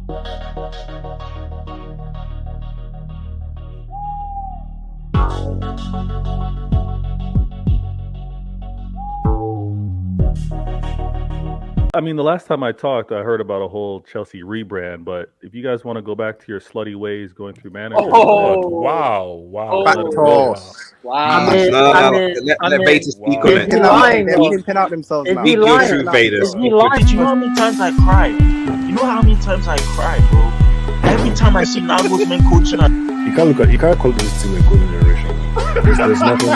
I mean, the last time I talked, I heard about a whole Chelsea rebrand. But if you guys want to go back to your slutty ways, going through managers, God. Wow. let it go. Wow. Let Vader speak on Is it. he lying? They can pin out themselves Is now. he Speak your lying? truth, Vader. Is he Speak your lying? truth. You know how many times I cried? You know how many times I cried, bro? Every time I see Nagelsmann coaching, You can't call this team a golden generation. There's nothing.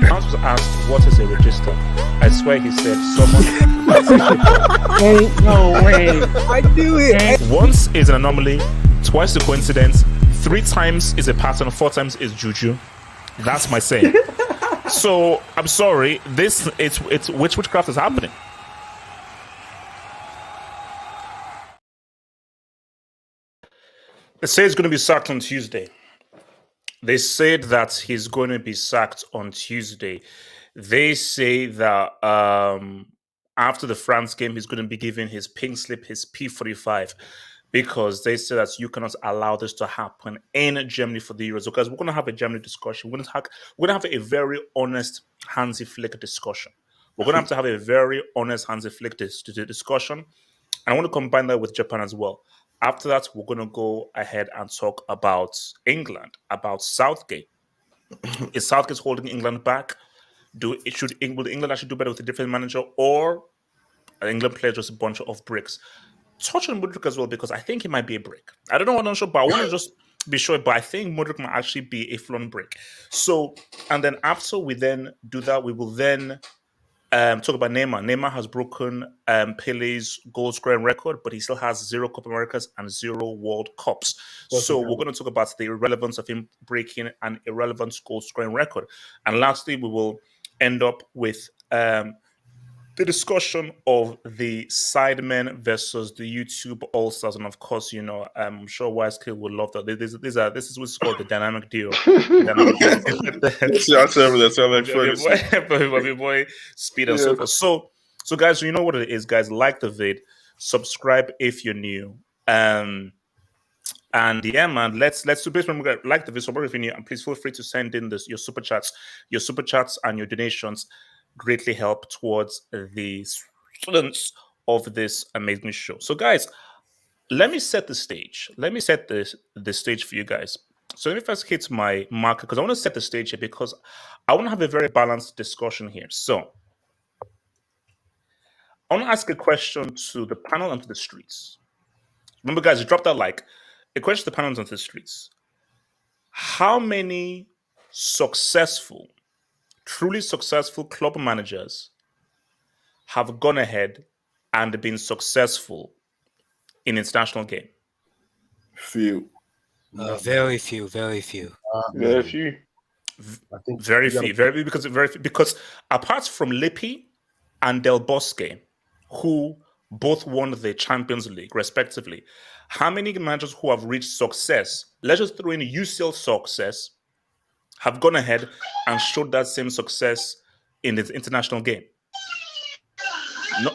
Hans was asked, what is a register? I swear he said, someone. Ain't no way. I do it. Once is an anomaly, twice a coincidence, 3 times is a pattern, 4 times is juju. That's my saying. So I'm sorry, it's witchcraft is happening. They say he's going to be sacked on Tuesday. They said that he's going to be sacked on Tuesday. They say that after the France game, he's going to be given his pink slip, his P45, because they say that you cannot allow this to happen in Germany for the Euros. Because we're going to have a Germany discussion. We're going to have a very honest Hansi Flick discussion. We're going to have a very honest Hansi Flick discussion. And I want to combine that with Japan as well. After that, we're going to go ahead and talk about England, about Southgate. Is Southgate holding England back? Will England actually do better with a different manager, or are England players just a bunch of bricks? Touch on Mudryk as well, because I think he might be a brick. I don't know, I'm not sure, but I want to just be sure. But I think Mudryk might actually be a flawed brick. So, and then after we then do that, we will then talk about Neymar. Neymar has broken Pele's goal scoring record, but he still has 0 Copa Americas and 0 World Cups. So we're going to talk about the irrelevance of him breaking an irrelevant goal scoring record. And lastly, we will end up with the discussion of the Sidemen versus the YouTube All-Stars. And of course, you know, I'm sure Wisekill would love that. This is what's called the dynamic duo. My boy Speed and so forth. So guys, you know what it is, guys. Like the vid, subscribe if you're new. And yeah, man, let's do this. Remember, like the video, subscribe if you're new, and please feel free to send in your super chats and your donations greatly help towards the students of this amazing show. So, guys, let me set the stage. Let me set the stage for you guys. So let me first hit my marker, because I want to set the stage here, because I want to have a very balanced discussion here. So I want to ask a question to the panel and to the streets. Remember, guys, drop that like. A question to the panel and to the streets. How many truly successful club managers have gone ahead and been successful in international game? Few. Very few. Very few. I think Very few. Because apart from Lippi and Del Bosque, who both won the Champions League respectively, how many managers who have reached success, let's just throw in UCL success, have gone ahead and showed that same success in the international game? No,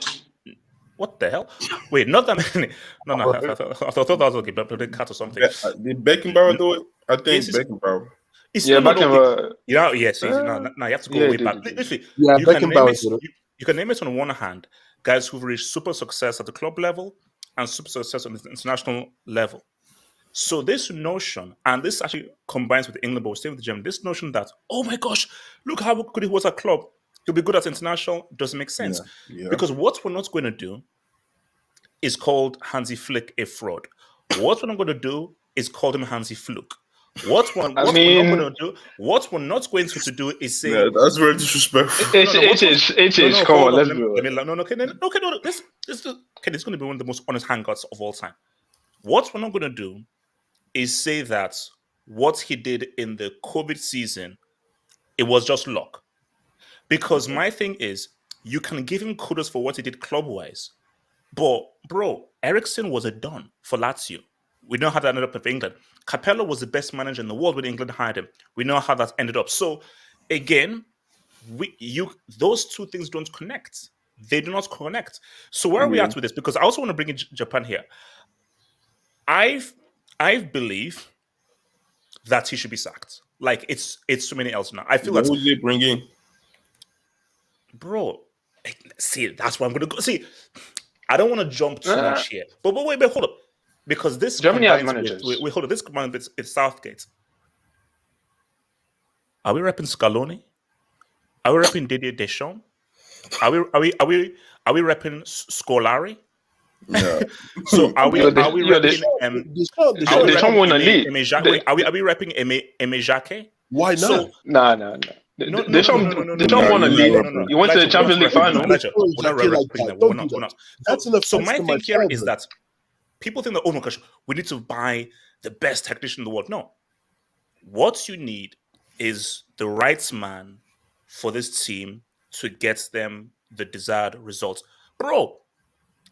what the hell? Wait, not that many. No. I thought that was okay, but they cut or something. Did Beckenbauer do it? I think Beckenbauer. Beckenbauer. Yes. No, you have to go way back. Literally, you can name it on one hand, guys who've reached super success at the club level and super success on the international level. So this notion, and this actually combines with England, but we're staying with the German, this notion that, oh my gosh, look how good he was at club, he'll be good at international, doesn't make sense. Yeah. Because what we're not going to do is called Hansi Flick a fraud. What we're not going to do is call him Hansi Fluke. What we're not going to do is say... Yeah, that's very disrespectful. It is. Come on, let's do it. No. This is going to be one of the most honest hangouts of all time. What we're not going to do is say that what he did in the COVID season, it was just luck. Because my thing is, you can give him kudos for what he did club-wise. But, bro, Eriksen was a don for Lazio. We know how that ended up with England. Capello was the best manager in the world when England hired him. We know how that ended up. So, again, those two things don't connect. They do not connect. So where are we at with this? Because I also want to bring in Japan here. I believe that he should be sacked. Like it's so many else now. I feel that who they bring in? Bro, see, that's why I'm gonna go. See, I don't want to jump too much here, but wait, hold up, because this Germany has managers. Wait, hold up. This combined with it's Southgate. Are we repping Scaloni? Are we repping Didier Deschamps? Are we repping Scolari? Yeah. So are we repping Deschamps won a league. Are we repping Aimé Jacquet? Why not? So, No. Deschamps won a league. He went to the Champions League final. We're not. That's an offense So my to thing here is childhood. that people think that, oh my gosh, we need to buy the best technician in the world. No. What you need is the right man for this team to get them the desired results. Bro,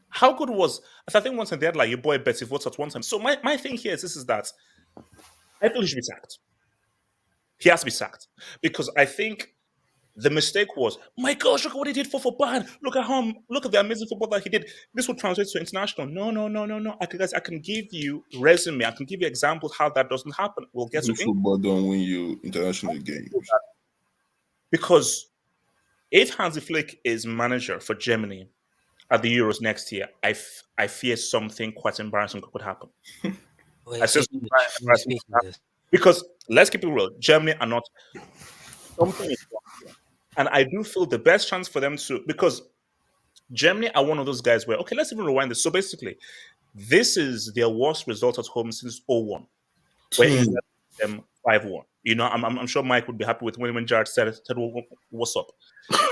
how good was... I think once they had like your boy Betsy Votes at one time. So my thing here is that I feel he should be sacked. He has to be sacked. Because I think the mistake was, my gosh, look at what he did for Bayern. Look at the amazing football that he did. This will translate to international. No. I can give you resume. I can give you examples how that doesn't happen. We'll get to football don't win you international games. Because if Hansi Flick is manager for Germany at the Euros next year, I fear something quite embarrassing could happen. Because let's keep it real, Germany are not something is wrong here. And I do feel the best chance for them to, because Germany are one of those guys where, okay, let's even rewind this. So basically, this is their worst result at home since 2001, where England beat them 5-1. You know, I'm sure Mike would be happy with when Jared said what's up.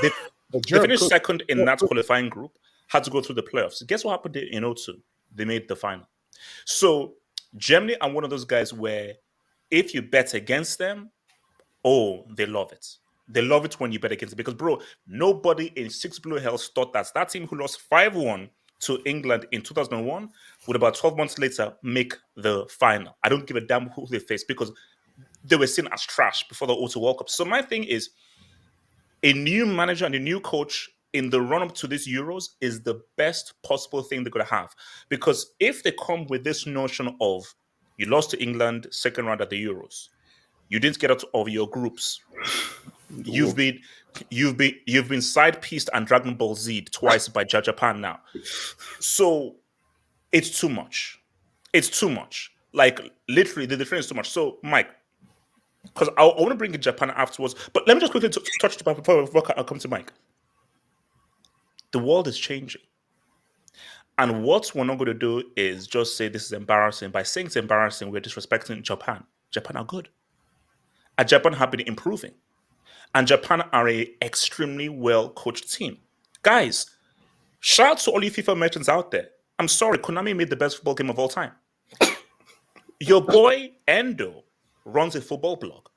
They finished second in that qualifying group, had to go through the playoffs. Guess what happened in 2002? They made the final. So Germany are one of those guys where if you bet against them, they love it. They love it when you bet against it. Because, bro, nobody in Six Blue Hells thought that team who lost 5-1 to England in 2001 would about 12 months later make the final. I don't give a damn who they faced because they were seen as trash before the Auto World Cup. So my thing is, a new manager and a new coach in the run-up to these Euros is the best possible thing they're going to have. Because if they come with this notion of, you lost to England second round at the Euros, you didn't get out of your groups, you've been side-pieced and Dragon Ball Z'd twice by Japan now. So it's too much. It's too much. Like, literally, the difference is too much. So, Mike, because I want to bring in Japan afterwards, but let me just quickly touch Japan before I come to Mike. The world is changing. And what we're not going to do is just say this is embarrassing. By saying it's embarrassing, we're disrespecting Japan. Japan are good. And Japan have been improving. And Japan are an extremely well-coached team. Guys, shout out to all you FIFA merchants out there. I'm sorry, Konami made the best football game of all time. Your boy Endo runs a football blog.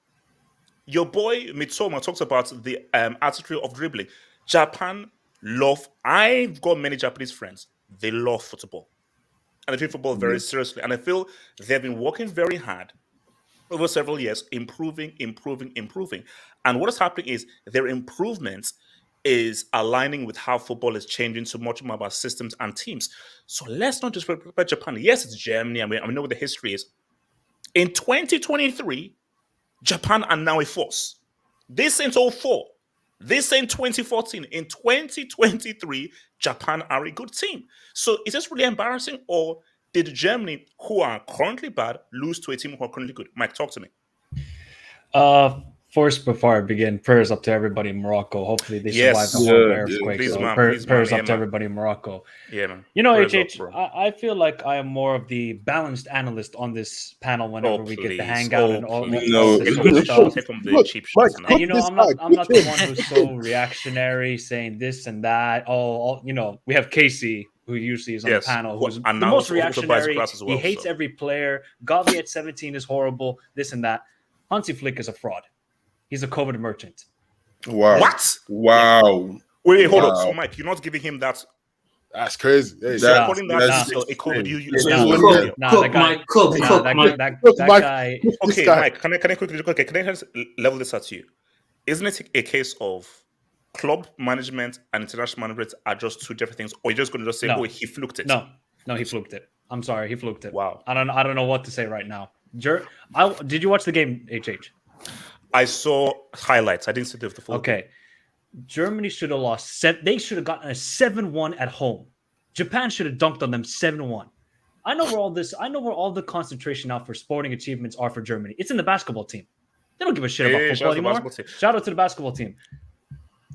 Your boy Mitsoma talks about the artistry of dribbling. Japan love... I've got many Japanese friends. They love football. And they take football very seriously. And I feel they've been working very hard over several years, improving. And what is happening is their improvements is aligning with how football is changing so much more about systems and teams. So let's not just prepare Japan. Yes, it's Germany. I mean, I know what the history is. In 2023, Japan are now a force. This ain't 2004. This ain't 2014. In 2023, Japan are a good team. So is this really embarrassing, or did Germany, who are currently bad, lose to a team who are currently good? Mike, talk to me. First, before I begin, prayers up to everybody in Morocco. Hopefully they survive the whole earthquake. Please, so man, prayers up man. to everybody in Morocco. Yeah, man. You know, Prayers HH, up, I feel like I am more of the balanced analyst on this panel whenever we get the hangout and all this stuff. And, you know, I'm not the one who's so reactionary saying this and that. You know, we have Casey, who usually is on the panel, who's the most reactionary. He hates every player. Gavi at 17 is horrible, this and that. Hansi Flick is a fraud. He's a COVID merchant. Wow. What? Wow. Wait, hold on. So, Mike, you're not giving him that. That's crazy. Hey, you're calling that a COVID. That guy. Okay, Mike, can I quickly, can I level this at you? Isn't it a case of club management and international management are just two different things, or you're just going to just say, No. "Oh, he fluked it"? No, he fluked it. I'm sorry, he fluked it. Wow. I don't know what to say right now. Did you watch the game, HH? I saw highlights. I didn't see the full game. Okay. Germany should have lost. They should have gotten a 7-1 at home. Japan should have dunked on them 7-1. I know where all the concentration now for sporting achievements are for Germany. It's in the basketball team. They don't give a shit about football anymore. Shout out to the basketball team.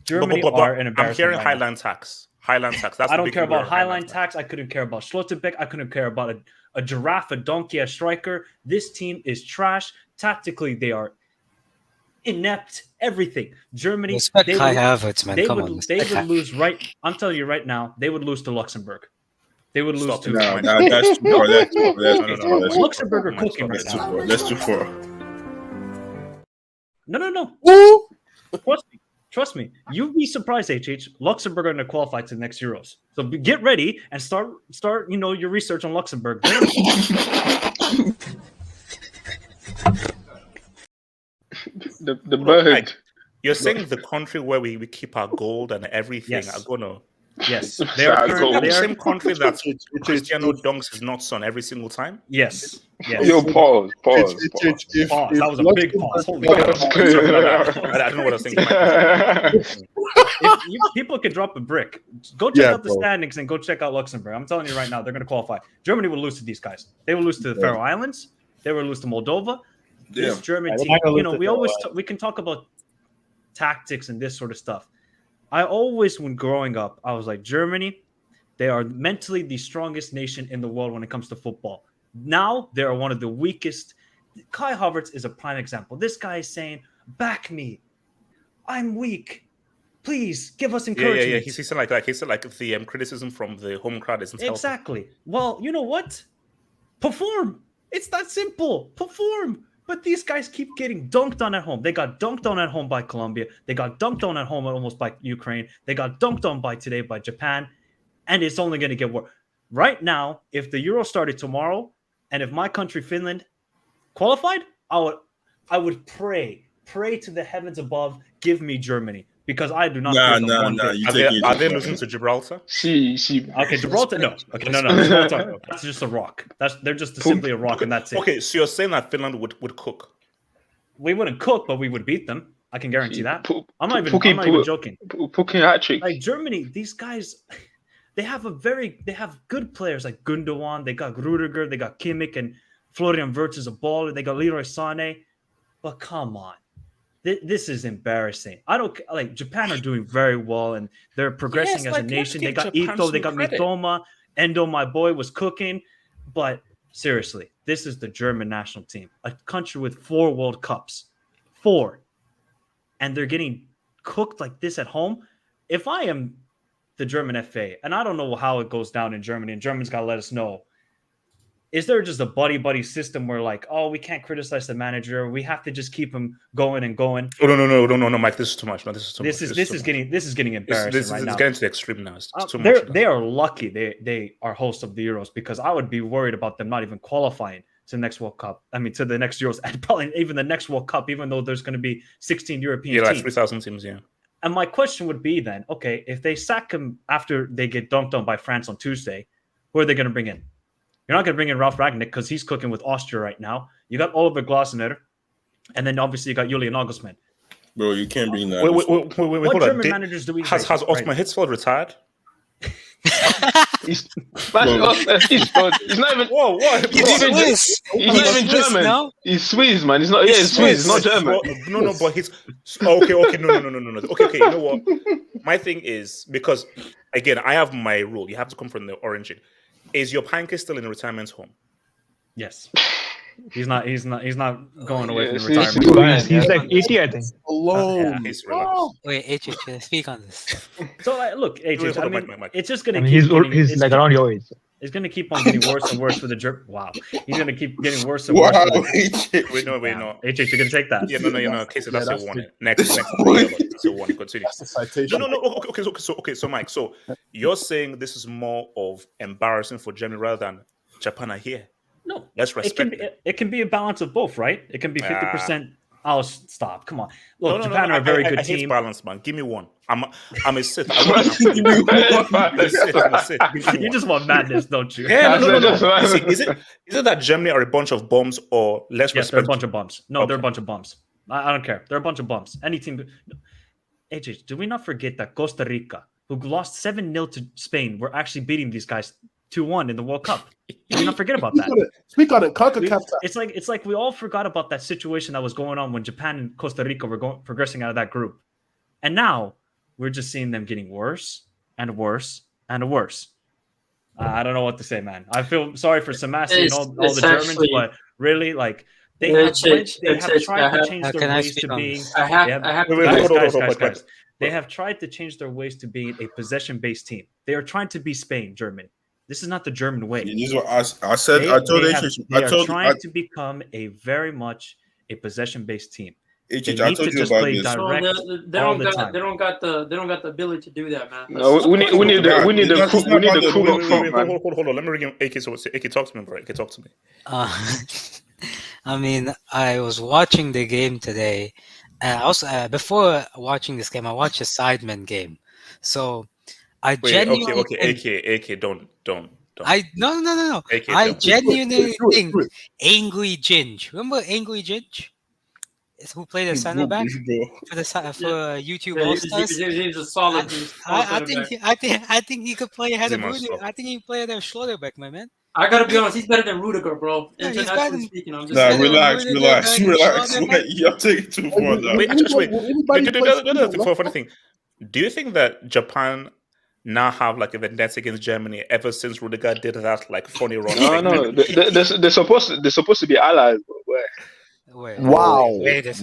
Germany are an embarrassment. I'm hearing Highland tax. That's I don't care about Highland tax. I couldn't care about Schlotterbeck. I couldn't care about a giraffe, a donkey, a striker. This team is trash. Tactically, they are inept. Everything. Germany. Respect Kai Havertz, man. They would lose right. I'm telling you right now. They would lose to Luxembourg. They would lose to. No, that's too far. That's too far. Luxembourg are cooking right now. That's too far. No. Trust me. You'd be surprised, HH. Luxembourg are going to qualify to the next Euros. So get ready and start. Your research on Luxembourg. the bird. Like, you're saying the country where we keep our gold and everything are gonna. Yes, they are the same country that Cristiano dunks his nuts on every single time. Yes. Yo, pause. That was a big pause. Holy God. I don't know what I was thinking. If people could drop a brick, go check out the standings and go check out Luxembourg. I'm telling you right now, they're going to qualify. Germany will lose to these guys. They will lose to the Faroe Islands. They will lose to Moldova. This German team, we can talk about tactics and this sort of stuff. I always, when growing up, I was like, Germany, they are mentally the strongest nation in the world when it comes to football. Now, they are one of the weakest. Kai Havertz is a prime example. This guy is saying, back me. I'm weak. Please, give us encouragement. Yeah. He said like the criticism from the home crowd isn't helpful. Exactly. Well, you know what? Perform. It's that simple. Perform. But these guys keep getting dunked on at home. They got dunked on at home by Colombia. They got dunked on at home almost by Ukraine. They got dunked on by Japan. And it's only going to get worse. Right now, if the Euro started tomorrow, and if my country, Finland, qualified, I would pray to the heavens above, give me Germany. Because I do not. Are they losing to Gibraltar? Okay, Gibraltar. No. Okay, no. Gibraltar. That's just a rock. They're just simply a rock, and that's it. Okay, so you're saying that Finland would cook? We wouldn't cook, but we would beat them. I can guarantee that. I'm not even joking. Like Germany, these guys, they have good players like Gundogan. They got Rudiger. They got Kimmich, and Florian Wirtz is a baller. They got Leroy Sané. But come on. This is embarrassing. I don't like Japan are doing very well and they're progressing as a nation. They got Ito, they got Mitoma, Endo, my boy, was cooking. But seriously, this is the German national team, a country with 4 World Cups. 4. And they're getting cooked like this at home. If I am the German FA, and I don't know how it goes down in Germany, and Germans got to let us know, is there just a buddy system where like, oh, we can't criticize the manager, we have to just keep him going and going? Oh no, Mike, this is too much. No, this is too much. This is getting embarrassing right now. It's getting to the extreme now. It's too much. They are lucky they are hosts of the Euros, because I would be worried about them not even qualifying to the next World Cup. I mean, to the next Euros, and probably even the next World Cup, even though there's going to be 16 European teams. Like 3,000 teams, yeah. And my question would be then, okay, if they sack him after they get dunked on by France on Tuesday, who are they going to bring in? You're not going to bring in Ralf Rangnick because he's cooking with Austria right now. You got Oliver Glasner, and then obviously you got Julian Nagelsmann. Bro, you can't bring that. Wait, what German managers do we has Osman Hitzfeld retired? He's not even. Whoa, what? He's not even German. No? He's Swiss, man. He's not. Yeah, he's Swiss. He's not German. No, but he's okay. No. Okay. You know what? My thing is, because again, I have my rule. You have to come from the origin. Is your Panke still in the retirement home? Yes. He's not going away from the retirement. He's like 80, I think. Alone. He's relaxed. Wait, HH, speak on this. So look, HH, I mean, it's just going to he's like around your age. It's going to keep on getting worse and worse for the German. Wow. He's going to keep getting worse and worse. Wait, no. HH, you're going to take that? Yeah, no. Okay, so that's your warning. Next. That's your warning. Continue. No. Okay, so Mike, so you're saying this is more of embarrassing for Germany rather than Japan are here? No. Let's respect it can be a balance of both, right? It can be 50%. Oh, stop! Come on. Look, Japan are a very good I hate team. balance, man. Give me one. I'm a Sith. I'm a Sith. You just want madness, don't you? Yeah, no. See, is it that Germany are a bunch of bums or less? Yes, they're a bunch of bums. No, they're a bunch of bums. I don't care. They're a bunch of bums. Any team. AJ, do we not forget that Costa Rica, who lost 7-0 to Spain, were actually beating these guys 2-1 in the World Cup? Do we not forget about that? Speak on it. CONCACAF. It's like we all forgot about that situation that was going on when Japan and Costa Rica were progressing out of that group, and now we're just seeing them getting worse and worse and worse. I don't know what to say, man. I feel sorry for Sebastian and all the Germans, but really, like. They have tried to change their ways to being. Guys. They have tried to change their ways to being a possession-based team. They are trying to be Spain, German. This is not the German way. This is what I said. They are trying to become a very much a possession-based team. They need to just play direct all the time. They don't got the ability to do that, man. No, we need the crew. Hold on. Let me bring in AK. So AK, talk to me, bro. AK, talk to me. I mean, I was watching the game today, and also before watching this game, I watched a Sidemen game. So I genuinely AK, don't. No. AK, I genuinely think Angry Ginge. Remember Angry Ginge? Who played the center back for YouTube All-Stars? He's a solid. I think he could play ahead of Rudiger. I think he could play ahead of Schlotterbeck, my man. I gotta be honest, he's better than Rudiger, bro. Internationally speaking, I'm just relax. You're taking too far now. Wait, funny thing. Do you think that Japan now have like a vendetta against Germany ever since Rudiger did that like funny run? No. They're supposed to be allies. Wow. Relax.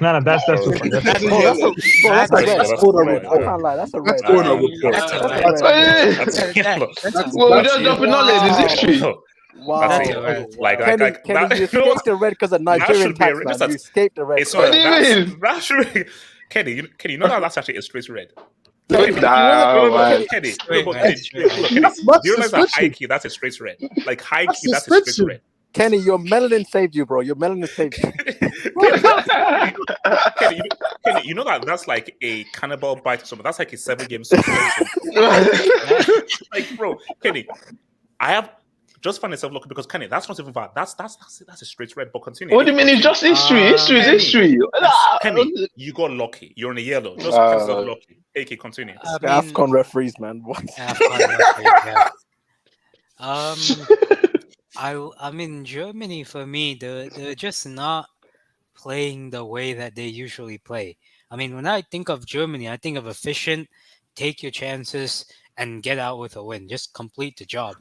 No, that's too funny. That's a red. I can't lie. That's a red. We're just jumping knowledge. It's history. Wow. Kenny, you escaped the red because of Nigerian tax, man. You escaped the red. That should be... Kenny, you know that's actually a straight red. Kenny, you realize that high key, that's a straight red. Like high key, that's a straight red. Kenny, your melanin saved you, bro. Your melanin saved you. Kenny, you know that's like a cannibal bite or something. That's like a 7-game suspension. Like, bro, Kenny, I have just find myself looking because Kenny, that's not even bad. That's a straight red. But continue. What do you mean? It's just history. History is history. Kenny, you got lucky. You're in a yellow. Just because of lucky. AK, continue. AFCON referees, man. What? I mean, Germany, for me, they're just not playing the way that they usually play. I mean, when I think of Germany, I think of efficient, take your chances, and get out with a win. Just complete the job.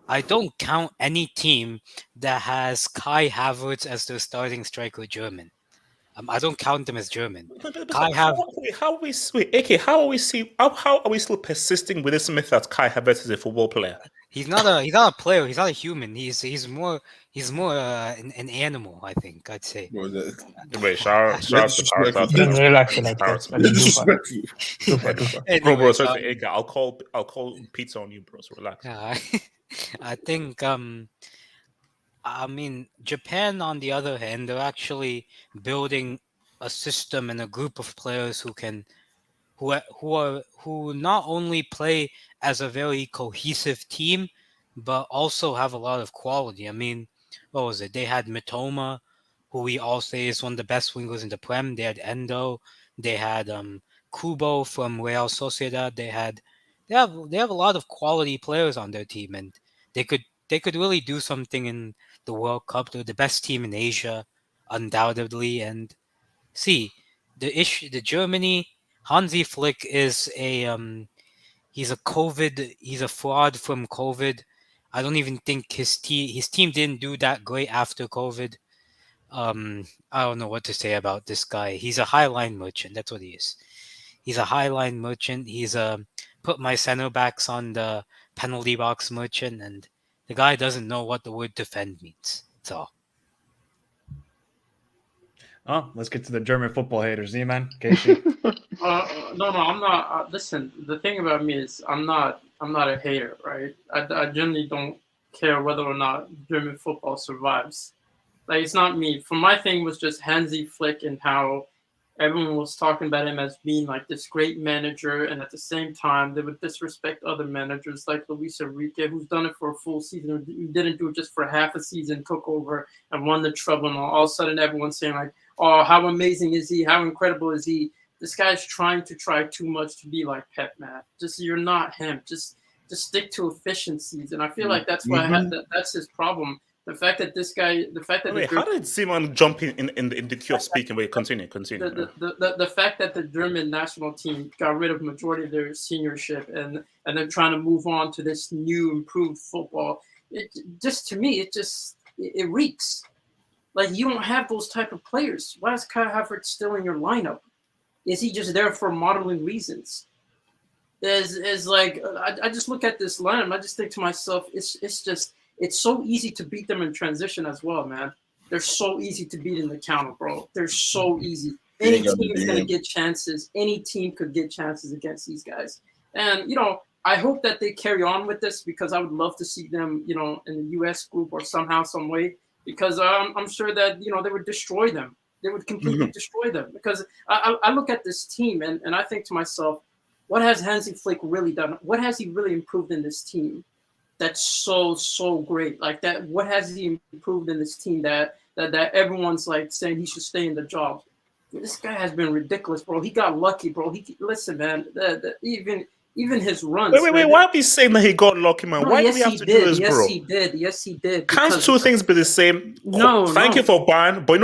I don't count any team that has Kai Havertz as their starting striker German. I don't count them as German. How are we still persisting with this myth that Kai Havertz is a football player? He's not a player. He's not a human. He's more an animal. I think I'd say. Wait, shout Relax. Bro, sorry, I'll call pizza on you, bro. So relax. I think I mean, Japan, on the other hand, they're actually building a system and a group of players who not only play as a very cohesive team, but also have a lot of quality. I mean, what was it? They had Mitoma, who we all say is one of the best wingers in the Prem. They had Endo. They had Kubo from Real Sociedad. They have a lot of quality players on their team, and they could really do something in the World Cup. They're the best team in Asia, undoubtedly. And the Germany, Hansi Flick is he's a fraud from COVID. I don't even think his team didn't do that great after COVID. I don't know what to say about this guy. He's a highline merchant. That's what he is. He's a highline merchant. He's put my center backs on the penalty box merchant, and the guy doesn't know what the word defend means. That's all. Oh, let's get to the German football haters, man. No, I'm not. Listen, the thing about me is I'm not a hater, right? I generally don't care whether or not German football survives. Like, it's not me. For my thing was just Hansi Flick and how everyone was talking about him as being like this great manager, and at the same time they would disrespect other managers like Luis Enrique, who's done it for a full season. He didn't do it just for half a season, took over and won the treble, and all of a sudden everyone's saying like, oh, how amazing is he? How incredible is he? This guy's trying too much to be like Pep, man. Just, you're not him. Just stick to efficiencies, and I feel like that's why that's his problem. The fact that this guy, how did Simon jump in the queue of speaking? Wait, continue. The fact that the German national team got rid of majority of their seniorship and they're trying to move on to this new improved football, it just, to me, it reeks. Like, you don't have those type of players. Why is Kai Havertz still in your lineup? Is he just there for modeling reasons? Is like, I just look at this lineup, I just think to myself, it's so easy to beat them in transition as well, man. They're so easy to beat in the counter, bro. They're so easy. Any team is going to get chances. Any team could get chances against these guys. And, I hope that they carry on with this, because I would love to see them, in the U.S. group or somehow, some way, because I'm sure that, they would destroy them. They would completely destroy them, because I look at this team and I think to myself, what has Hansi Flick really done? What has he really improved in this team? That's so great. Like that, what has he improved in this team that everyone's like saying he should stay in the job? This guy has been ridiculous, bro. He got lucky, bro. Listen, man. Even his runs. Wait. Why are we saying that he got lucky, man? Why do we have to do this, bro? Yes, he did. Can't two things be the same? No. Thank you for Bayern, but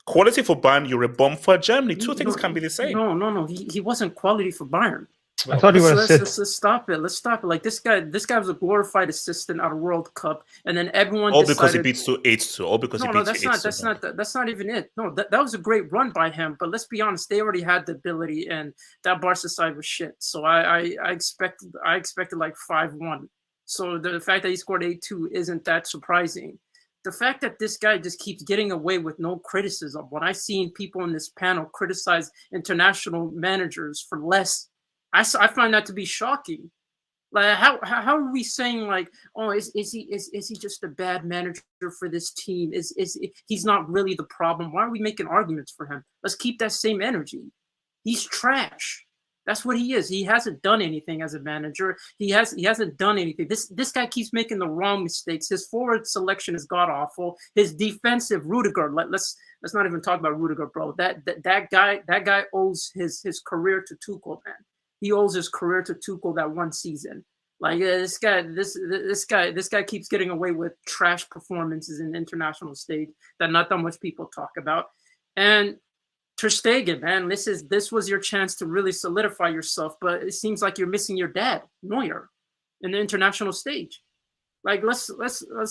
quality for Bayern, you're a bomb for Germany. Two things can be the same. No. He wasn't quality for Bayern. I thought he was. Let's stop it. Like, this guy was a glorified assistant at a World Cup, and then everyone all because he beats 8-2. All because he beats 8-2. That's not even it. No, that was a great run by him. But let's be honest, they already had the ability, and that Barca side was shit. So I expected like 5-1. So the fact that he scored 8-2 isn't that surprising. The fact that this guy just keeps getting away with no criticism. When I've seen people in this panel criticize international managers for less, I find that to be shocking. Like, how are we saying like, oh, is he just a bad manager for this team? He's not really the problem? Why are we making arguments for him? Let's keep that same energy. He's trash. That's what he is. He hasn't done anything as a manager. He hasn't done anything. This guy keeps making the wrong mistakes. His forward selection is god awful. His defensive, Rudiger. Let's not even talk about Rudiger, bro. That guy owes his career to Tuchel, man. He owes his career to Tuchel that one season. Like, this guy keeps getting away with trash performances in the international stage that not that much people talk about. And Ter Stegen, man, this was your chance to really solidify yourself, but it seems like you're missing your dad, Neuer, in the international stage. Like, let's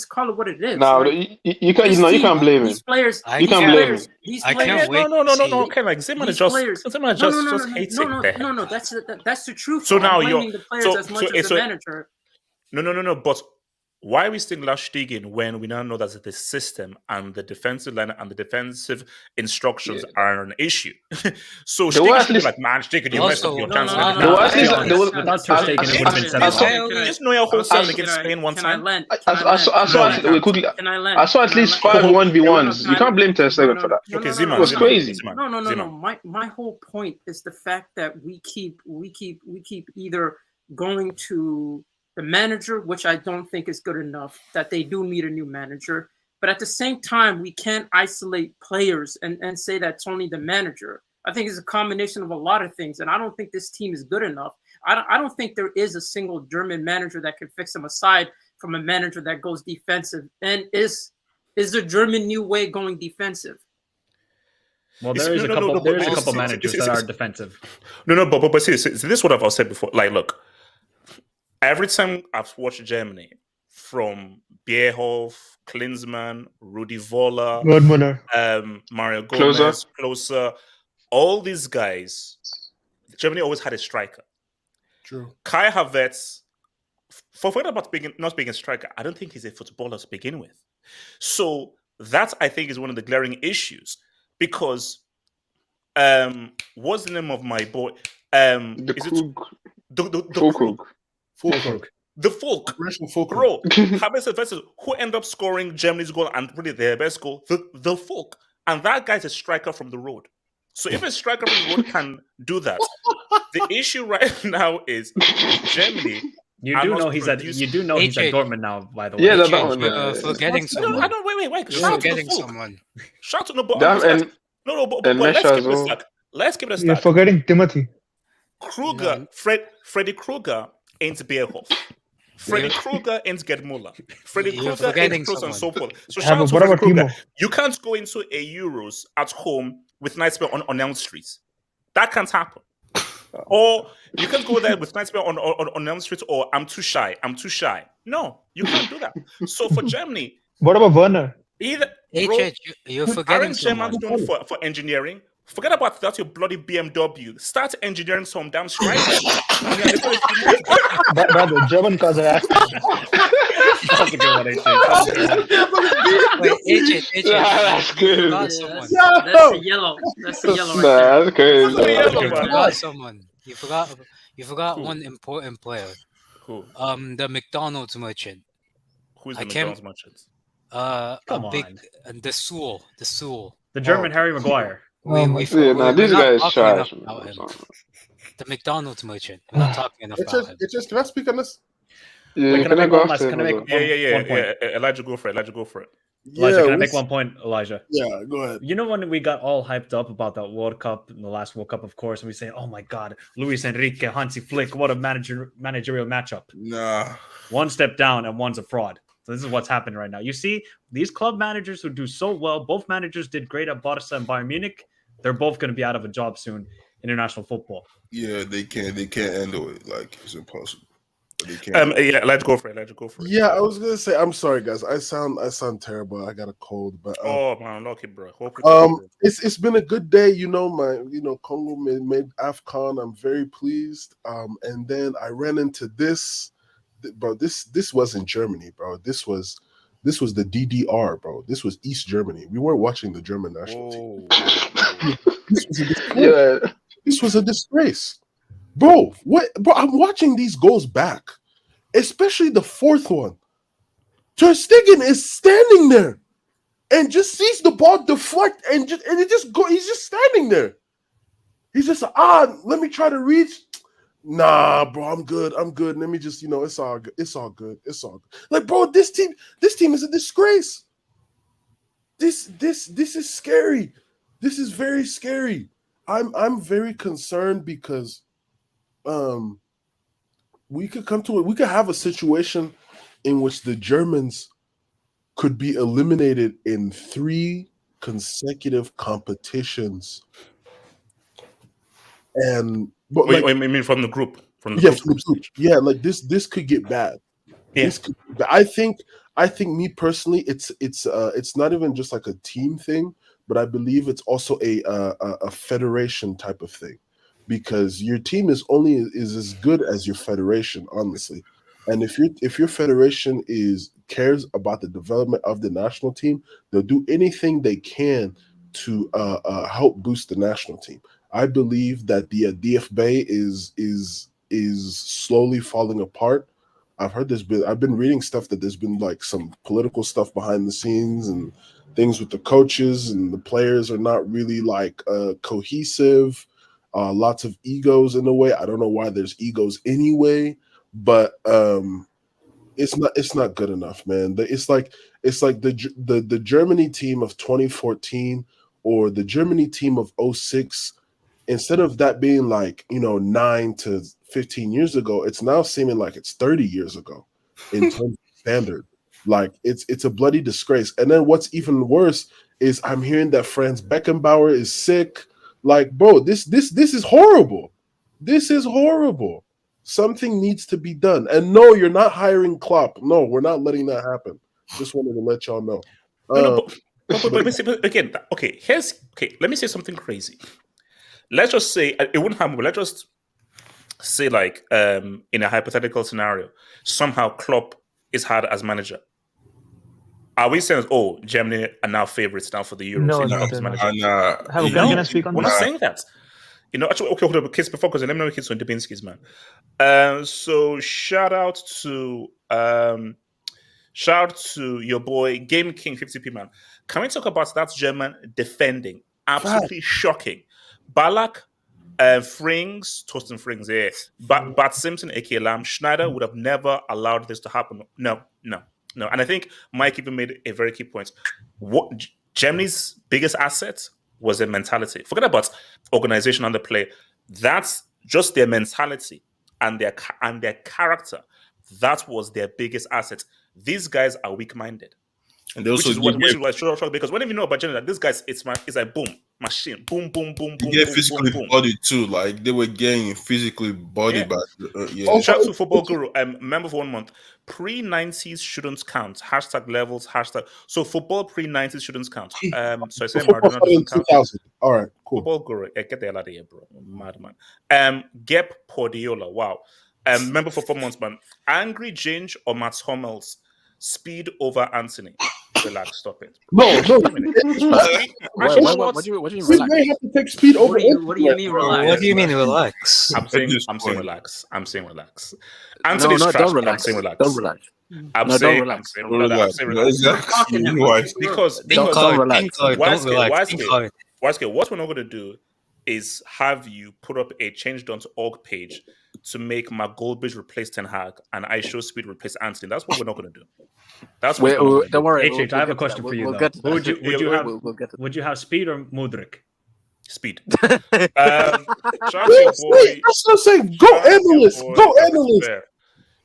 call it what it is. No, like, you can't blame him. These players, I can't wait. No. Okay, like Zimmer just hates it. No. That's the truth. So now you're blaming the players as much as the manager. No. But why are we still Stegen when we now know that the system and the defensive line and the defensive instructions are an issue? So Stegen should be like, man, Stegen, you messed up your chance. Without Ter Stegen, it would have been 7-0. Just know your whole seven against Spain one time. I saw at least 5 1v1s. You can't blame Ter Stegen for that. Okay, Zima, it was crazy. No. My whole point is the fact that we keep either going to the manager, which I don't think is good enough, that they do need a new manager. But at the same time, we can't isolate players and say that it's only the manager. I think it's a combination of a lot of things, and I don't think this team is good enough. I don't think there is a single German manager that can fix them aside from a manager that goes defensive. And is the German new way going defensive? Well, there is a couple managers that are defensive. But see, this is what I've said before. Like, look, every time I've watched Germany, from Bierhoff, Klinsmann, Rudi Voller, Mario Gomez, Klose, all these guys, Germany always had a striker. True. Kai Havertz, forget about not being a striker, I don't think he's a footballer to begin with. So that, I think, is one of the glaring issues. Because, what's the name of my boy? Fulkrug. The Folk. Bro, versus who end up scoring Germany's goal and really their best goal? The Folk. And that guy's a striker from the road. So if a striker from the road can do that, the issue right now is Germany. You do know he's at Dortmund now, by the way. Yeah, that one. Forgetting someone. I don't wait. You're forgetting someone. Shout to no, but let's give it a start. You're forgetting Timothy. Kruger, Freddy Kruger ain't Bierhoff. Freddy Kruger ain't Gedmuller. Freddy Kruger ain't Kroos and so forth. So shout out to Freddy Kruger. You can't go into a Euros at home with Nightmare on Elm Street. That can't happen. Or you can't go there with Nightmare on Elm Street or I'm too shy. No, you can't do that. So for Germany... What about Werner? You're forgetting someone. For engineering. Forget about that, your bloody BMW. Start engineering some damn strikers. Brother, German cars are active. That's a good one, AJ. Wait, AJ. That's good. That's a yellow. That's a yellow right That's crazy. You forgot someone. You forgot one important player. Who? The McDonald's merchant. Who's the McDonald's merchant? The Sewell. The German Harry Maguire. These guys trash. The McDonald's merchant. We're not talking enough about him. Can I speak on this? Yeah, can I make one point? Elijah, go for it. Elijah, can I make one point, Elijah? Yeah, go ahead. You know when we got all hyped up about that World Cup, the last World Cup, of course, and we say, "Oh my God, Luis Enrique, Hansi Flick, what a managerial matchup." Nah, one step down and one's a fraud. So this is what's happening right now. You see these club managers who do so well. Both managers did great at Barca and Bayern Munich. They're both going to be out of a job soon in international football. Yeah, they can't handle it. Like it's impossible. They can't. Let's go for it. Yeah, I was gonna say, I'm sorry, guys. I sound terrible. I got a cold, but man, lucky, bro. It's been a good day. Congo made AFCON. I'm very pleased. And then I ran into this, bro. This wasn't Germany, bro. This was the DDR, bro. This was East Germany. We weren't watching the German national team. This was a disgrace. Bro, I'm watching these goals back, especially the fourth one. Ter Stegen is standing there and just sees the ball deflect and it just go. He's just standing there. He's just let me try to reach. Nah, bro, I'm good. Let me just, it's all good. It's all good. Like, bro, this team is a disgrace. This is scary. This is very scary. I'm very concerned because we could have a situation in which the Germans could be eliminated in 3 consecutive competitions. Wait, I mean from the group? From the group. Yeah, like this could get bad. Yeah. I think me personally, it's not even just like a team thing, but I believe it's also a federation type of thing, because your team is as good as your federation, honestly. And if your federation cares about the development of the national team, they'll do anything they can to help boost the national team. I believe that the DFB is slowly falling apart. I've been reading stuff that there's been like some political stuff behind the scenes and things with the coaches, and the players are not really like cohesive. Lots of egos in a way. I don't know why there's egos anyway, but it's not good enough, man. It's like the Germany team of 2014 or the Germany team of 2006. Instead of that being like 9 to 15 years ago, it's now seeming like it's 30 years ago in terms of standard. Like it's a bloody disgrace. And then what's even worse is I'm hearing that Franz Beckenbauer is sick. Like, bro, this is horrible. This is horrible. Something needs to be done. And no, you're not hiring Klopp. No, we're not letting that happen. Just wanted to let y'all know. But let me say again. Okay, let me say something crazy. Let's just say it wouldn't happen. But let's just say, like, in a hypothetical scenario, somehow Klopp is hired as manager. Are we saying, Germany are now favorites now for the Euros? No. Can I speak on that? We're not saying that. Actually, okay, hold on, kids before, because let me know kids on Dubinsky's, man. So shout out to your boy Game King 50p, man. Can we talk about that German defending? Absolutely shocking. Ballack, Torsten Frings, yeah. Bart Simpson, aka Lam Schneider would have never allowed this to happen. No. And I think Mike even made a very key point. What Germany's biggest asset was their mentality. Forget about organization and the play. That's just their mentality and their character. That was their biggest asset. These guys are weak-minded. And they also which is why because whenever you know about Germany, this guy's it's like boom, machine, boom, boom, boom, boom. They get physically bodied too. Like they were getting physically bodied back. Shout out to Football Guru. Member for 1 month. Pre-90s shouldn't count. #levels. So football pre-90s shouldn't count. So I say Maradona doesn't count. All right, cool. Football Guru. Get the hell out of here, bro. Madman. Gep Pordiola. Wow. Member for 4 months, man. Angry Ginge or Mats Hummels. Speed over Anthony. Relax, stop it. No. What do you mean relax? We have to take speed over. What do you mean relax? What do you mean relax? I'm saying relax. Anthony's trash. Don't relax. I'm saying relax. Don't relax. Don't relax. Because don't relax. What we're not going to do is have you put up a change.org page to make Mark Goldbridge replace Ten Hag and I Show Speed replace Anthony. That's what we're not going to do. That's what don't worry. I have a question for you. Would you have Speed or Mudryk? Speed. That's not saying go analyst.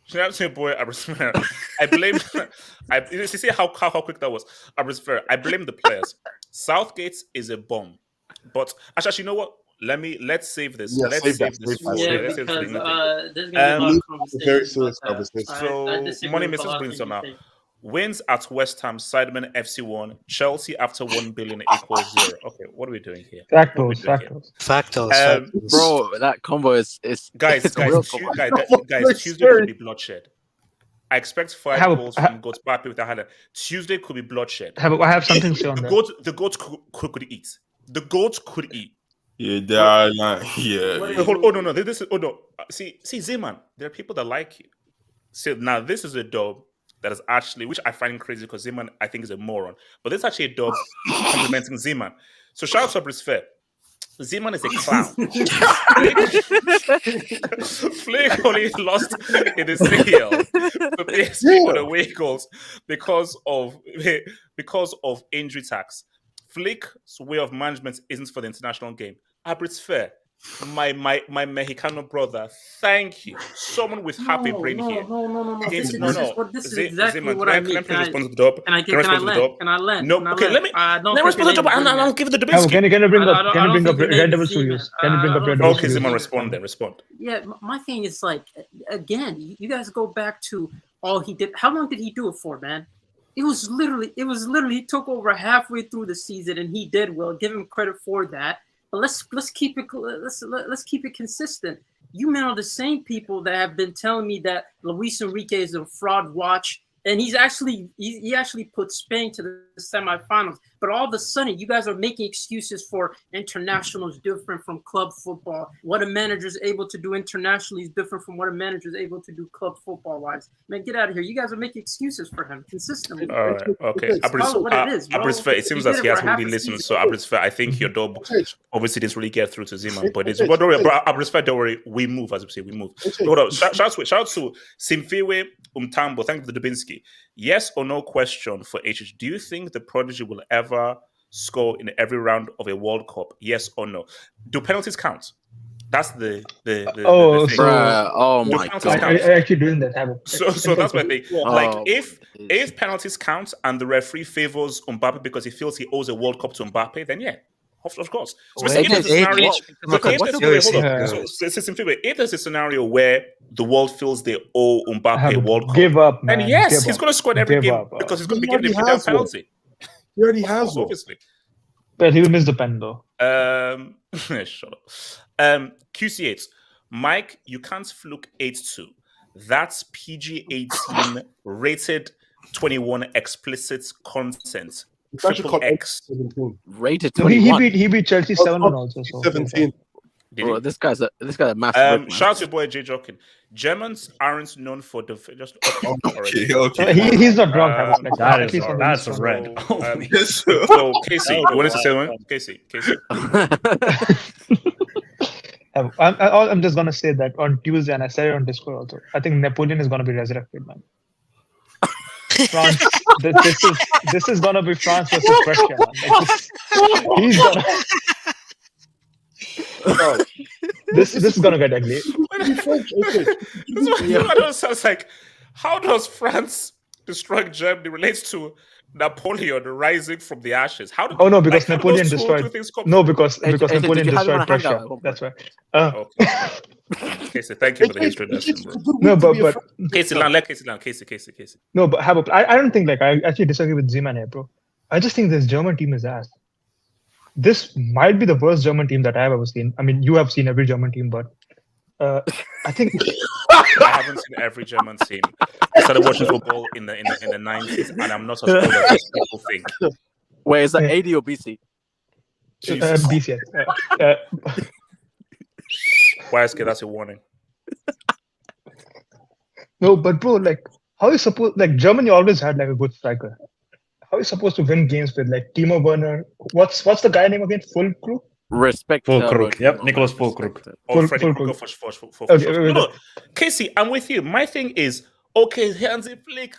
Shout out to your boy. I blame. You see how quick that was. I blame the players. Southgate is a bomb. But actually, you know what? Let's save this. Yeah, let's save this. because there's going to be a lot of conversations. Very serious conversation. So, Money Mrs. brings them out. Wins at West Ham, Sidemen FC 1, Chelsea after 1 billion equals 0. Okay, what are we doing here? Factos. Bro, that combo is guys, Tuesday could be bloodshed. I expect 5 goals from Goats Bappy with the highlight. Tuesday could be bloodshed. I have something to say on that. The goats could eat. The goats could eat. Yeah, they are like, yeah. No. This is no. See, Zeman, there are people that like you. So now this is a dub that is actually, which I find crazy because Zeman, I think, is a moron. But this is actually a dub complimenting Zeman. So shout out to Fabrice Fair. Zeman is a clown. Flick only lost in the CL to PSG for the away goals because of injury tax. Flick's way of management isn't for the international game. Abrit's fair. My Mexicano brother, thank you. Someone with happy brain here. No. This is exactly what I mean. Can I land? No, okay, let me respond to the job and I'll give the debate. Can you bring up Red Devil Studios? Okay, Simon, respond. Yeah, my thing is like, again, you guys go back to all he did. How long did he do it for, man? It was literally he took over halfway through the season and he did well. Give him credit for that. But let's keep it consistent. You men are the same people that have been telling me that Luis Enrique is a fraud watch, and he actually put Spain to the semifinals. But all of a sudden, you guys are making excuses for internationals different from club football. What a manager is able to do internationally is different from what a manager is able to do club football-wise. Man, get out of here. You guys are making excuses for him consistently. All right, okay. Abris Fair, it seems that he hasn't really listened. So Abris Fair, I think your dog obviously didn't really get through to Zeman. But don't worry, Abris Fair, don't worry. We move, as we say, we move. Hold on. Shout out to Simfiwe Umtambo. Thank you for the Dubinsky. Yes or no question for HH. Do you think the prodigy will ever score in every round of a World Cup? Yes or no? Do penalties count? That's the thing. Oh my god! I actually doing that. So that's my thing. Like if penalties count and the referee favors Mbappe because he feels he owes a World Cup to Mbappe, then yeah. Of course. If there's a scenario where the world feels they owe Mbappe a World Cup, give up, man. And yes, he's going to score in every game because he's going to be given a penalty. He already has one. Obviously. But he will miss the pen though. Shut up. QC8. Mike, you can't fluke 8-2. That's PG-18 rated 21 explicit content. Triple X. Rated 21. He beat Chelsea 7-1 also. So 17. Bro, this guy's a massive. Shout out to your boy Jay Jokin. Germans aren't known for just. Okay. He's not drunk. That's a red. So Casey, you wanted to say one? Casey. I'm just gonna say that on Tuesday, and I said it on Discord also. I think Napoleon is gonna be resurrected, man. France. This is gonna be France versus Russia, man. He's gonna. This is gonna get ugly. Sounds like, how does France destroying Germany relates to Napoleon rising from the ashes? How? Because Napoleon destroyed. No, because Napoleon destroyed Prussia. That's right. Casey, thank you for the history lesson, bro. No, but Casey. No, but I don't think I actually disagree with Zeman here, bro. I just think this German team is ass. This might be the worst German team that I've ever seen. I mean, you have seen every German team, but I think I haven't seen every German team. I started watching football in the 90s, and I'm not as old as people think. Wait, is that AD or BC? BC. YSK, that's a warning. No, but bro, how is supposed Germany always had a good striker. How are you supposed to win games with Timo Werner? What's the guy name again? Füllkrug? Füllkrug. Yep, Nicholas Füllkrug. Füllkrug. No, Casey, I'm with you. My thing is, okay, Hansi Flick.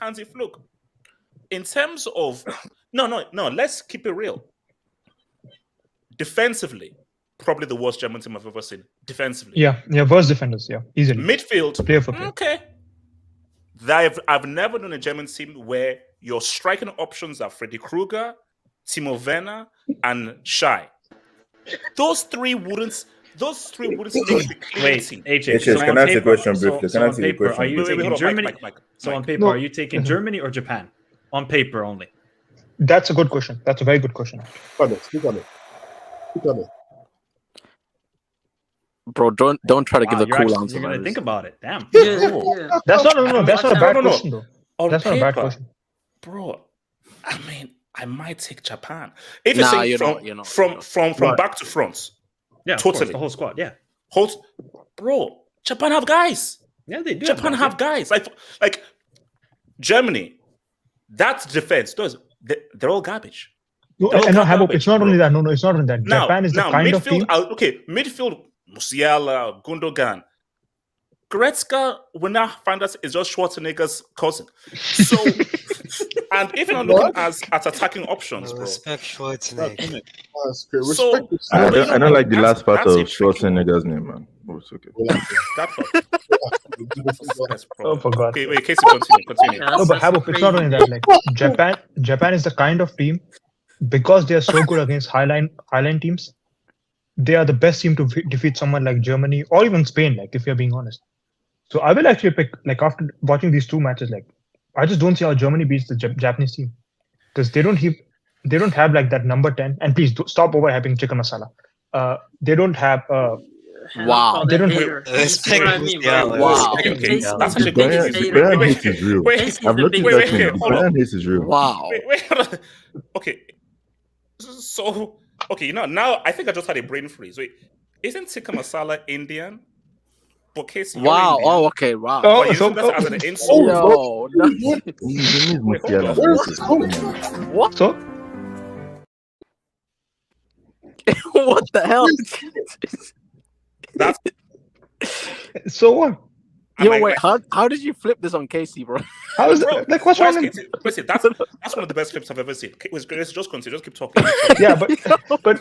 In terms of no, let's keep it real. Defensively, probably the worst German team I've ever seen. Defensively. Yeah, worst defenders, yeah. Easily. Midfield. Player for player. Okay. I've never known a German team where your striking options are Freddy Krueger, Timo Werner, and Shai. Those three wouldn't make the clear team. HH, can I ask a question briefly? So on paper, are you taking Germany? So on paper, are you taking Germany or Japan? On paper only. That's a good question. That's a very good question. Speak on it. Bro, don't try to give the cool answer. You're gonna think about it. Damn. Yeah. That's not a bad question though. That's not a bad question. Bro, I mean, I might take Japan. If you're saying from back to front. Yeah, totally. The whole squad, yeah. Bro, Japan have guys. Yeah, they do. Japan have guys. Like Germany, that's defense. They're all garbage. No, it's not only that. No, it's not only that. Japan is the kind of team. Midfield, Musiala, Gundogan. Goretzka, we now find out is just Schwarzenegger's cousin. So, and even on looking at attacking options, bro. Respect Schwarzenegger. I don't like the last part of Schwarzenegger's name, man. Oh, it's okay. Oh, for God. Okay, wait, Casey, continue. No, but it's not only that. Japan is the kind of team, because they are so good against highline teams, they are the best team to defeat someone like Germany or even Spain, if you're being honest. So I will actually pick, after watching these two matches, I just don't see how Germany beats the Japanese team, because they don't have that number 10. And please stop overhyping chicken masala. They don't have. Wow. They don't. Wow. Okay. That's actually good. Brian hates is real. I've noticed that. Brian hates is real. Wow. Wait. Okay. So, okay, now I think I just had a brain freeze. Wait, isn't tikka masala Indian? But Casey, wow. Indian. Oh, okay. Wow. Oh, you that as an insult? What? So? What the hell? That's so what? Wait. How did you flip this on Casey, bro? How is it? What's wrong? Listen, that's one of the best clips I've ever seen. Just continue. Just keep talking. Yeah, but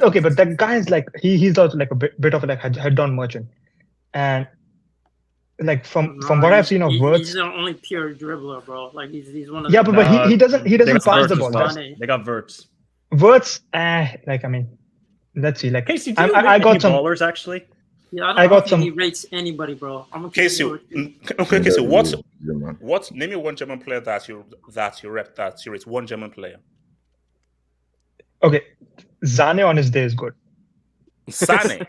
okay, but that guy is he's also a bit of a head-on merchant, and from what I've seen of Wirtz, he's the only pure dribbler, bro. He's one of but he doesn't pass the ball. They got Wirtz. Wirtz, let's see. Casey, I got some ballers actually. Yeah, I don't think he rates anybody, bro. Casey, what? Name me one German player that you rate. One German player. Okay, Zane on his day is good. Sane.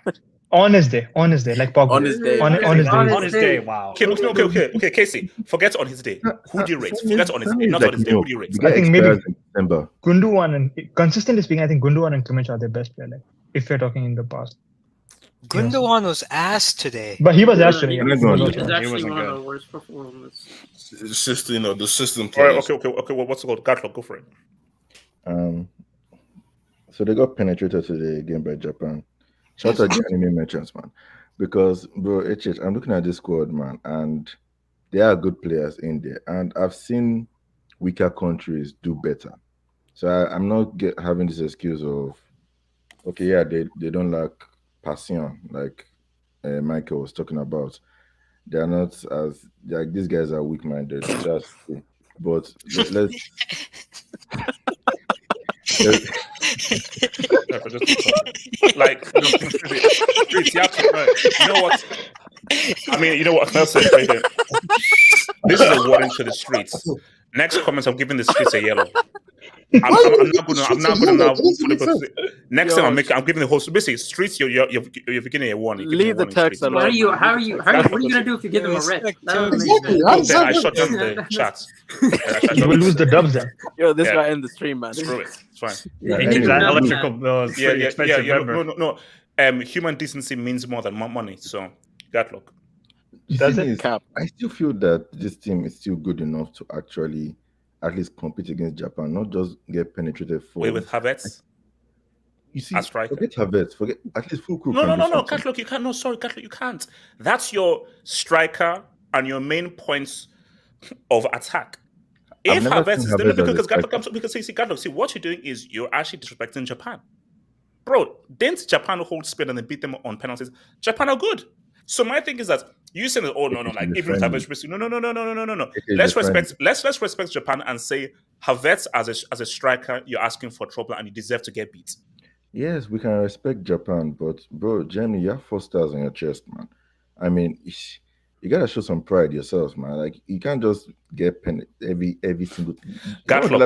On his day, like Pogba. On his day. On his day. Wow. Okay, Casey. Forget on his day. Who do you rate? Forget on his day. Not on his day. Who do you rate? I think maybe Gundogan consistently speaking, I think Gundogan and Kimmich are their best player. If you're talking in the past. Gundogan was ass today. But he was ass today. He was actually one of the worst performers. The system, the system All right, players. okay. What's it called? Gatlock, go for it. So they got penetrated today again by Japan. Shout out to enemy merchants, man. Because, bro, I'm looking at this squad, man, and there are good players in there. And I've seen weaker countries do better. So I'm not having this excuse of, okay, yeah, they don't lack passion, like Michael was talking about. They're not as, like, these guys are weak-minded. That's true. But let's... Like, you know what? I mean, you know what? I'll say right here. This is a warning to the streets. Next comments, I'm giving the streets a yellow. I'm not gonna now. Next time I'm giving the whole. So basically, streets, you're beginning a warning. Leave the text alone. What are you gonna do if you give them a red? I shut down the chats. You will lose the dubs then. Yo, this guy in the stream, man. Screw it. It's fine. Electrical bills. Pretty expensive. No. Human decency means more than money. So, Gatlock. I still feel that this team is still good enough to actually at least compete against Japan, not just get penetrated for. Wait, with Havertz? You see, as striker? Forget Havertz, forget at least Fulkrug. No, Gatlock, you can't. No, sorry, Gatlock, you can't. That's your striker and your main points of attack. If Havertz is because see, what you're doing is you're actually disrespecting Japan. Bro, didn't Japan hold Spain and they beat them on penalties? Japan are good. So my thing is that you saying that, oh no, like even with Havertz, no. Let's respect Japan and say Havertz as a striker, you're asking for trouble and you deserve to get beat. Yes, we can respect Japan, but bro, Germany, you have 4 stars on your chest, man. I mean, you gotta show some pride yourselves, man. Like you can't just get every single. Gatlock.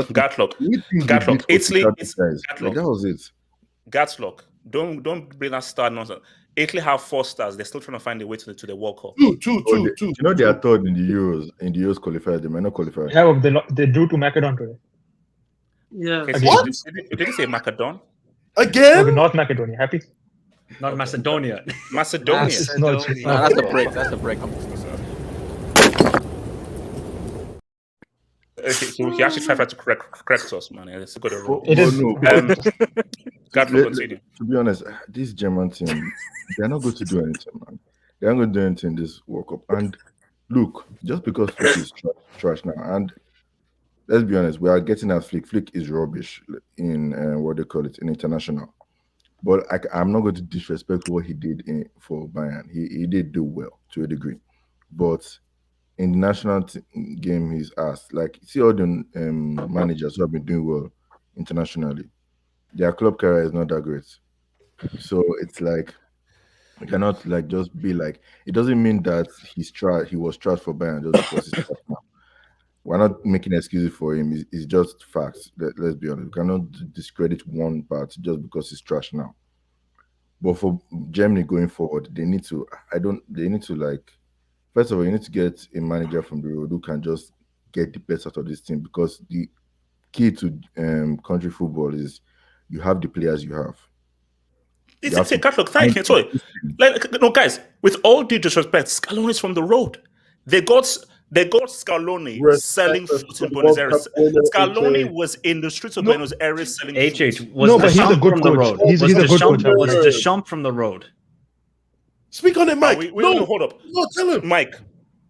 Italy, like, that was it. Gatlock. Don't bring that star nonsense. Italy have 4 stars. They're still trying to find a way to the World Cup. Two. You know they are third in the Euros qualifier. They might not qualify. Yeah, they drew to Macedon today. Yeah. Okay, what? Did you say Macedon? Again? Okay, North Macedonia. Happy? Not Macedonia. Macedonia. That's a break. That's a break. Okay, so he actually tried to correct us, man. It's a good rule. It is. Continue. To be honest, this German team, they're not going to do anything, man. They're not going to do anything in this World Cup. And look, just because Flick is trash now, and let's be honest, we are getting at Flick. Flick is rubbish in what they call it, in international. But I'm not going to disrespect what he did for Bayern. He did do well to a degree. But in the national game, he's asked. Like, see all the managers who have been doing well internationally, their club career is not that great. So it's like, you cannot like just be like, it doesn't mean that he was trash for Bayern just because he's trash now. We're not making excuses for him. It's just facts. Let's be honest. We cannot discredit one part just because he's trash now. But for Germany going forward, they need to like, first of all, you need to get a manager from the road who can just get the best out of this team, because the key to country football is you have the players you have. It's a Gatlock. Thank you. Sorry. No, guys, with all due disrespect, Scaloni is from the road. They got Scaloni selling fruit in Buenos Aires. Scaloni was in the streets of Buenos Aires selling fruit. But he's a good coach. He's a good coach. Was Deschamps from the road? Speak on it, Mike. No, hold up. No, tell him. Mike,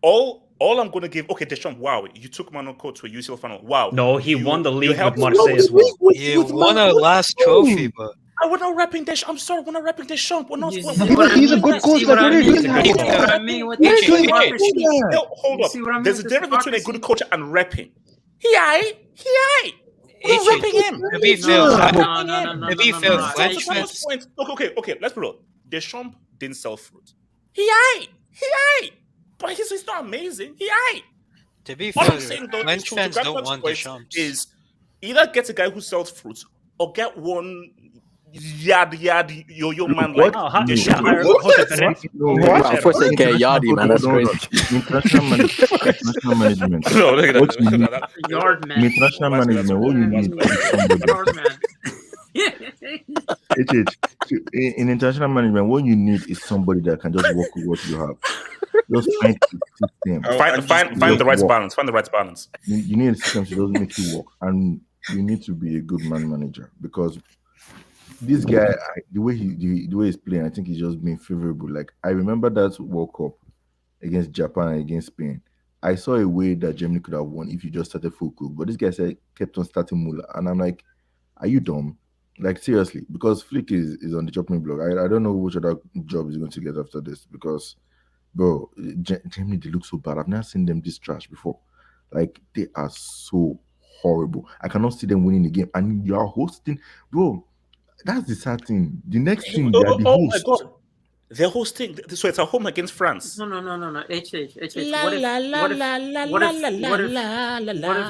all I'm going to give... Okay, Deschamps, wow. You took Monaco to a UCL final. Wow. No, he won the league with Marseille as well. He won a last trophy, but... We're not rapping Deschamps. I'm sorry, we're not rapping Deschamps. We're not... He's a good coach. That's what he's doing. Hold up. There's a difference between a good coach and rapping. He aight. We're rapping him. To be fair, Okay, let's be real. Deschamps didn't sell fruit. He aight. But he's not amazing. He aight. To be fair, French fans to don't want Deschamps. Is either get a guy who sells fruits or get one yo man like Deschamps. Wow, first they get Yardi, man. That's crazy. International management. No, look at that. Yard man. International management. What you need is somebody. Yard man. In international management, what you need is somebody that can just work with what you have. Just find a system. Find the right balance. Find the right balance. You need a system to just make you work, and you need to be a good manager because this guy, the way he's playing, I think he's just been favorable. Like I remember that World Cup against Japan and against Spain. I saw a way that Germany could have won if you just started full cook, but this guy kept on starting Muller, and I'm like, are you dumb? Like seriously, because Flick is on the chopping block. I don't know which other job he's going to get after this because, bro, Germany, they look so bad. I've never seen them this trash before. Like they are so horrible. I cannot see them winning the game, and you are hosting, bro. That's the sad thing. The next thing they are the host. My God. They're hosting, so it's at home against France. No. HH.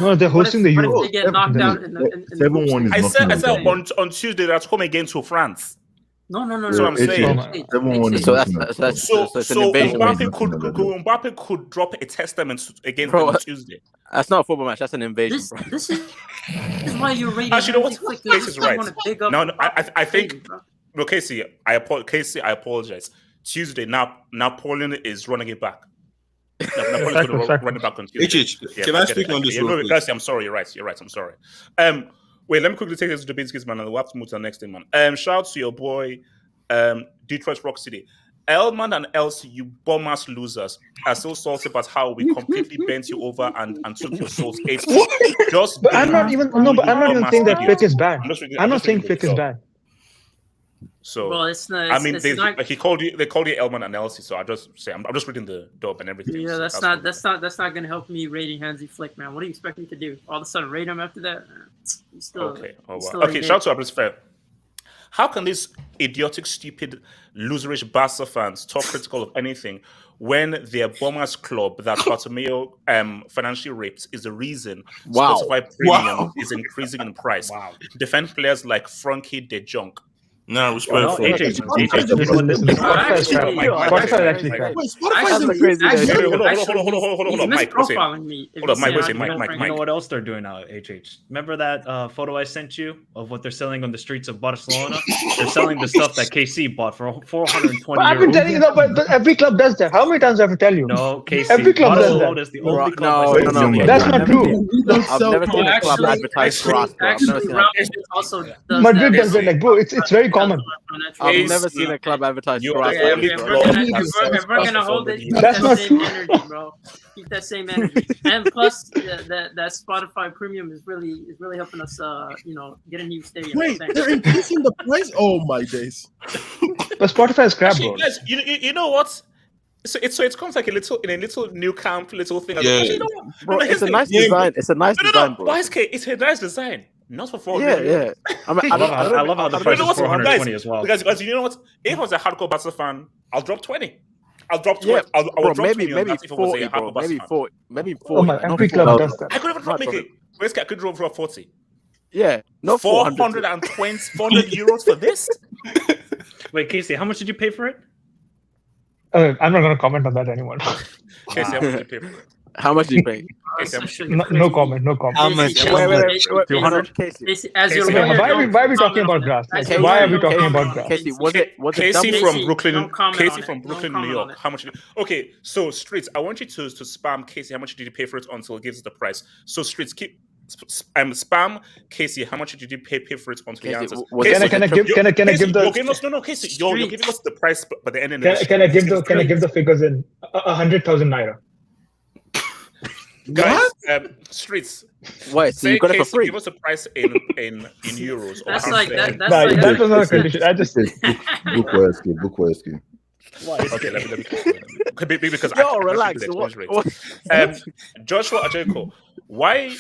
No, they're hosting the Euro. What if they get knocked out in the 7-1 is I said on Tuesday they're at home again to France. No. That's what I'm saying. 7-1 is so Mbappe could drop a testament against them on Tuesday. That's not a football match. That's an invasion. This is why you're rating. Actually, you know what? Casey is right. No, I think. No, Casey, I apologize. Tuesday, Napoleon is running it back. Napoleon's going to run it back on Tuesday. Can I speak on this? No, I'm sorry. You're right. I'm sorry. Wait, let me quickly take this to Dubinsky's, man, and we'll have to move to the next thing, man. Shout out to your boy, Detroit Rock City. Elman and Elsie, you bum-ass losers, are so salty about how we completely bent you over and took your souls. But I'm not even saying that Flick is bad. I'm not saying Flick is bad. So well, it's not. I mean, they called you Elman and Elsie. So I'm just reading the dub and everything. Yeah, that's not going to help me rating Hansi Flick, man. What do you expect me to do? All of a sudden, rate him after that? Okay. Oh, wow. Okay. Shout out to Abris Fair. How can these idiotic, stupid, loserish Barca fans talk critical of anything when their bombers club that Bartomeu financially rapes is the reason Spotify Premium is increasing in price? Wow. Defend players like Frankie de Jong. No, respectful. Hold on, Mike. You know what else they're doing now, HH? Remember that photo I sent you of what they're selling on the streets of Barcelona? They're selling the stuff that KC bought for 420 euros. I've been telling you that, but every club does that. How many times do I have to tell you? No, KC. Every club does that. Is the only club no. That's not true. I've never seen a club advertise grass. Madrid does it, like, bro. It's very common. I've never seen a club advertise grass. If we're gonna hold it, keep that same energy, bro. Keep that same energy. And plus, that Spotify Premium is really helping us, get a new stadium. Wait, they're increasing the price? Oh my days! But Spotify is crap, bro. Guys, you know what? So it comes like a little new camp, little thing. Yeah. You know what? Bro, it's a nice design. It's a nice design, bro. It's a nice design. Not for 4 Yeah. I love how the price is 420 as well. Guys, you know what? If I was a hardcore Barca fan, I'll drop 20. I'll drop 20. Yeah, I'll drop maybe 20 40, bro. Maybe 40. Maybe 40. Oh my, every club does that. I could even drop I could drop 40. Yeah, no 420, 400 euros for this? Wait, Casey, how much did you pay for it? I'm not going to comment on that anymore. Casey, how much did you pay for it? How much did you pay? No comment. How much? 200. Why are we talking about grass? Why are we talking about grass? Casey, was it Casey from Brooklyn? Casey from Brooklyn, New York. How much? Okay, so Streets, I want you to spam Casey. How much did you pay for it until it gives us the price? So Streets, keep spam Casey. How much did you pay for it until he answers? Can I give the? No, Casey, you're giving us the price, but the end. Can I give the figures in 100,000 naira? Guys, Streets. Wait, so you got it for free? Give us a price in euros. That's like that. That was not a condition. I just book Weski. Okay, let me because relax. Joshua Ajeko, why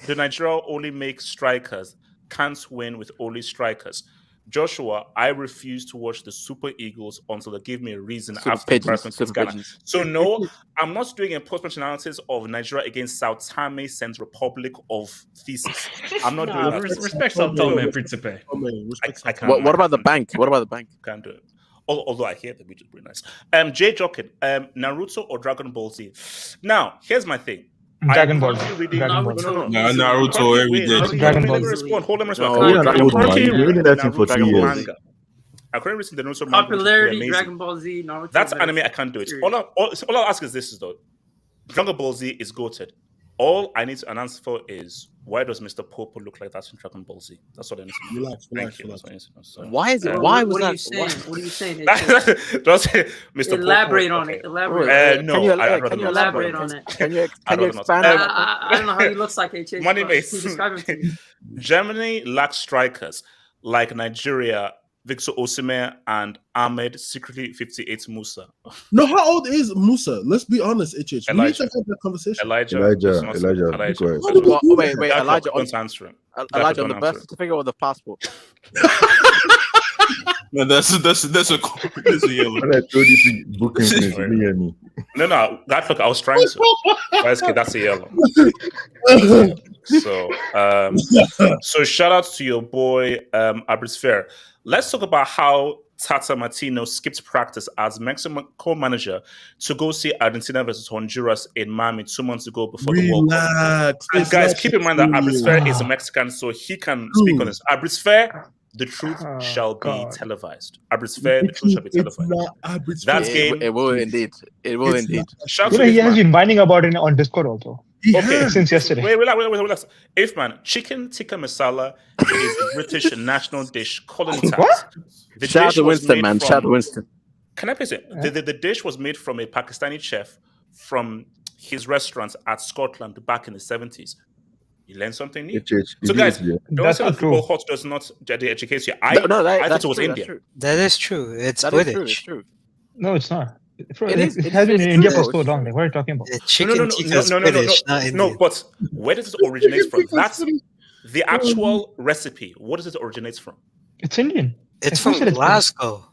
do Nigeria only make strikers? Can't win with only strikers. Joshua, I refuse to watch the Super Eagles until they give me a reason after the So no, I'm not doing a post-match analysis of Nigeria against Sao Tome and Republic of Thesis. I'm not doing that. Respect Sao Tome, Principe. I can't. What about the bank? Can't do it. Although I hear them, which is pretty nice. Jay Jokin, Naruto or Dragon Ball Z? Now, here's my thing. Dragon Ball. Naruto every day. Dragon Ball. Hold on, respond. You're reading that thing for 2 years. Manga. According to the Naruto manga, Popularity, Dragon Ball Z, Naruto. That's anime. I can't do it. All I'll ask is this: though, Dragon Ball Z is goated. All I need to announce for is why does Mr. Popo look like that in Dragon Ball Z? That's what I need to know. Why is it? Why was that? What are you saying? Just Mr. Elaborate Popo, on okay. it. Elaborate. No, can you elaborate on it? Can you expand? I don't know how he looks like HH. Money base. Germany lacks strikers like Nigeria. Victor Osimhen and Ahmed secretly 58 Musa. No, how old is Musa? Let's be honest, HH. We need to have that conversation. Elijah. Wait, Elijah. Don't answer him. Elijah on the birth certificate or the passport? No, that's a yellow. When I told you to book him, you didn't hear me. No, that look, I was trying to. That's a yellow. So shout out to your boy Abris Fair. Let's talk about how Tata Martino skipped practice as Mexico manager to go see Argentina versus Honduras in Miami 2 months ago before the World Cup. And guys, keep in mind that Abris Fair is a Mexican, so he can speak on this. Abris Fair, the truth shall be televised. Abris Fair, the truth shall be televised. That game, it will indeed. It will indeed. He has been whining about it on Discord also. Since yesterday. Wait, relax. If man, chicken tikka masala is a British national dish colony tax. Shout out to Winston, man. Shout out to Winston. Can I please say the dish was made from a Pakistani chef from his restaurants at Scotland back in the 70s. You learn something new. So guys, don't say that football hot does not educate you. I thought it was India. That is true. It's British. It's true. No, it's not. It has been in India for so long. Like, what are you talking about? No, but where does it originate from? That's the actual recipe. What does it originate from? It's Indian. It's from Glasgow.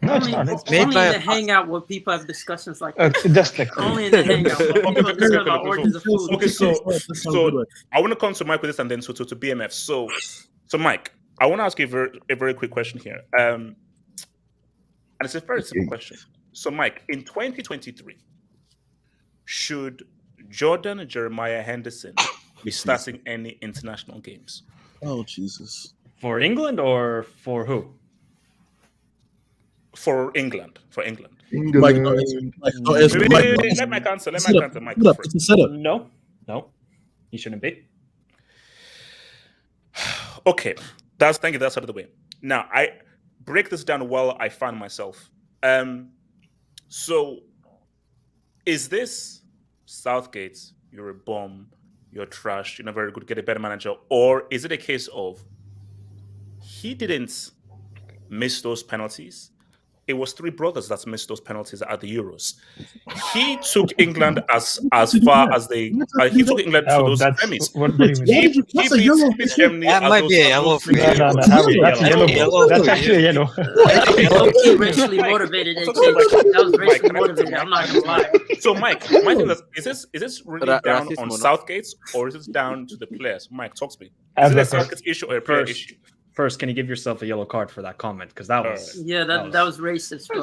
No, it's not. It's made by the Hangout where people have discussions like that. Just like only in the Hangout. People discuss about origins of food. Okay, so I want to come to Mike with this and then to BMF. So Mike, I want to ask you a very quick question here. And it's a very simple question. So, Mike, in 2023, should Jordan Jeremiah Henderson be starting any international games? Oh, Jesus. For England or for who? For England. Mike, let Mike answer. Mike. It's a setup. No, he shouldn't be. Okay, thank you. That's out of the way. Now, I break this down while I find myself. So, is this Southgate, you're a bomb, you're trash, you're not very good, get a better manager, or is it a case of he didn't miss those penalties? It was three brothers that missed those penalties at the Euros. He took England as far as they. He took England to those semis. What do you mean? He beat Germany. That might be a yellow for you. That's yellow. That's actually a yellow. Racially motivated. That was racially motivated. I'm not gonna lie. So, Mike, my thing is this really down on Southgate or is it down to the players? Mike, talk to me. Is it a Southgate issue or a player issue? First, can you give yourself a yellow card for that comment? Because that was that was racist, bro.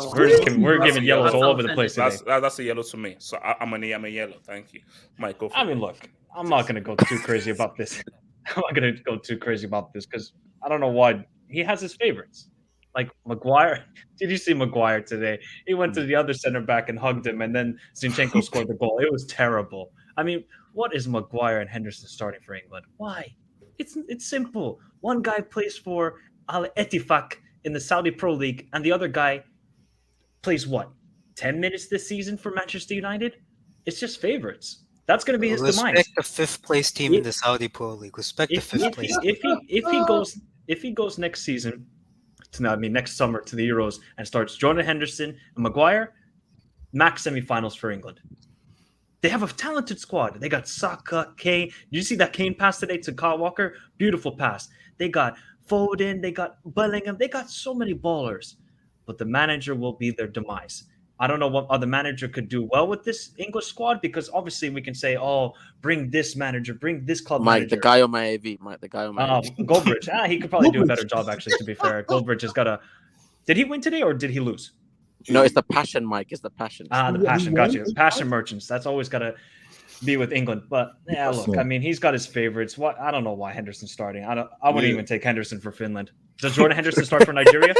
We're giving yellows all over the place today. That's a yellow to me. So I'm a yellow. Thank you, Mike. Go for it. Look, I'm not going to go too crazy about this. Because I don't know why he has his favorites. Like Maguire. Did you see Maguire today? He went to the other center back and hugged him, and then Zinchenko scored the goal. It was terrible. I mean, what is Maguire and Henderson starting for England? Why? It's simple. One guy plays for Al Ettifaq in the Saudi Pro League, and the other guy plays 10 minutes this season for Manchester United? It's just favorites. That's going to be his demise. Respect the fifth place team in the Saudi Pro League. Respect the fifth place. If he goes next season, next summer to the Euros and starts Jordan Henderson and Maguire, max semifinals for England. They have a talented squad. They got Saka, Kane. Did you see that Kane pass today to Kyle Walker? Beautiful pass. They got Foden. They got Bellingham. They got so many ballers. But the manager will be their demise. I don't know what other manager could do well with this English squad because obviously we can say, bring this manager, bring this club manager. The guy on my AV. Goldbridge. He could probably do a better job, actually, to be fair. Goldbridge has got a... Did he win today or did he lose? No, it's the passion, Mike. It's the passion. The passion. Got you. Passion merchants. That's always got to... be with England. But yeah, look, I mean, he's got his favorites. What I don't know why Henderson's starting. I wouldn't even take Henderson for Finland. Does Jordan Henderson start for Nigeria?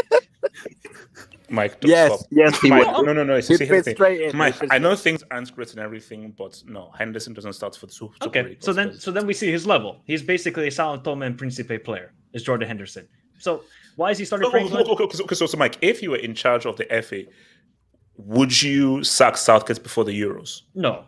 Mike, yes, he Mike, would. No. He'd fit straight in. Mike, I know things aren't great and everything, but no, Henderson doesn't start for the Super Okay, so then we see his level. He's basically a Sao Tome and Principe player. Is Jordan Henderson? So why is he starting for England? Okay, so Mike, if you were in charge of the FA, would you sack Southgate before the Euros? No.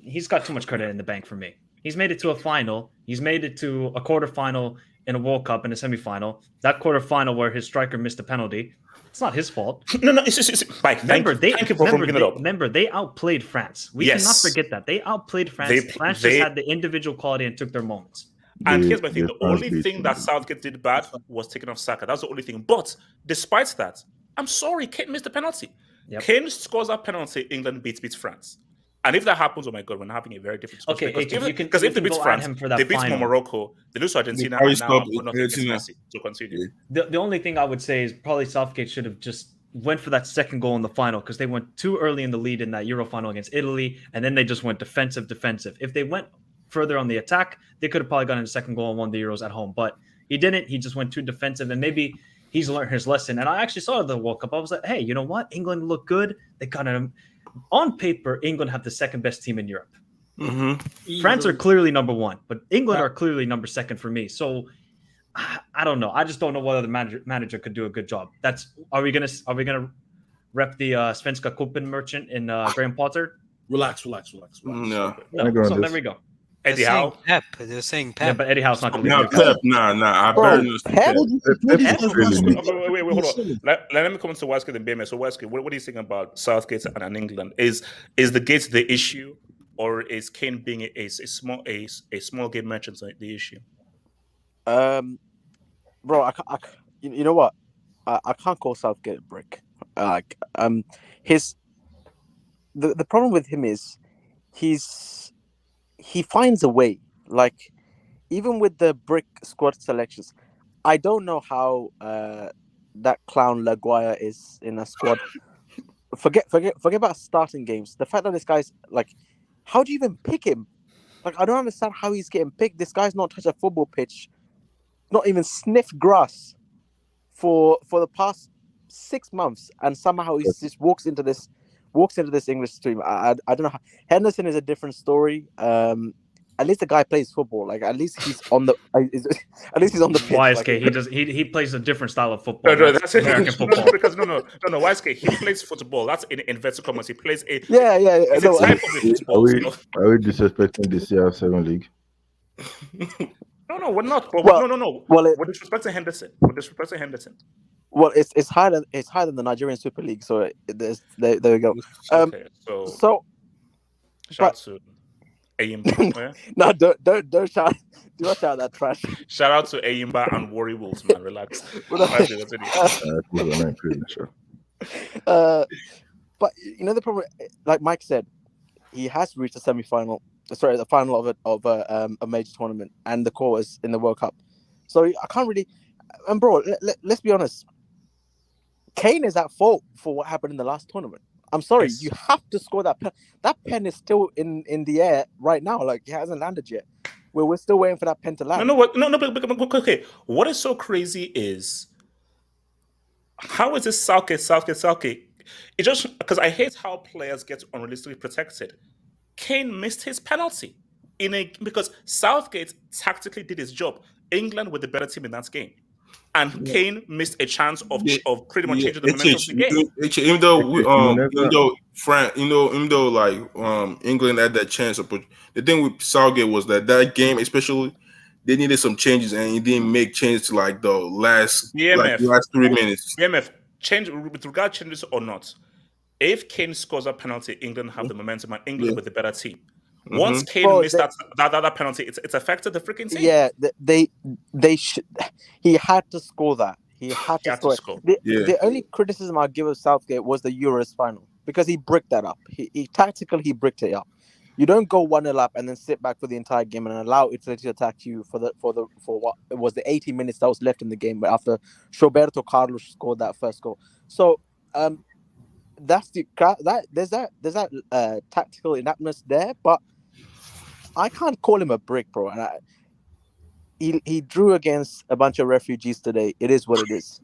He's got too much credit in the bank for me. He's made it to a final. He's made it to a quarterfinal in a World Cup and a semifinal. That quarterfinal where his striker missed a penalty. It's not his fault. No, it's Mike. Thank you for bringing it up. Remember, they outplayed France. We cannot forget that. They outplayed France. France just had the individual quality and took their moments. And here's my thing. The only thing that Southgate did bad was taking off Saka. That's the only thing. But despite that, I'm sorry, Kane missed the penalty. Yep. Kane scores that penalty, England beats France. And if that happens, oh my God, we're having a very different discussion. Okay, because if they beat France, they beat Morocco, they lose to Argentina, and now nothing against Messi. So continue. The only thing I would say is probably Southgate should have just went for that second goal in the final because they went too early in the lead in that Euro final against Italy, and then they just went defensive. If they went further on the attack, they could have probably gotten a second goal and won the Euros at home. But he didn't. He just went too defensive, and maybe he's learned his lesson. And I actually saw the World Cup. I was like, hey, you know what? England looked good. They got him. On paper, England have the second best team in Europe. Mm-hmm. France are clearly number one, but England are clearly number second for me. So I don't know. I just don't know whether the manager could do a good job. Are we gonna rep the Svenska Cupen merchant in Graham Potter? Relax. No. So there we go. Eddie Howe. They're saying Pep. Yeah, but Eddie Howe's not going to No, Pep. Nah. I burn this. Wait, hold on. Let me come to Wesley and BMS. So Wesley, what are you thinking about Southgate and England? Is the gate the issue, or is Kane being a small game merchant the issue? Bro, you know what? I can't call Southgate a brick. The problem with him is he finds a way. Like, even with the brick squad selections, I don't know how that clown Laguire is in a squad. Forget about starting games. The fact that this guy's like, how do you even pick him? Like, I don't understand how he's getting picked. This guy's not touched a football pitch, not even sniffed grass for the past 6 months, and somehow he just walks into this English team. I don't know. Henderson is a different story. At least the guy plays football. Like, at least he's on the pitch. YSK, like, he plays a different style of football. No, that's American football. Because no, YSK, he plays football. That's in inverted commas. He plays a It's a type of football. Are we disrespecting the CR7 league? No, we're not. But no. Well, we're disrespecting Henderson. Well, it's higher than the Nigerian Super League. So there we go. Okay, so shout out to Ayimba. No, don't shout. Do not shout that trash. Shout out to Ayimba and Worry Wolves, man. Relax. But you know the problem, like Mike said, he has reached the semi-final. Sorry, the final of a major tournament, and the core is in the World Cup. So I can't really. And bro, let's be honest. Kane is at fault for what happened in the last tournament. I'm sorry, you have to score that pen. That pen is still in the air right now. Like, it hasn't landed yet. We're still waiting for that pen to land. But okay. What is so crazy is, how is this Southgate? It just, because I hate how players get unrealistically protected. Kane missed his penalty because Southgate tactically did his job. England were the better team in that game. And Kane missed a chance of pretty much changing the momentum of the game. Even though England had that chance, but the thing with Southgate was that game, especially, they needed some changes, and he didn't make changes to the last 3 minutes. BMF, change with regard to changes or not. If Kane scores a penalty, England have the momentum, and England with the better team. Once Kane missed that penalty, it's affected the freaking team. Yeah, they should. He had to score that. He had to score. The only criticism I give of Southgate was the Euros final, because he bricked that up. He tactically bricked it up. You don't go 1-0 up and then sit back for the entire game and allow Italy to attack you for what it was the 80 minutes that was left in the game after Roberto Carlos scored that first goal. So there's that tactical inaptness there, but I can't call him a brick, bro. And he drew against a bunch of refugees today. It is what it is.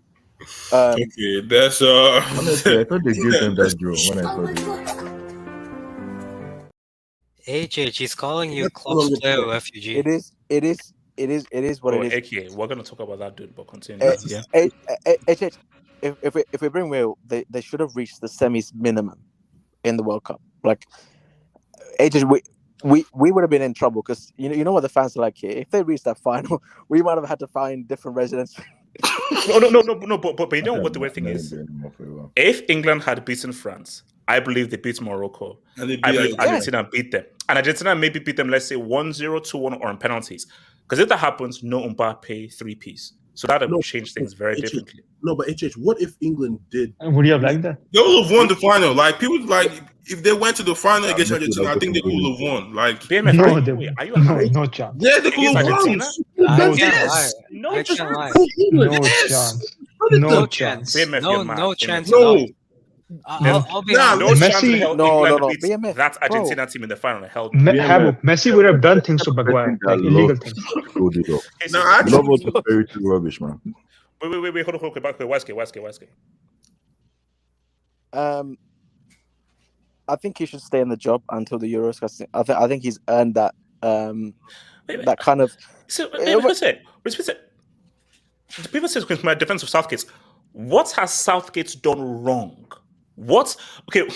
Okay, that's Honestly, I thought they gave them that draw when I saw it. HH, he's calling you club player refugee. It is what it is. Okay, we're gonna talk about that dude, but continue. HH, if we bring Will, they should have reached the semis minimum in the World Cup. Like, HH, we would have been in trouble because you know what the fans are like here. If they reached that final, we might have had to find different residents. No. But you know what the weird thing is? If England had beaten France, I believe they beat Morocco. I believe Argentina beat them. And Argentina maybe beat them, let's say 1-0, 2-1 or on penalties. Because if that happens, no Mbappe 3-piece. So that would change things very differently. No, but HH, what if England did? Would you have liked that? They would have won the final. Like people if they went to the final against Argentina, I think they could have won. Like BMF, no chance. Yeah, they could have won. No chance. No chance. No chance. No chance. No. I'll be honest. No Messi, chance no. BMF, that Argentina team in the final held. Messi would have done things to Maguire, like illegal things. No, I love what very rubbish, man. Wait, hold on, back. Why? I think he should stay in the job until the Euros. I think he's earned that. That kind of. So, people say, my defense of Southgate. What has Southgate done wrong? What? Can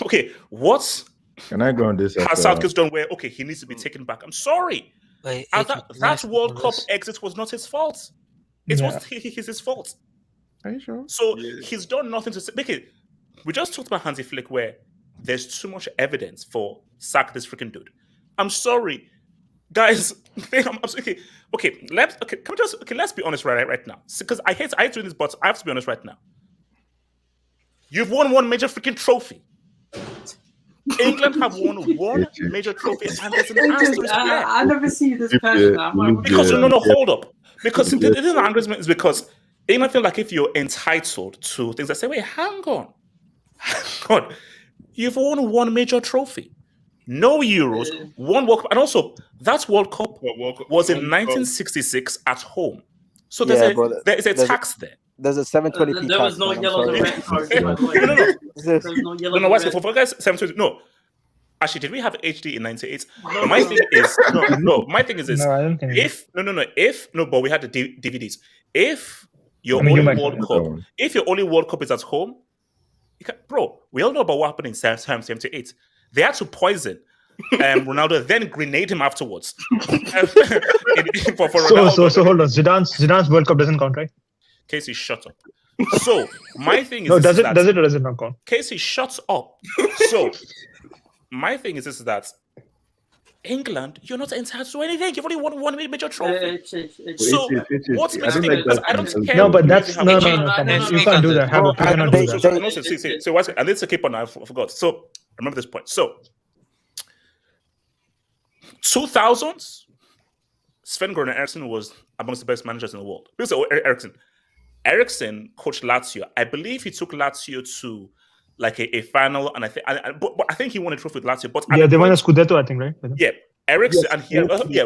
I go on this? Has Southgate done where? Okay, he needs to be taken back. I'm sorry. That World Cup exit was not his fault. It wasn't his fault. Are you sure? So he's done nothing to say. We just talked about Hansi Flick, where there's too much evidence for sack this freaking dude. I'm sorry, guys. Let's be honest right now. Because I hate doing this, but I have to be honest right now. You've won one major freaking trophy. England have won one major trophy, and there's an asterisk. I never see this passion. Because hold up. Because the reason I'm angry is because England feel like if you're entitled to things, I say, wait, hang on. You've won one major trophy. No Euros, one World Cup. And also, that World Cup was in 1966 at home. So there is a tax there. There's a 720p There was no yellow red cards. No. For guys, 720. No. Actually, did we have HD in 98? No. My thing is, my thing is this. No, I don't think but we had the DVDs. If your only World Cup is at home, bro, we all know about what happened in 78. They had to poison Ronaldo, then grenade him afterwards. So hold on. Zidane's World Cup doesn't count, right? Casey, shut up. So my thing is, does it or does it not count? Casey, shut up. So my thing is that England, you're not entitled to anything. You've only won one major trophy. So what's the thing? I don't care. No, but that's no. You can't do that. You cannot do that. So and this is a keep on. I forgot. So remember this point. So 2000s, Sven-Göran Eriksson was amongst the best managers in the world. Because Eriksson coached Lazio. I believe he took Lazio to like a final, and I think he won a trophy with Lazio. But they won a Scudetto, I think, right? Yeah, Eriksson, and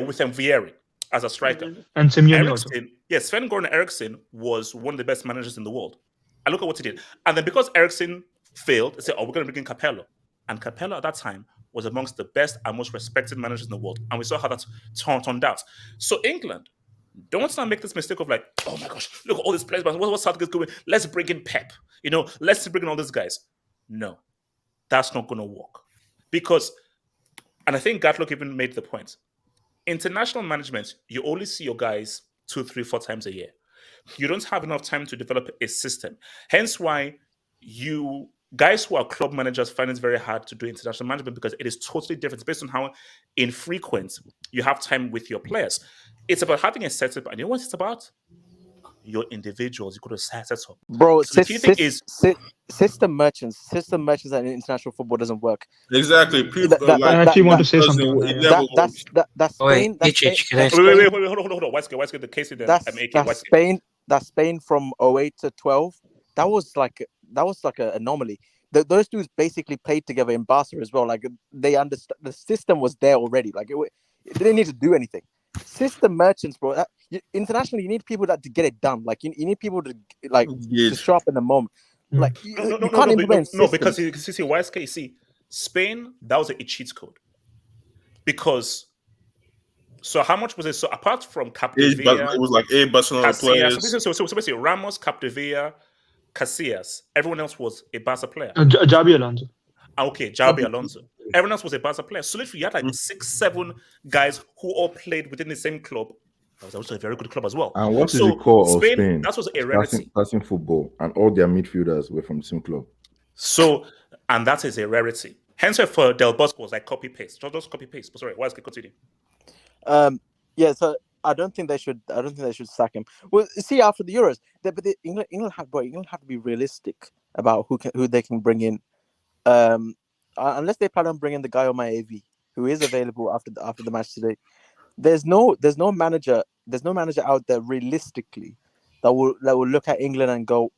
with Vieri as a striker, and Simeone also. Yeah, Sven-Göran Eriksson was one of the best managers in the world. And look at what he did. And then because Eriksson failed, they said, "Oh, we're going to bring in Capello." And Capello at that time was amongst the best and most respected managers in the world, and we saw how that turned out. So England, don't now make this mistake of like, oh my gosh, look at all these players, but what's Southgate doing? Let's bring in Pep. Let's bring in all these guys. No, that's not going to work. Because, and I think Gatlock even made the point, international management, you only see your guys 2, 3, 4 times a year. You don't have enough time to develop a system. Hence why guys who are club managers find it very hard to do international management, because it is totally different. It's based on how infrequent you have time with your players. It's about having a setup, and you know what it's about? Your individuals. You got to set up. Bro, so the key thing is system merchants and international football doesn't work. Exactly. I actually want to say something. That's Spain. Wait, hold on. Why the case in That's Spain from 08 to 12. That was like an anomaly. Those dudes basically played together in Barca as well. Like they understand the system was there already. Like They didn't need to do anything. System merchants, bro. Internationally, you need people that to get it done. Like you need people to to show up in the moment. Like you can't implement systems. Because you see, YSK, you see, Spain, that was a cheat code. Because so how much was it? So apart from Capdevila, it was like 8 Barcelona players. So basically Ramos, Capdevila, Casillas, everyone else was a Barca player. Xabi Alonso. Okay, Xabi Alonso. Everyone else was a Barca player. So literally, you had like 6-7 guys who all played within the same club. That was also a very good club as well. And what is the core of Spain? That was a rarity. Passing football, and all their midfielders were from the same club. So, and that is a rarity. Hence, for Del Bosco was like copy paste, just copy paste. But sorry, why is it continue? Yeah, so I don't think they should sack him. Well, see, after the Euros, England have to be realistic about who they can bring in. Unless they plan on bringing the guy on my AV who is available after the match today. There's no manager out there realistically that will look at England and go,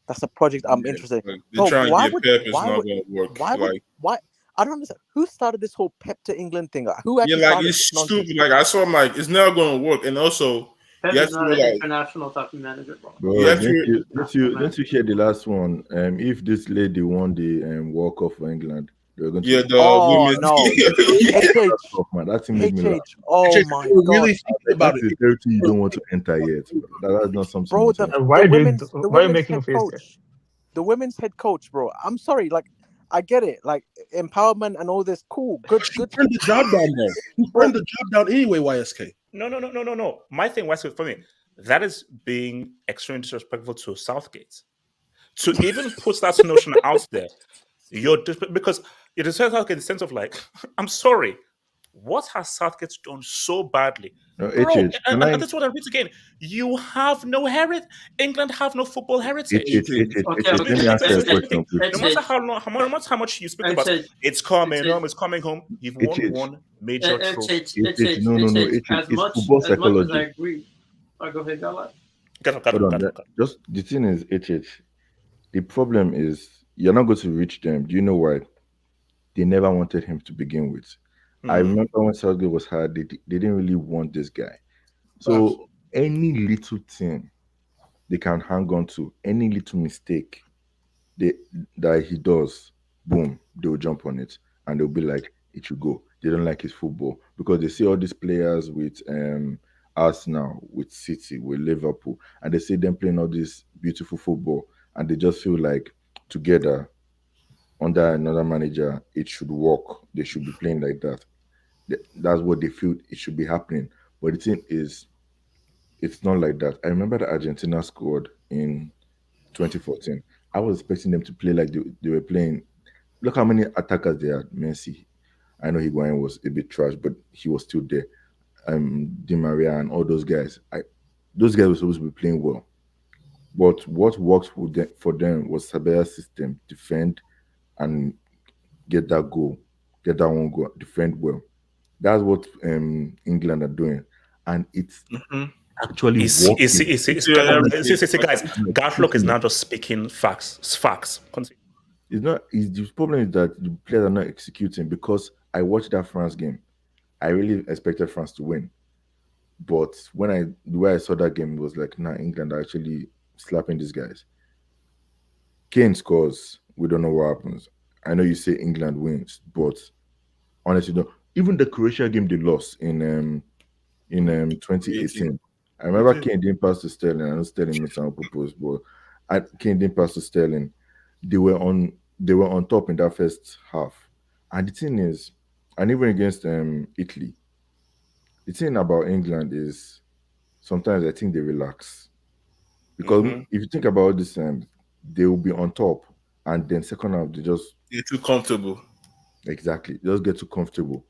that's a project I'm interested in. They're trying to get Pep, it's not going to work. Why? I don't understand. Who started this whole Pep to England thing? Who actually it's stupid. Like I saw him, like it's not going to work. And also, Pep is not an international type of manager, bro. Don't you hear the last one? If this lady won the World Cup for England, they're going to women's. No. That thing made me laugh. Oh my god! Really think about it. Territory you don't want to enter yet. That's not something. Bro, why are you making a face there? The women's head coach, bro. I'm sorry, like I get it, like empowerment and all this. Cool, good. Turn the job down, though. You burn the job down anyway, YSK. No. My thing was for me. That is being extremely disrespectful to Southgate. To even put that notion out there, because it is Southgate in the sense of like, I'm sorry, what has Southgate done so badly? No, and that's what I read again. You have no heritage. England have no football heritage. Let me ask you a question, please. No matter how much you speak about it's coming home. You've won one major trophy. No. It's football psychology. I agree. Go ahead, Gala. Just the thing is, the problem is you're not going to reach them. Do you know why? They never wanted him to begin with. I remember when Southgate was hired, they didn't really want this guy. So any little thing they can hang on to, any little mistake that he does, boom, they'll jump on it and they'll be like, it should go. They don't like his football because they see all these players with Arsenal, with City, with Liverpool, and they see them playing all this beautiful football, and they just feel like together under another manager, it should work. They should be playing like that. That's what they feel it should be happening. But the thing is, it's not like that. I remember the Argentina squad in 2014. I was expecting them to play like they were playing. Look how many attackers they had. Messi. I know Higuain was a bit trash, but he was still there. Di Maria and all those guys. Those guys were supposed to be playing well. But what worked for them was Sabella's system: defend and get that goal, get that one goal, defend well. That's what England are doing, and it's actually working. Guys, Gareth is not just speaking facts. It's facts. Continue. It's not. The problem is that the players are not executing. Because I watched that France game, I really expected France to win, but the way I saw that game, it was like, nah, England are actually slapping these guys. Kane scores. We don't know what happens. I know you say England wins, but honestly, no. Even the Croatia game they lost in 2018. I remember Kane didn't pass to Sterling. I know Sterling made some purpose, but Kane didn't pass to Sterling. They were on top in that first half. And the thing is, and even against Italy, the thing about England is sometimes I think they relax. Because if you think about this, they will be on top, and then second half they just get too comfortable. Exactly, just get too comfortable.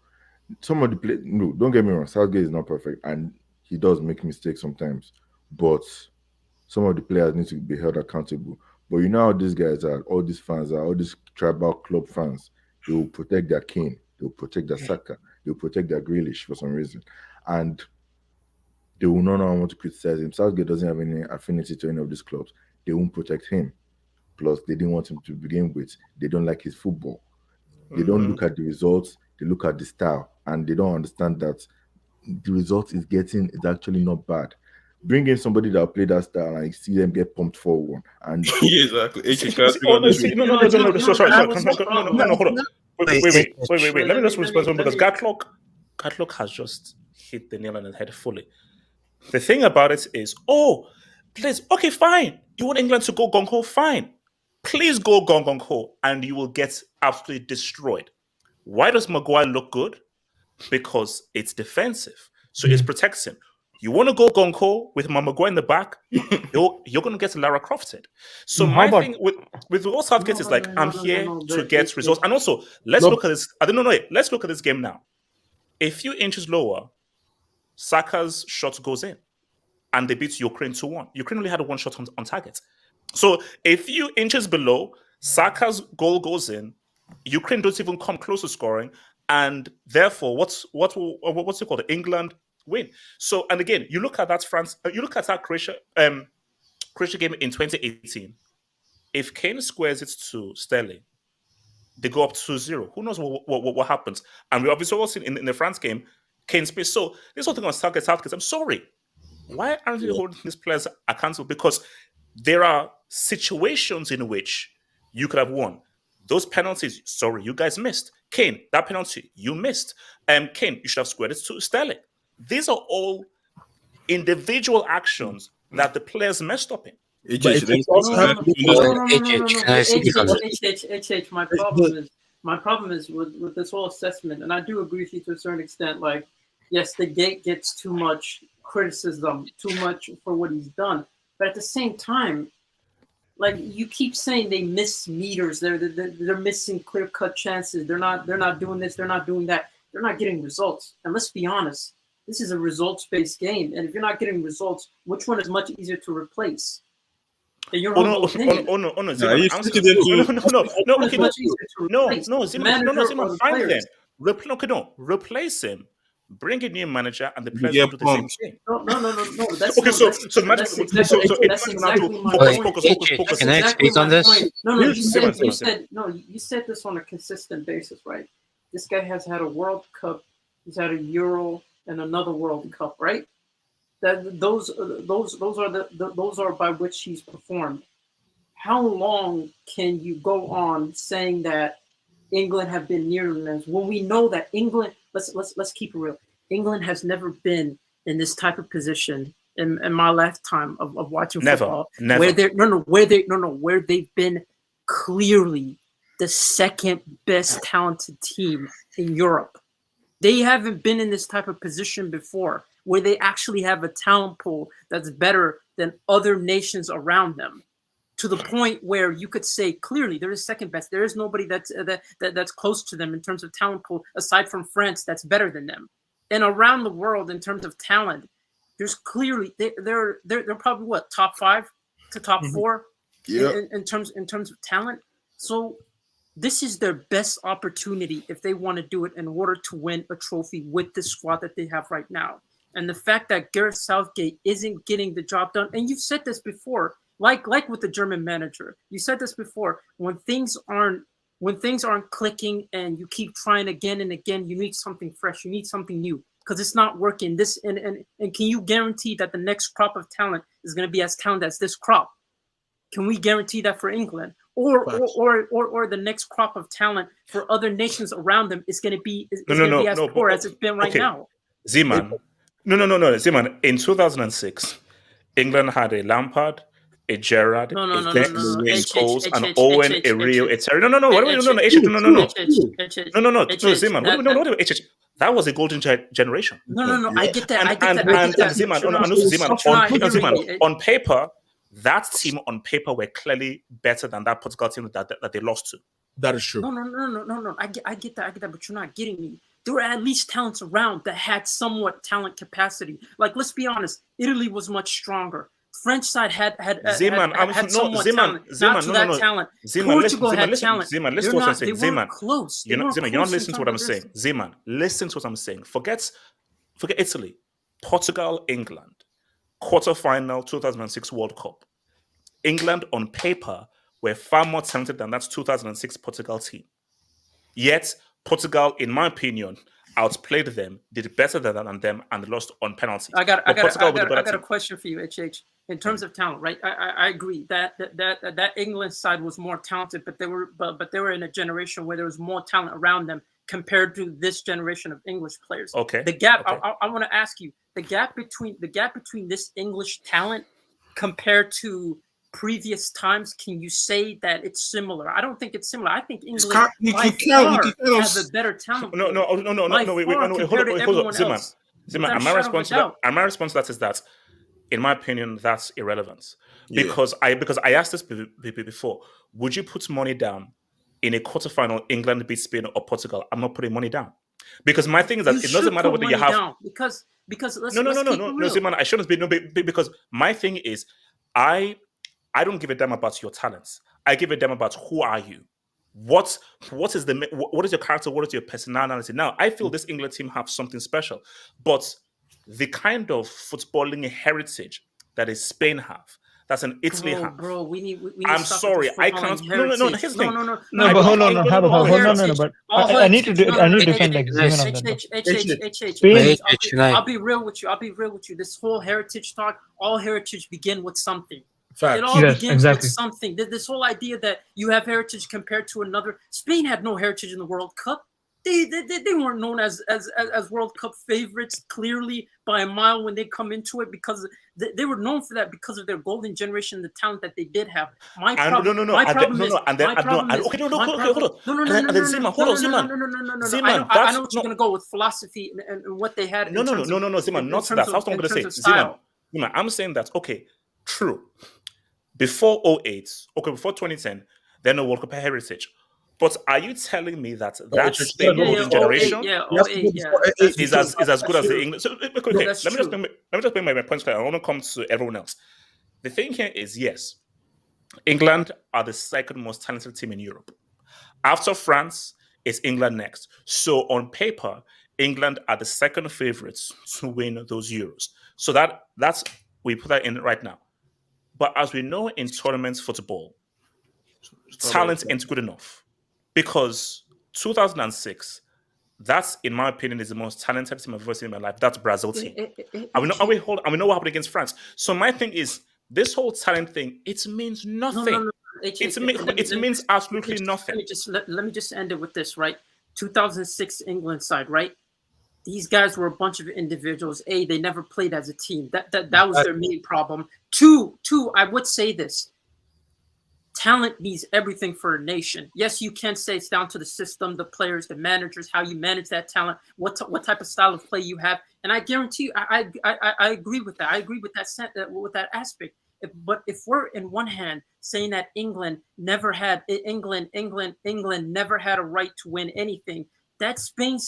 Some of the play, no, don't get me wrong, Southgate is not perfect, and he does make mistakes sometimes. But some of the players need to be held accountable. But you know how these guys are, all these fans are, all these tribal club fans. They will protect their Kane, they will protect their Saka, they will protect their Grealish for some reason, and they will not want to criticize him. Southgate doesn't have any affinity to any of these clubs. They won't protect him. Plus, they didn't want him to begin with. They don't like his football. They don't look at the results. they look at the style, and they don't understand that the result is actually not bad. Bring in somebody that play that style and you see them get pumped forward. And yeah, exactly. Sorry. Hold on. Wait. Let me just respond because Gatlock has just hit the nail on the head fully. The thing about it is, please, okay, fine. You want England to go gung-ho? Fine. Please go gung-ho and you will get absolutely destroyed. Why does Maguire look good? Because it's defensive. So it's protecting. You want to go gung-ho with Maguire in the back, you're going to get Lara Crofted. So my thing with what Southgate is like, I'm here to get results. And also, let's look at this. Let's look at this game now. A few inches lower, Saka's shot goes in. And they beat Ukraine 2-1. Ukraine only had one shot on target. So a few inches below, Saka's goal goes in. Ukraine don't even come close to scoring. And therefore, what's it called? England win. So, and again, you look at that Croatia game in 2018. If Kane squares it to Sterling, they go up 2-0. Who knows what happens? And we obviously also in the France game, Kane space. So this whole thing on Southgate. I'm sorry. Why aren't we holding these players accountable? Because there are situations in which you could have won. Those penalties, sorry, you guys missed. Kane, that penalty, you missed. Kane, you should have squared it to Sterling. These are all individual actions that the players messed up in. My problem is with this whole assessment, and I do agree with you to a certain extent. Like, yes, the gate gets too much criticism, too much for what he's done, but at the same time, like you keep saying, they miss meters. They're missing clear-cut chances. They're not doing this. They're not doing that. They're not getting results. And let's be honest, this is a results-based game. And if you're not getting results, which one is much easier to replace? In your humble opinion. Zima, fine then. Replace him. Bring a new manager, and the players will do the same thing. No. That's okay. So that's exactly my point. Can I speak on this? No. You said this on a consistent basis, right? This guy has had a World Cup, he's had a Euro, and another World Cup, right? Those are by which he's performed. How long can you go on saying that England have been near them when we know that England? Let's keep it real. England has never been in this type of position in my lifetime of watching football. Never. Where they've been clearly the second best talented team in Europe. They haven't been in this type of position before, where they actually have a talent pool that's better than other nations around them, to the point where you could say clearly they're the second best. There is nobody that's close to them in terms of talent pool, aside from France, that's better than them. And around the world, in terms of talent, there's clearly they're probably what, top 5 to top 4 in terms of talent. So this is their best opportunity if they want to do it in order to win a trophy with the squad that they have right now. And the fact that Gareth Southgate isn't getting the job done, and you've said this before, like with the German manager, you said this before, when things aren't clicking and you keep trying again and again, you need something fresh, you need something new, because it's not working. This and can you guarantee that the next crop of talent is going to be as talented as this crop? Can we guarantee that for England? Or the next crop of talent for other nations around them is going to be as poor as it's been right now? Zeman. No. Zeman, in 2006, England had a Lampard, a Gerrard, a Scholes, an Owen, a Rio, a Terry. No. Zeman. That was a golden generation. No. I get that. Zeman, on paper, that team on paper were clearly better than that particular team that they lost to. That is true. No. I get that, but you're not getting me. There were at least talents around that had somewhat talent capacity. Like, let's be honest, Italy was much stronger. French side had somewhat talent. Portugal had talent. Zeman, listen to what I'm saying. Zeman, you're not listening to what I'm saying. Zeman, listen to what I'm saying. Forget Italy, Portugal, England, quarterfinal 2006 World Cup. England on paper were far more talented than that 2006 Portugal team. Yet Portugal, in my opinion, outplayed them, did better than them, and lost on penalties. I got a question for you, HH. In terms of talent, right? I agree that England side was more talented, but they were in a generation where there was more talent around them compared to this generation of English players. Okay. The gap. Okay. I want to ask you the gap between this English talent compared to previous times. Can you say that it's similar? I don't think it's similar. I think England by far has a better talent. No. Wait, hold on, Ziman. My response to that is that, in my opinion, that's irrelevant. Because I asked this before. Would you put money down in a quarterfinal, England beat Spain or Portugal? I'm not putting money down. Because my thing is that it doesn't matter whether you have because let's no, Ziman, I shouldn't be because my thing is I don't give a damn about your talents. I give a damn about who are you. What is your character? What is your personality? Now, I feel this England team have something special, but the kind of footballing heritage that Spain have, that's an Italy have. Bro, we need I'm sorry, I can't. No. Here's the thing. No, but hold on, no. But I need to defend like Ziman on that. I'll be real with you. This whole heritage talk, all heritage begin with something. Fact. It all begins with something. This whole idea that you have heritage compared to another. Spain had no heritage in the World Cup. They weren't known as World Cup favorites clearly by a mile when they come into it, because they were known for that because of their golden generation, the talent that they did have. My problem is I know what you're gonna go with philosophy and what they had. No, Ziman, not that. That's what I'm gonna say. Ziman, I'm saying that true. Before 2008, before 2010, they're no World Cup heritage. But are you telling me that Spain golden generation is as good as the English? So, let me just bring my points clear. I want to come to everyone else. The thing here is, yes, England are the second most talented team in Europe. After France, it's England next. So on paper, England are the second favorites to win those Euros. So that's we put that in right now. But as we know in tournaments football, talent ain't good enough. Because 2006, that's, in my opinion, is the most talented team I've ever seen in my life. That's Brazil team. And we know what happened against France. So my thing is, this whole talent thing, it means nothing. No. It means absolutely nothing. Let me just end it with this, right? 2006 England side, right? These guys were a bunch of individuals. They never played as a team. That was their main problem. Two, I would say this. Talent means everything for a nation. Yes, you can say it's down to the system, the players, the managers, how you manage that talent, what type of style of play you have. And I guarantee you, I agree with that. I agree with that aspect. But if we're in one hand saying that England never had a right to win anything, that Spain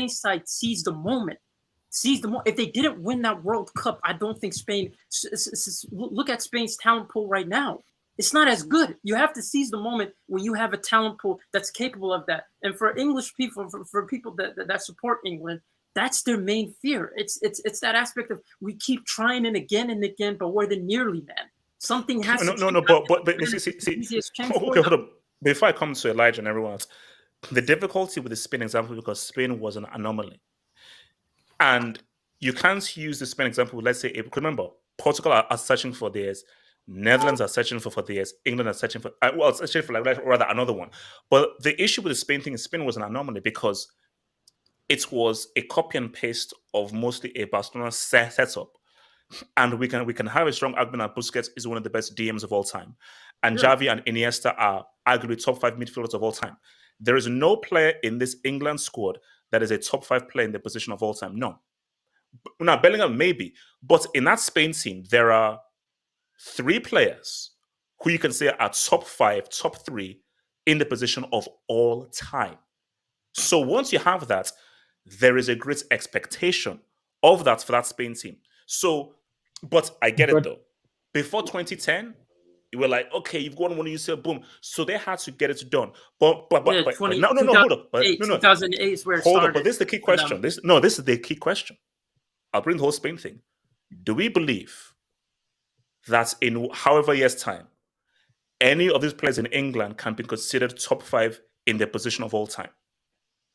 side seized the moment. If they didn't win that World Cup, I don't think Spain. Look at Spain's talent pool right now. It's not as good. You have to seize the moment when you have a talent pool that's capable of that. And for English people, for people that support England, that's their main fear. It's that aspect of we keep trying and again, but we're the nearly man. Something has to. But see. Okay, hold on. Before I come to Elijah and everyone else, the difficulty with the Spain example because Spain was an anomaly, and you can't use the Spain example. Let's say, remember, Portugal are searching for theirs. Netherlands are searching for theirs. England are searching for rather another one. But the issue with the Spain thing is Spain was an anomaly because it was a copy and paste of mostly a Barcelona setup. And we can have a strong argument that Busquets is one of the best DMs of all time. And Xavi and Iniesta are arguably top 5 midfielders of all time. There is no player in this England squad that is a top 5 player in the position of all time. No. Now, Bellingham maybe. But in that Spain team, there are 3 players who you can say are top 5, top 3 in the position of all time. So once you have that, there is a great expectation of that for that Spain team. So, but I get it though. Before 2010, you were like, okay, you've got one, you say boom. So they had to get it done. But hold up. 2008 is where it started. Hold up, but this is the key question. This is the key question. I'll bring the whole Spain thing. Do we believe that in however years' time, any of these players in England can be considered top 5 in their position of all time?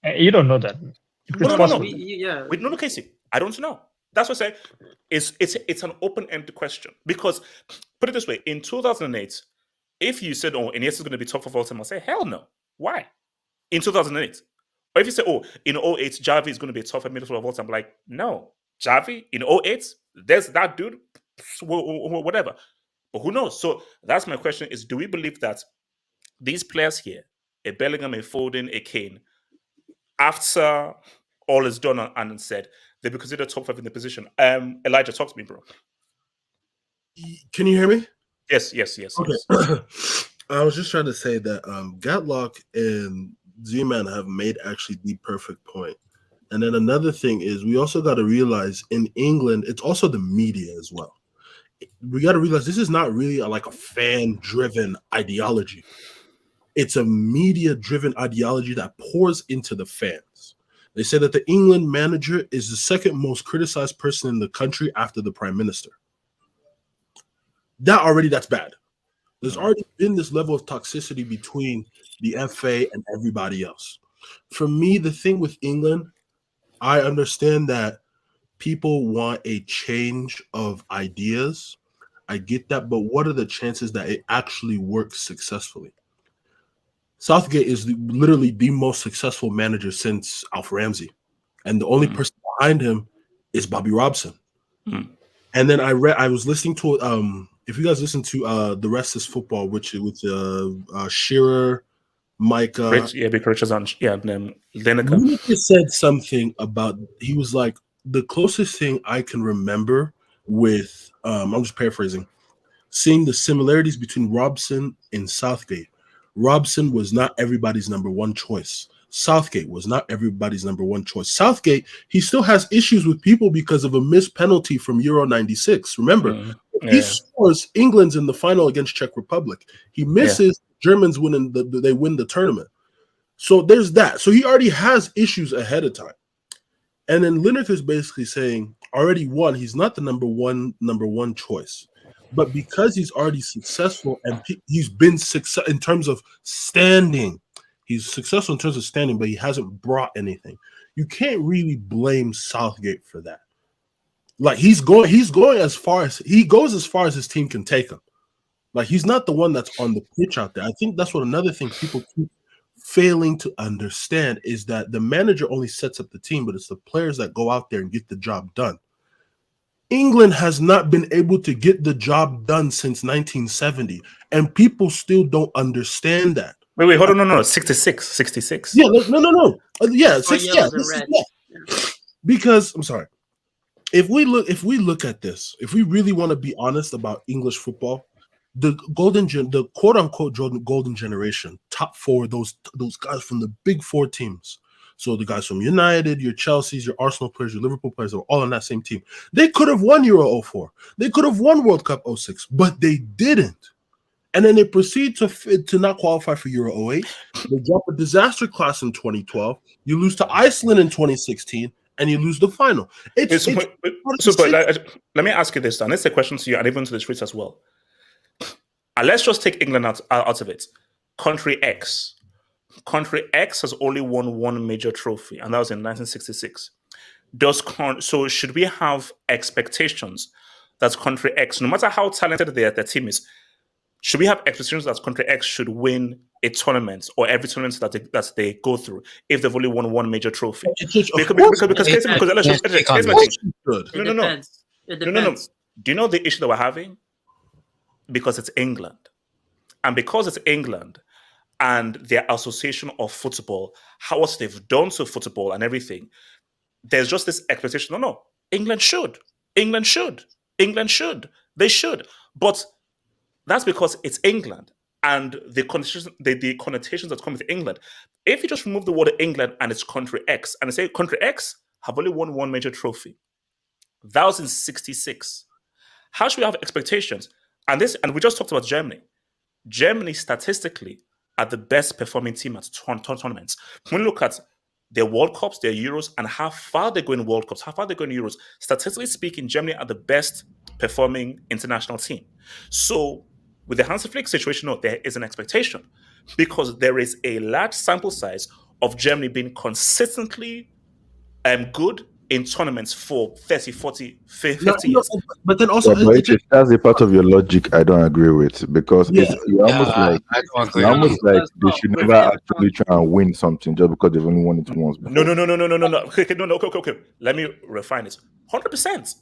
You don't know that. It's possible. No, Casey, I don't know. That's what I say. It's an open-ended question because, put it this way, in 2008, if you said, "Oh, Iniesta is going to be top of all time," I'll say, "Hell no." Why? In 2008, or if you say, "Oh, in 08, Xavi is going to be a top midfielder of all time," I'm like, no, Xavi in 08, there's that dude, whatever. But who knows? So that's my question: is do we believe that these players here, a Bellingham, a Foden, a Kane, after all is done and said, they be considered top 5 in the position? Elijah, talk to me, bro. Can you hear me? Yes. Okay. I was just trying to say that Gatlock and Z-Man have made actually the perfect point. And then another thing is we also got to realize in England, it's also the media as well. We got to realize this is not really like a fan-driven ideology. It's a media-driven ideology that pours into the fans. They say that the England manager is the second most criticized person in the country after the prime minister. That's bad. There's already been this level of toxicity between the FA and everybody else. For me, the thing with England, I understand that people want a change of ideas. I get that, but what are the chances that it actually works successfully? Southgate is literally the most successful manager since Alf Ramsey, and the only person behind him is Bobby Robson. And then I was listening to if you guys listen to The Rest is Football, which with Shearer, Micah, Big Richards on Lineker said something about, he was like, the closest thing I can remember with I'm just paraphrasing, seeing the similarities between Robson and Southgate. Robson was not everybody's number one choice. Southgate was not everybody's number one choice. Southgate, he still has issues with people because of a missed penalty from Euro 96. Remember, he scores England's in the final against Czech Republic. He misses, Germans winning they win the tournament. So there's that. So he already has issues ahead of time. And then Lineker is basically saying, already one, he's not the number one choice. But because he's already successful and he's been successful in terms of standing, he's successful in terms of standing, but he hasn't brought anything. You can't really blame Southgate for that. Like he goes as far as his team can take him. Like he's not the one that's on the pitch out there. I think that's what another thing people keep failing to understand is that the manager only sets up the team, but it's the players that go out there and get the job done. England has not been able to get the job done since 1970, and people still don't understand that. Wait, hold on, no, 66. Yeah, no. Because I'm sorry. If we look at this, if we really want to be honest about English football, the quote unquote golden generation, top four, those guys from the big four teams. So the guys from United, your Chelsea's, your Arsenal players, your Liverpool players are all on that same team. They could have won Euro 04. They could have won World Cup 06, but they didn't. And then they proceed to not qualify for Euro 08. They drop a disaster class in 2012. You lose to Iceland in 2016, and you lose the final. Let me ask you this, and it's a question to you, and even to the streets as well. And let's just take England out of it. Country X has only won one major trophy, and that was in 1966. So should we have expectations that Country X, no matter how talented their team is, should we have expectations that Country X should win a tournament or every tournament that they go through if they've only won one major trophy? Because No. Do you know the issue that we're having? Because it's England. And because it's England and their association of football, what they've done to football and everything, there's just this expectation, no, England should. They should. But that's because it's England and the connotations that come with England. If you just remove the word England and it's Country X, and say Country X have only won one major trophy, that was in 66. How should we have expectations? And we just talked about Germany. Germany statistically are the best performing team at tournaments. When you look at their World Cups, their Euros, and how far they go in World Cups, how far they go in Euros, statistically speaking, Germany are the best performing international team. So with the Hansi Flick situation, no, there is an expectation because there is a large sample size of Germany being consistently good in tournaments for 30, 40, 50 years. But then also, that's a part of your logic I don't agree with, because it's almost like they should never actually try and win something just because they've only won it once before. No. Okay. Let me refine it. 100%.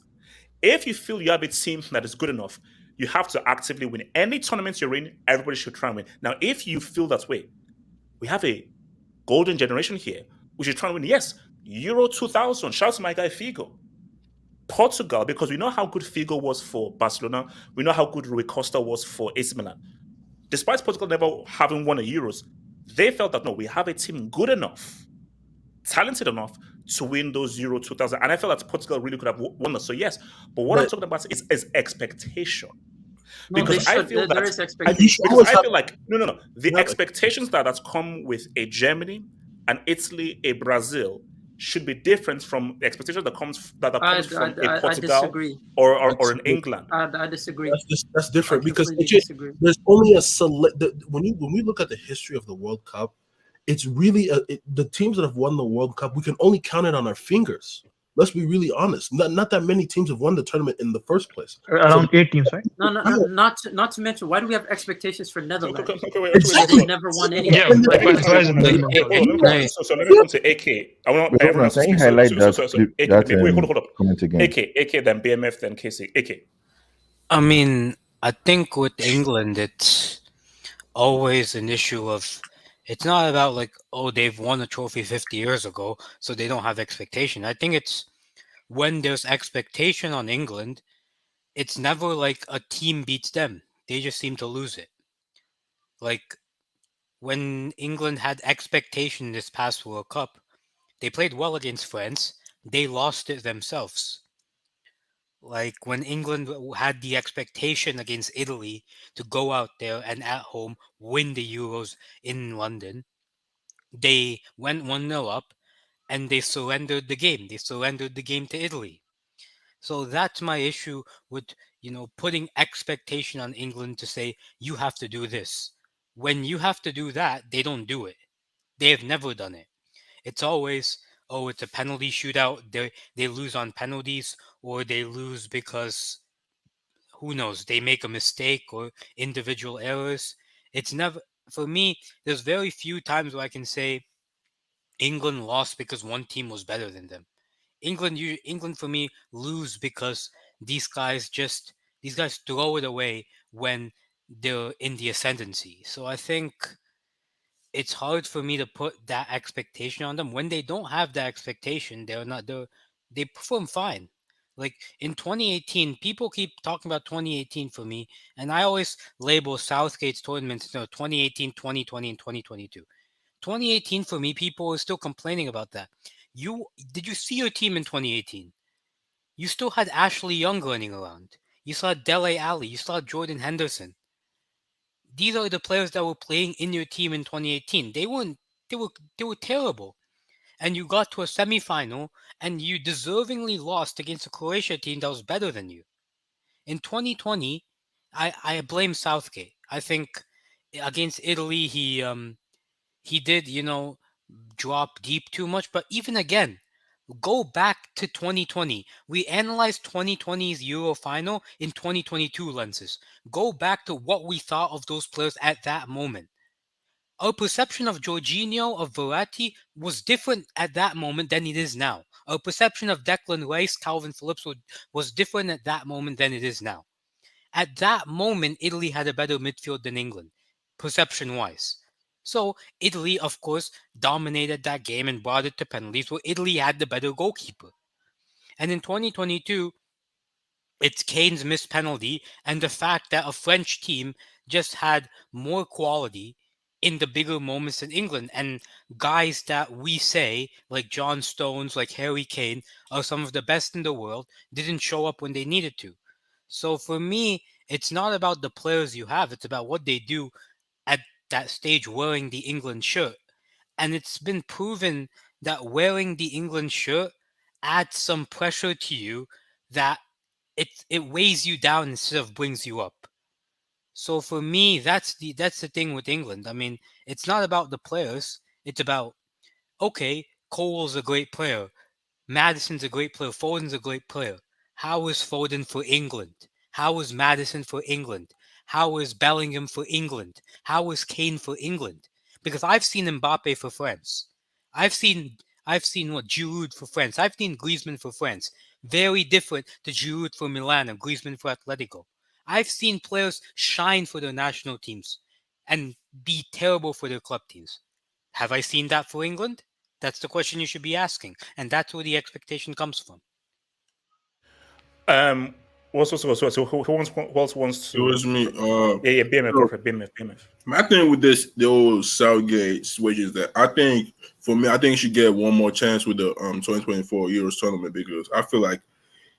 If you feel you have a team that is good enough, you have to actively win. Any tournament you're in, everybody should try and win. Now, if you feel that way, we have a golden generation here. We should try and win. Yes, Euro 2000. Shout out to my guy Figo. Portugal, because we know how good Figo was for Barcelona. We know how good Rui Costa was for AC Milan. Despite Portugal never having won a Euros, they felt that, no, we have a team good enough, talented enough to win those Euro 2000. And I felt that Portugal really could have won that. So yes, but what I'm talking about is expectation. Because I feel that the expectations that come with a Germany, an Italy, a Brazil should be different from the expectations that comes from a Portugal or an England. I disagree. That's different because there's only a select. When we look at the history of the World Cup, it's really the teams that have won the World Cup. We can only count it on our fingers. Let's be really honest. Not that many teams have won the tournament in the first place. Around 8 teams, right? No, not to mention. Why do we have expectations for Netherlands? Exactly. They never won any. So let me come to AK. I want everyone to speak. Highlight that. Hold up. AK, then BMF, then KC. AK. I mean, I think with England, it's always an issue of. It's not about like, oh, they've won a trophy 50 years ago, so they don't have expectation. I think it's when there's expectation on England, it's never like a team beats them. They just seem to lose it. Like when England had expectation this past World Cup, they played well against France. They lost it themselves. Like when England had the expectation against Italy to go out there and at home win the Euros in London, they went 1-0 up and they surrendered the game. They surrendered the game to Italy. So that's my issue with, putting expectation on England to say, you have to do this. When you have to do that, they don't do it. They have never done it. It's always, oh, it's a penalty shootout. They lose on penalties, or they lose because, who knows, they make a mistake or individual errors. It's never, for me, there's very few times where I can say England lost because one team was better than them. England for me lose because these guys throw it away when they're in the ascendancy. So I think it's hard for me to put that expectation on them. When they don't have that expectation, they perform fine. Like in 2018, people keep talking about 2018 for me, and I always label Southgate's tournaments 2018, 2020, and 2022. 2018 for me, people are still complaining about that. Did you see your team in 2018? You still had Ashley Young running around. You saw Dele Alli. You saw Jordan Henderson. These are the players that were playing in your team in 2018. They were terrible. And you got to a semifinal and you deservingly lost against a Croatia team that was better than you. In 2020, I blame Southgate. I think against Italy he did, drop deep too much, but even again, go back to 2020. We analyzed 2020's Euro final in 2022 lenses. Go back to what we thought of those players at that moment. Our perception of Jorginho, of Verratti, was different at that moment than it is now. Our perception of Declan Rice, Calvin Phillips was different at that moment than it is now. At that moment, Italy had a better midfield than England, perception-wise. So Italy, of course, dominated that game and brought it to penalties where Italy had the better goalkeeper. And in 2022, it's Kane's missed penalty and the fact that a French team just had more quality in the bigger moments than England. And guys that we say, like John Stones, like Harry Kane, are some of the best in the world, didn't show up when they needed to. So for me, it's not about the players you have. It's about what they do at that stage wearing the England shirt. And it's been proven that wearing the England shirt adds some pressure to you that it weighs you down instead of brings you up. So for me, that's the thing with England. I mean, it's not about the players. It's about okay, Cole's a great player. Madison's a great player. Foden's a great player. How is Foden for England? How is Madison for England? How is Bellingham for England? How is Kane for England? Because I've seen Mbappe for France. I've seen what Giroud for France. I've seen Griezmann for France. Very different to Giroud for Milan and Griezmann for Atletico. I've seen players shine for their national teams and be terrible for their club teams. Have I seen that for England? That's the question you should be asking, and that's where the expectation comes from. Who else wants to? It was me. Yeah, BMF. My thing with the old Southgate switch is that I think he should get one more chance with the 2024 Euros tournament, because I feel like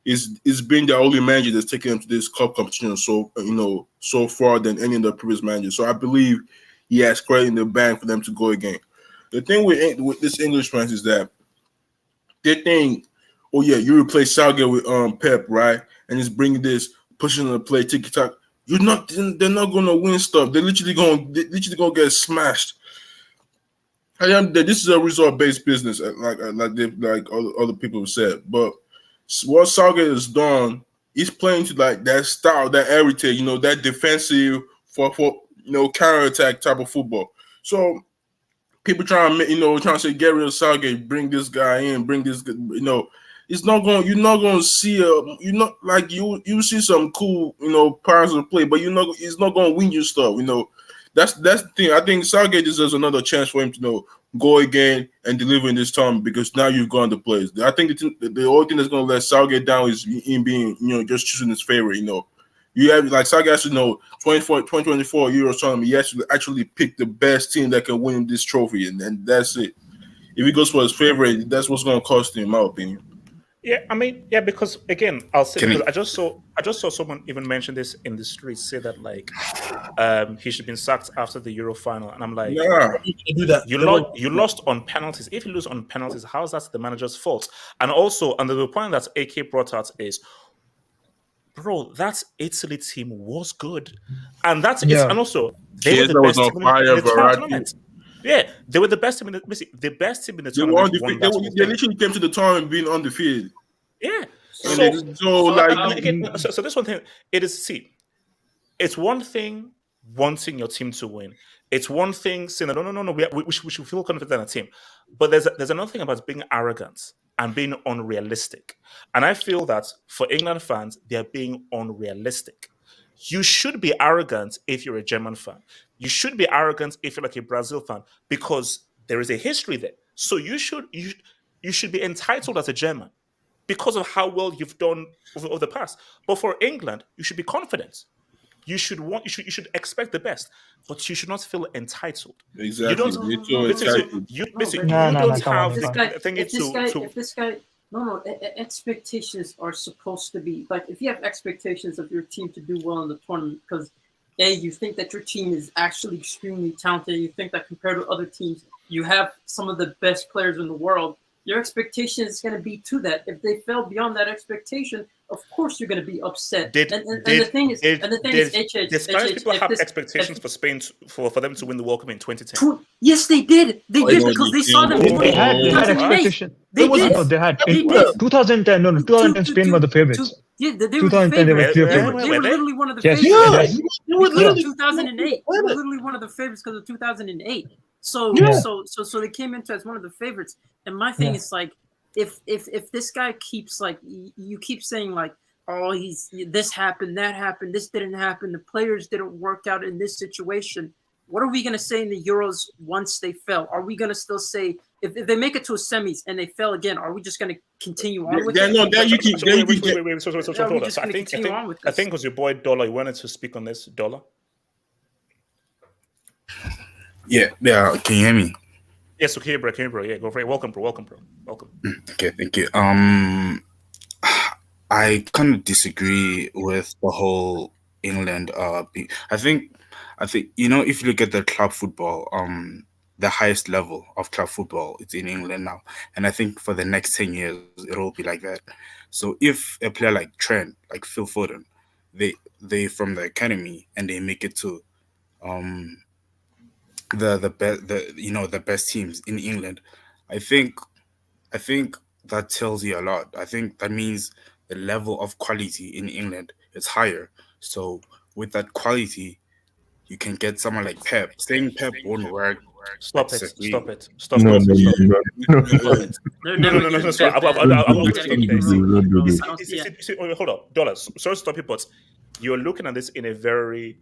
it's been the only manager that's taken him to this cup competition so far than any of the previous managers. So I believe he has credit in the bank for them to go again. The thing with this English fans is that they think, oh yeah, you replace Southgate with Pep, right? And it's bringing this pushing the play, ticky-tack. They're not gonna win stuff. They're literally gonna get smashed. This is a result-based business, like other people have said. But what Southgate has done, he's playing to like that style, that heritage, that defensive for counter-attack type of football. So people trying to say get rid of Southgate, bring this guy in, it's not going. You're not going to see you see some cool patterns of play, but it's not going to win you stuff. That's the thing. I think Southgate deserves another chance for him to go again and deliver in this time, because now you've gone to place. I think the only thing that's going to let Southgate down is him being just choosing his favorite. You have Southgate has to 2024 Euros tournament. He has to actually pick the best team that can win this trophy, and that's it. If he goes for his favorite, that's what's going to cost him, in my opinion. Yeah, I mean, yeah, because again, I'll say, because I just saw someone even mention this in the streets, say that he should have been sacked after the Euro final, and I'm like, yeah, you do that. You lost on penalties. If you lose on penalties, how is that the manager's fault? And also, and the point that AK brought out is, bro, that Italy team was good, and and also they were the best team in the tournament. Yeah, they were the best team in the best team in the tournament. They literally came to the tournament being undefeated. Yeah. So this one thing, it's one thing wanting your team to win. It's one thing saying that no, we should feel confident in a team. But there's another thing about being arrogant and being unrealistic. And I feel that for England fans, they're being unrealistic. You should be arrogant if you're a German fan. You should be arrogant if you're like a Brazil fan, because there is a history there. So you should be entitled as a German because of how well you've done over the past. But for England, you should be confident. You should expect the best, but you should not feel entitled. Exactly. You don't have the thing if this guy. No, expectations are supposed to be like, if you have expectations of your team to do well in the tournament, because you think that your team is actually extremely talented, you think that compared to other teams, you have some of the best players in the world, your expectation is going to be to that. If they fell beyond that expectation, of course you're going to be upset. The thing is, did Spanish people have expectations for Spain for them to win the World Cup in 2010? Yes, they did. They did, because they saw them. They had expectation. They had. In 2010, 2010 Spain were the favorites. Yeah, they were the favorites. They were literally one of the favorites. Yes. They were literally 2008. They were literally one of the favorites because of 2008. So they came into as one of the favorites. And my thing is like, if this guy keeps you keep saying like, oh, this happened, that happened, this didn't happen, the players didn't work out in this situation. What are we gonna say in the Euros once they fell? Are we gonna still say if they make it to a semis and they fail again? Are we just gonna continue on with it? No, that you can. Wait. So I think it was your boy Dollar. You wanted to speak on this, Dollar. Yeah. Can you hear me? Yes, okay, bro. Yeah, go for it. Welcome, bro. Welcome. Okay, thank you. I kind of disagree with the whole England. I think if you look at the club football, the highest level of club football is in England now, and I think for the next 10 years it'll be like that. So if a player like Trent, like Phil Foden, they from the academy and they make it to the best teams in England, I think that tells you a lot. I think that means the level of quality in England is higher. So with that quality, you can get someone like Pep. Saying Pep won't work. Stop it! Stop it! Stop No, it! no, Stop no, it! no, Stop it! No. Sorry, I want to stop there. See, hold up, dollars. Sorry to stop you, but you're looking at this in a very,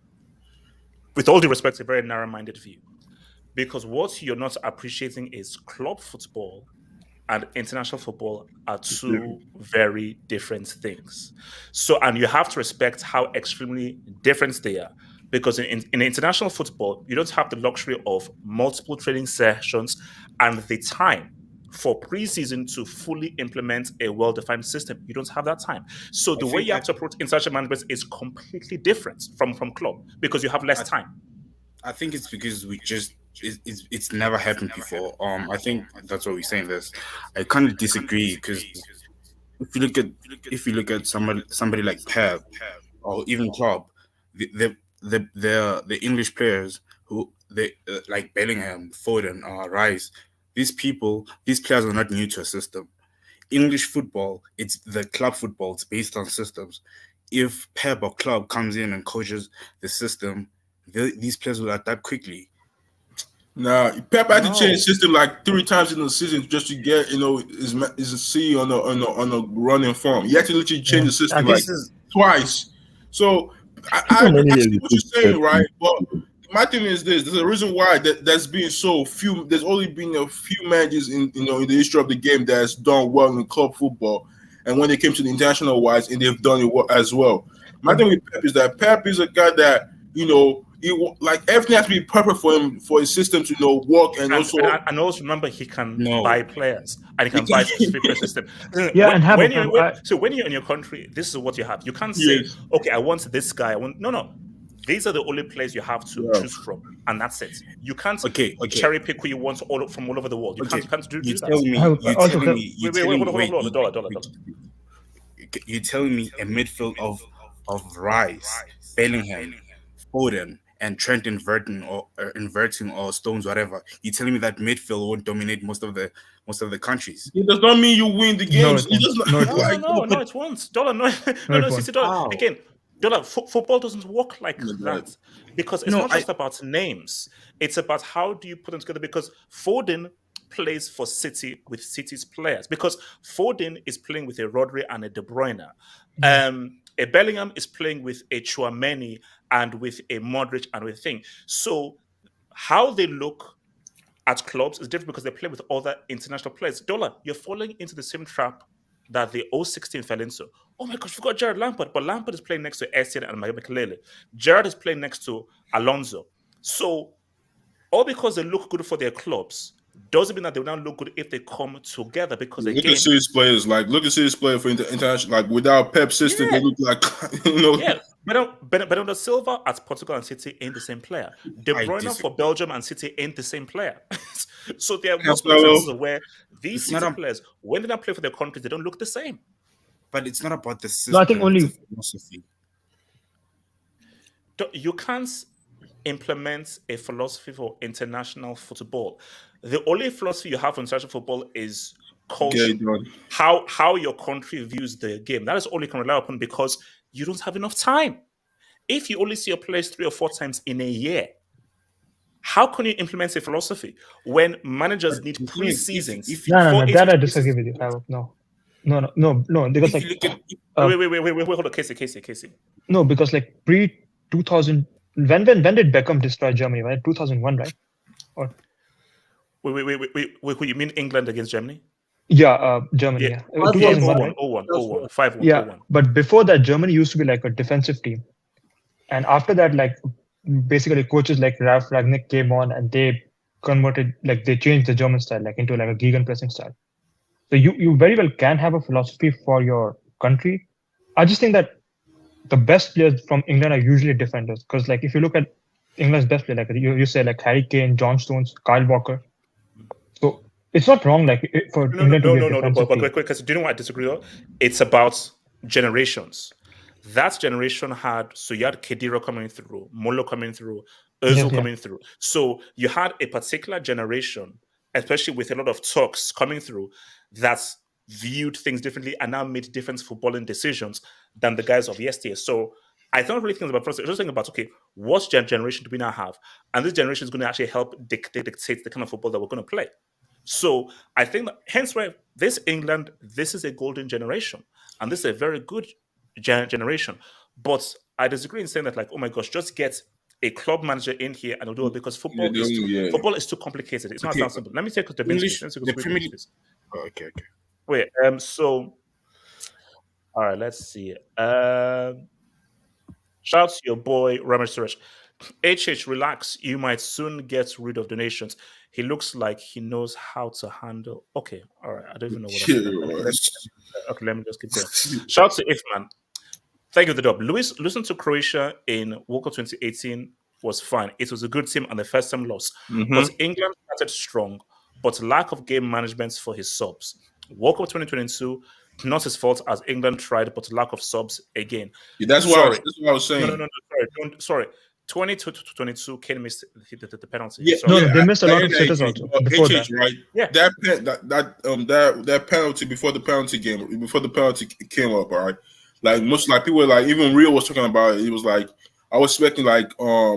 with all due respect, a very narrow-minded view. Because what you're not appreciating is club football and international football are two very different things. So, and you have to respect how extremely different they are. Because in international football, you don't have the luxury of multiple training sessions and the time for preseason to fully implement a well-defined system. You don't have that time. So the way you have to approach international management is completely different from club because you have less time. I think it's because it's never happened before. I think that's what we're saying. This, I kind of disagree because if you look at somebody like Pep or even Klopp, the English players who they like Bellingham, Foden, Rice. These players are not new to a system. English football, it's the club football. It's based on systems. If Pep or Klopp comes in and coaches the system, these players will adapt quickly. Nah, Pep had to change the system like 3 times in the season just to get his C on a running form. He had to literally change the system like twice. So I see what you're saying, right? But my thing is this: there's a reason why there's been so few. There's only been a few managers in the history of the game that's done well in club football, and when it came to the international wise, and they've done it as well. My thing with Pep is that Pep is a guy that like everything has to be perfect for him for his system to work, and also remember he can buy players and he can buy specific player system. Yeah, when you're in your country, this is what you have. You can't say, okay, I want this guy. No. These are the only players you have to choose from, and that's it. You can't cherry pick who you want from all over the world. You can't do that. You're telling me a midfield of Rice, Bellingham, Foden, and Trent inverting or Stones, whatever. You're telling me that midfield won't dominate most of the countries? It does not mean you win the games. No, it won't. No. Again, football doesn't work like that because it's not just about names. It's about how do you put them together. Because Foden plays for City with City's players. Because Foden is playing with a Rodri and a De Bruyne. A Bellingham is playing with a Tchouameni and with a Mudryk and with thing. So how they look at clubs is different because they play with other international players. Dola, you're falling into the same trap that the 016 fell into. Oh my gosh, we've got Gerard Lampard, but Lampard is playing next to Essien and Makelele. Gerard is playing next to Alonso. So all because they look good for their clubs doesn't mean that they will not look good if they come together. Because look at City's players, for international, like without Pep system, they look like Yeah, Bernardo Silva at Portugal and City ain't the same player. De Bruyne for Belgium and City ain't the same player. So there are multiple instances where these City players, when they don't play for their countries, they don't look the same. But it's not about the system. No, I think only philosophy. You can't implement a philosophy for international football. The only philosophy you have for international football is culture, how your country views the game. That is all you can rely upon because you don't have enough time. If you only see your players 3 or 4 times in a year, how can you implement a philosophy when managers need pre-seasons? No, that I disagree with you. No, because wait, hold on, Casey. No, because like pre-2000, when did Beckham destroy Germany? Right, 2001, right? Or wait, you mean England against Germany? Yeah, Germany. Yeah. 2001, right? 0-1, 5-1. Yeah, 0-1. But before that, Germany used to be like a defensive team, and after that, like basically coaches like Ralf Rangnick came on and they converted, like they changed the German style like into like a gegenpressing style. So you very well can have a philosophy for your country. I just think that the best players from England are usually defenders because like if you look at England's best player, like you say like Harry Kane, John Stones, Kyle Walker. So it's not wrong like for England to be a defensive team. But because do you know what I disagree with? It's about generations. That generation you had Khedira coming through, Molo coming through, Özil coming through. So you had a particular generation especially with a lot of talks coming through, that's viewed things differently and now made different footballing decisions than the guys of yesterday. So I don't really think about process. I'm just thinking about, okay, what generation do we now have? And this generation is going to actually help dictate the kind of football that we're going to play. So I think that, hence why this England, this is a golden generation. And this is a very good generation. But I disagree in saying that, like, oh my gosh, just get a club manager in here and do it, because football is too complicated. It's not that simple. Let me take the English. Okay. Wait, so all right, let's see. Shout out to your boy Ramesh Suresh. HH, relax. You might soon get rid of donations. He looks like he knows how to handle. Okay, all right. I don't even know what I'm let me just keep going. Shout out to Ifman. Thank you for the dub. Losing to Croatia in World Cup 2018 was fine. It was a good team and the first time loss. But England started strong, but lack of game management for his subs. World Cup 2022, not his fault, as England tried, but lack of subs again. Yeah, that's what I was saying. No, sorry. 2022, Kane missed the penalty. Yeah, they missed a lot of sitters also before that. Right? Yeah, that penalty before the penalty came up, all right. Like most, like people were like, even Rio was talking about it. It was like, I was expecting like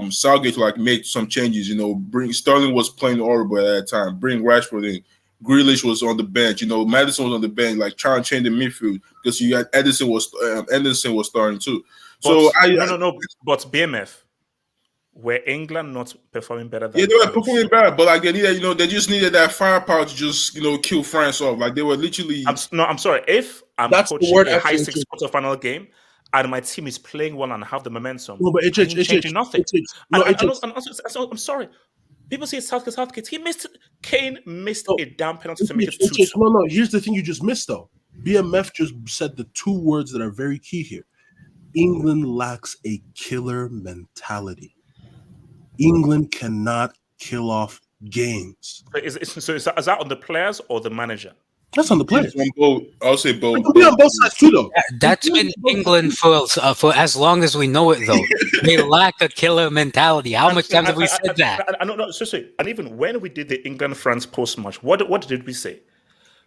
Southgate to like make some changes. You know, Sterling was playing horrible at that time. Bring Rashford in. Grealish was on the bench. You know, Maddison was on the bench. Like trying to change the midfield because you had Edison was starting too. So but BMF. Were England not performing better than they were performing better, but like they needed, they just needed that firepower to just, kill France off. Like they were literally. I'm sorry. If I'm coaching a high stakes quarterfinal game and my team is playing well and have the momentum, no, but changing nothing. I'm sorry. People say Southgate. Kane missed a damn penalty to make it 2-2. No. Here's the thing you just missed though. BMF just said the two words that are very key here. England lacks a killer mentality. England cannot kill off games. Is that on the players or the manager? That's on the players. I'll say both. It could be on both sides too, though. That's been England for as long as we know it, though. They lack a killer mentality. How much times have we said that? No, seriously. And even when we did the England-France post-match, what did we say?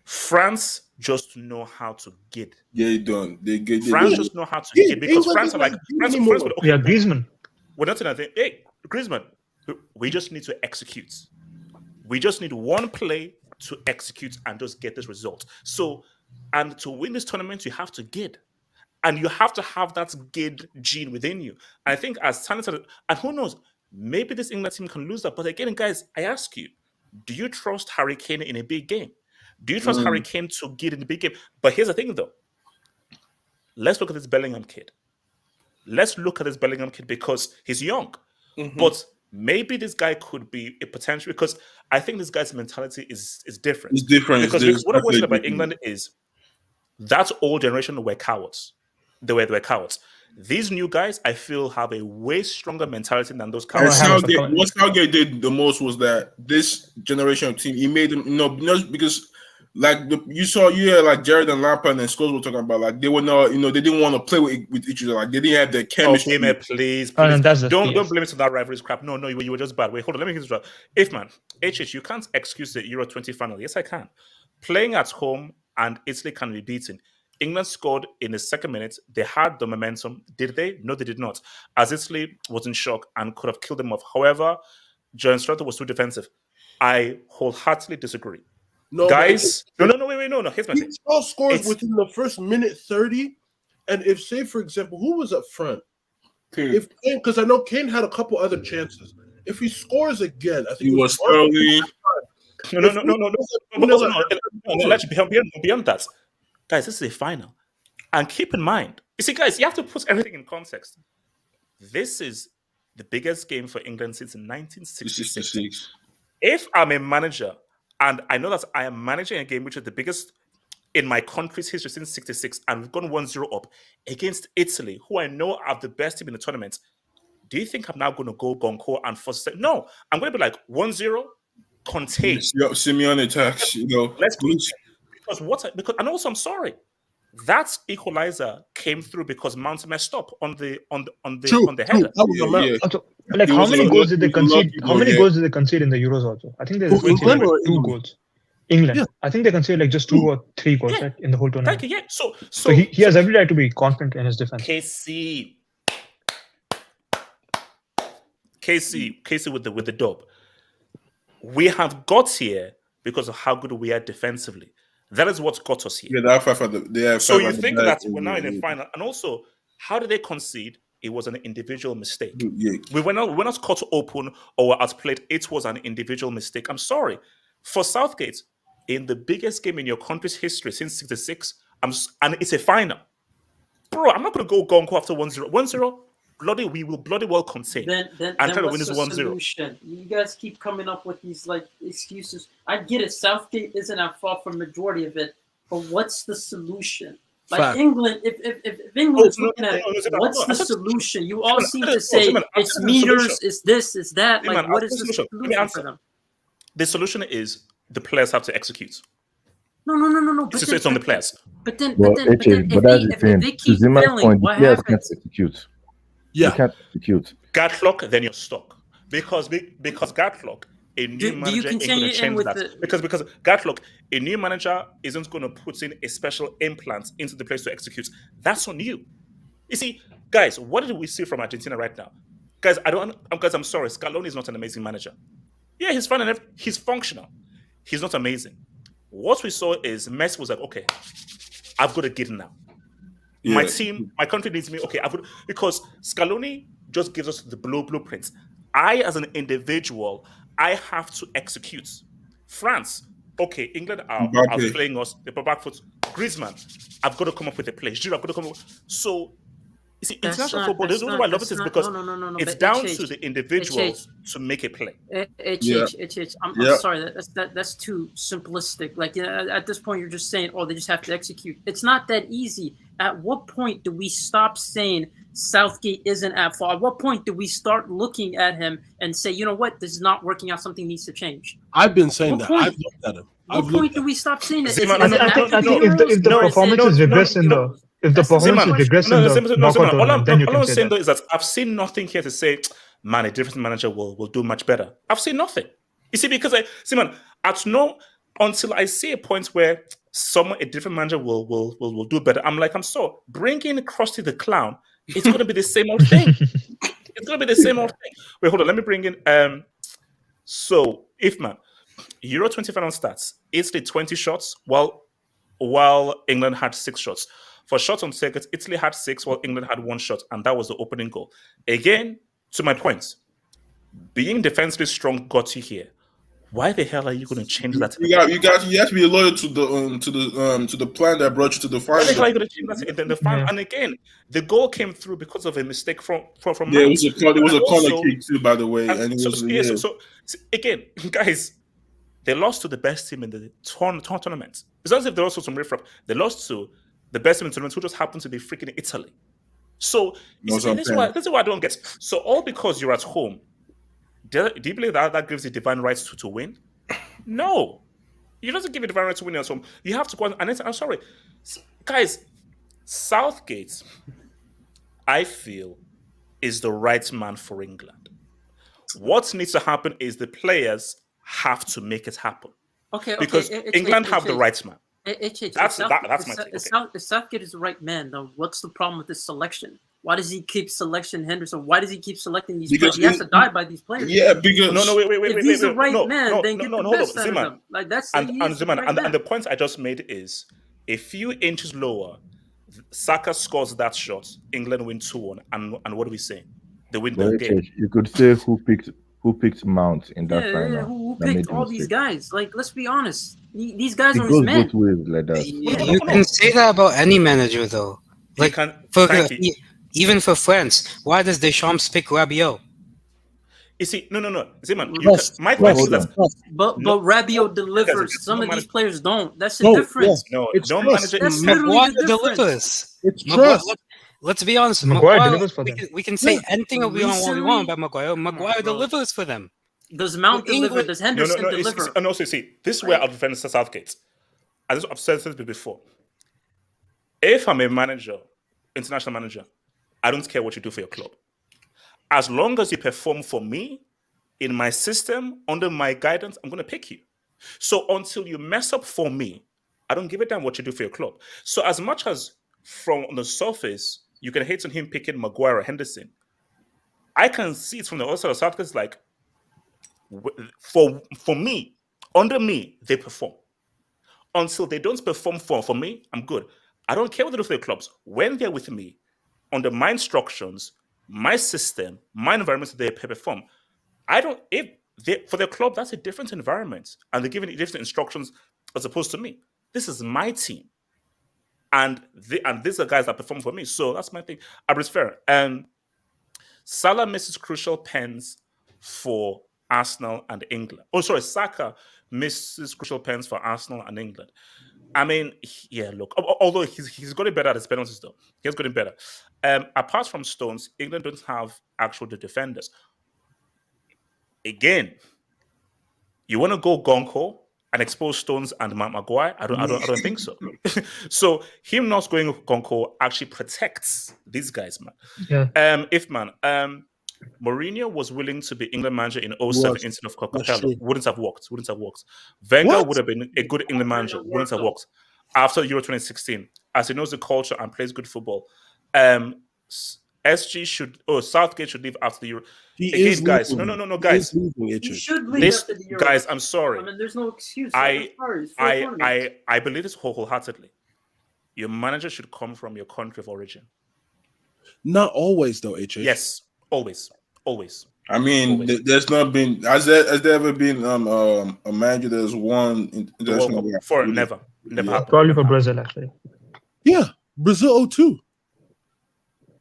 France just know how to get. Yeah, done. France just know how to get because France are like France. Yeah, Griezmann. We're not saying anything. Hey, Griezmann, we just need to execute. We just need one play to execute and just get this result. So, and to win this tournament, you have to get. And you have to have that GID gene within you. And I think as talented, and who knows, maybe this England team can lose that. But again, guys, I ask you, do you trust Harry Kane in a big game? Do you trust Harry Kane to get in the big game? But here's the thing, though. Let's look at this Bellingham kid. Because he's young. But maybe this guy could be a potential, because I think this guy's mentality is different. It's different. Because what I was saying about England is that old generation were cowards. They were cowards. These new guys, I feel, have a way stronger mentality than those cowards. What Southgate did the most was that this generation of team, he made them, because like you had like Jared and Lampard and Scholes were talking about, like they were not, they didn't want to play with each other, like they didn't have the chemistry. Okay, please. Don't blame it on that rivalry crap. No, you were just bad. Wait, hold on, let me get this right. HH, you can't excuse the Euro 20 final. Yes, I can. Playing at home and Italy can be beaten. England scored in the second minute. They had the momentum. Did they? No, they did not. As Italy was in shock and could have killed them off. However, John Strata was too defensive. I wholeheartedly disagree. No, guys, no. Here's my thing. All scores within the first minute 30, and if, say, for example, who was up front? If Kane, because I know Kane had a couple other chances. If he scores again, I think he was Sterling. No. Beyond that, guys, this is a final, and keep in mind, you see, guys, you have to put everything in context. This is the biggest game for England since 1966. If I'm a manager, and I know that I am managing a game which is the biggest in my country's history since 66, and we've gone 1-0 up against Italy, who I know are the best team in the tournament, do you think I'm now going to go gonko and force it? No, I'm going to be like 1-0, contain. Simeone attacks, Let's go. Because and also I'm sorry. That equalizer came through because Mount messed up on the That header. was a Also, like how many goals did they concede? How many goals did they concede in the Euros? Also, I think they conceded England like or 2 England? goals. England. Yeah. I think they conceded like just 2 or 3 goals, right, in the whole tournament. Thank you. Yeah. So he has every right to be confident in his defense. KC with the dub. We have got here because of how good we are defensively. That is what got us here. Yeah, so you think that we're now in the final, and also, how did they concede? It was an individual mistake. Yeah. We're not caught open or were outplayed. It was an individual mistake. I'm sorry. For Southgate, in the biggest game in your country's history since '66, and it's a final. Bro, I'm not going to go gonko after 1-0. 1-0, we will bloody well concede. Then and try to win what's this the 1-0. solution? You guys keep coming up with these like excuses. I get it. Southgate isn't at fault for majority of it, but what's the solution? Like Fact. England, if England is looking at it, what's the solution? You all seem to say it's meters, it's this, it's that. Like, what is the solution for them? The solution is the players have to execute. No. It's on the players. But then, if they keep failing, what happens? Can't execute. Yeah. You can't execute. Gatlock, then you're stuck. Because Gatlock, a new manager ain't going to change that. Because Gatlock, a new manager isn't going to put in a special implant into the place to execute. That's on you. You see, guys, what did we see from Argentina right now? Guys, I'm sorry, Scaloni is not an amazing manager. Yeah, he's fine and he's functional. He's not amazing. What we saw is Messi was like, okay, I've got to get now. Yeah. My team, my country needs me. Okay, because Scaloni just gives us the blueprints. I, as an individual, I have to execute. France, okay, England are playing us. They're back foot. Griezmann, I've got to come up with a play. Giroud, I've got to come up. So, you see, international football, the reason why I love it is because it's down to the individuals to make a play. I'm sorry, that's too simplistic. Like, at this point, you're just saying, they just have to execute. It's not that easy. At what point do we stop saying Southgate isn't at fault? At what point do we start looking at him and say, you know what, this is not working out, something needs to change? I've been saying that. I've looked at him. What point do we stop saying that? I think if the performance is regressed in the knockout tournament, then you can say that. Is that I've seen nothing here to say, man, a different manager will do much better. I've seen nothing. You see, because until I see a point where a different manager will do better, I'm sorry, bringing Krusty the Clown, it's going to be the same old thing. It's going to be the same old thing. Wait, hold on. Let me bring in. So, Ifman, Euro 20 final stats. Italy 20 shots, while England had 6 shots. For shots on target, Italy had 6, while England had 1 shot, and that was the opening goal. Again, to my point, being defensively strong got you here. Why the hell are you going to change that? You have to be loyal to the plan that brought you to the final. Why the hell are you going to change that in the final? Yeah. And again, the goal came through because of a mistake from Yeah, it was a corner kick too, by the way. So again, guys, they lost to the best team in the tournament. It's not as if they lost to some riffraff. They lost to the best team in the tournament, who just happened to be freaking Italy. So this is why I don't get. So all because you're at home. Do you believe that gives you divine rights to win? No. It doesn't give you divine rights to win at home. You have to go and I'm sorry. Guys, Southgate, I feel, is the right man for England. What needs to happen is the players have to make it happen. Because England have the right man. That's my take. If Southgate is the right man, then what's the problem with this selection? Why does he keep selecting Henderson? Why does he keep selecting these players? He has to die by these players. Yeah, because wait. If he's the right man, then get the best out of them. Like that's and the point I just made is a few inches lower. Saka scores that shot. England win 2-1, and what do we say? They win the game. You could say who picked Mount in that final. Yeah, who picked all these guys? Like, let's be honest. These guys are his his men. Like that. You can say that about any manager, though. Like, even for France, why does Deschamps pick Rabiot? You see, no. Zeman, my point is that. But Rabiot delivers. Some of these players don't. That's the difference. No, don't manager. That's literally the delivers. It's trust. Let's be honest. Maguire delivers for them. We can say anything we want about Maguire. Maguire delivers for them. Does Mount deliver? Does Henderson deliver? And also, see, this is where I'll defend Southgate. I've said this before. If I'm a manager, international manager, I don't care what you do for your club. As long as you perform for me, in my system, under my guidance, I'm going to pick you. So until you mess up for me, I don't give a damn what you do for your club. So as much as from the surface, you can hate on him picking Maguire or Henderson, I can see it from the other side of Southgate, like, for me, under me, they perform. Until they don't perform for me, I'm good. I don't care what they do for their clubs. When they're with me, under my instructions, my system, my environment, they perform. For their club, that's a different environment, and they're giving different instructions as opposed to me. This is my team, and these are guys that perform for me. So that's my thing. It's fair. And Salah misses crucial pens for Arsenal and England. Oh, sorry, Saka misses crucial pens for Arsenal and England. I mean, yeah, look, although he's gotten better at his penalties, though. He has gotten better. Apart from Stones, England don't have actual defenders. Again, you want to go gonko and expose Stones and Maguire? I don't think so. So him not going gonko actually protects these guys, man. Yeah. Mourinho was willing to be England manager in 07 instead of Capello, wouldn't have worked. Wenger would have been a good England manager, wouldn't have worked. After Euro 2016, as he knows the culture and plays good football, Southgate should leave after the Euro. Guys. No, guys. He should leave after the Euro. Guys, I'm sorry. I mean, there's no excuse. I believe this wholeheartedly. Your manager should come from your country of origin. Not always, though, HH. Yes, always. I mean, there's not been. Has there ever been a manager that's won international for never happened. Probably for Brazil, actually. Yeah, Brazil 02.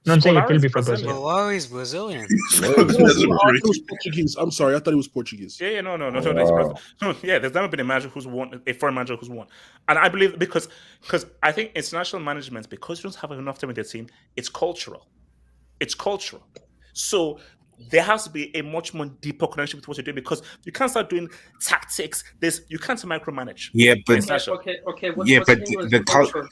No, I'm saying it will be for Brazil. Solari is Brazilian. Portuguese. I'm sorry, I thought he was Portuguese. Yeah, no. Yeah, there's never been a manager who's won, a foreign manager who's won, and I believe because I think international management, because you don't have enough time with your team, it's cultural. So there has to be a much more deeper connection with what you're doing, because you can't start doing tactics. You can't micromanage. Yeah, but okay. The culture.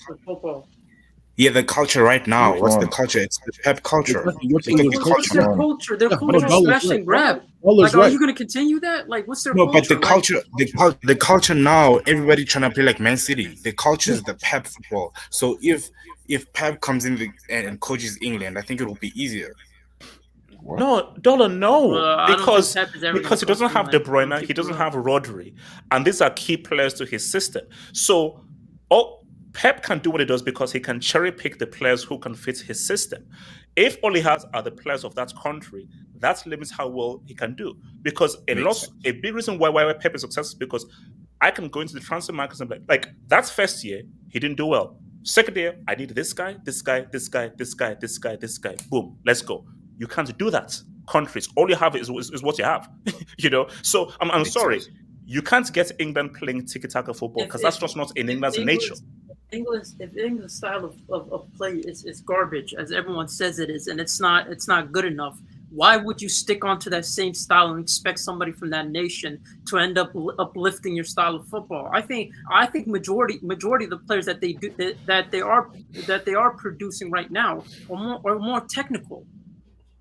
Yeah, the culture right now. What's the culture? It's the Pep culture. What's their culture? Their culture is smash and grab. Like, are you going to continue that? Like, what's their culture? No, but the culture now, everybody trying to play like Man City. The culture is the Pep football. So if Pep comes in and coaches England, I think it will be easier. No, because he doesn't have De Bruyne, he doesn't have Rodri, and these are key players to his system. So, Pep can do what he does because he can cherry pick the players who can fit his system. If all he has are the players of that country, that limits how well he can do. Because a big reason why Pep is successful is because I can go into the transfer markets and be like, that's first year, he didn't do well. Second year, I need this guy. Boom, let's go. You can't do that. Countries, all you have is what you have. So I'm sorry. You can't get England playing tiki-taka football because that's just not in England's nature. If England's style of play is garbage, as everyone says it is, and it's not good enough, why would you stick onto that same style and expect somebody from that nation to end up uplifting your style of football? I think majority of the players that they are producing right now are more technical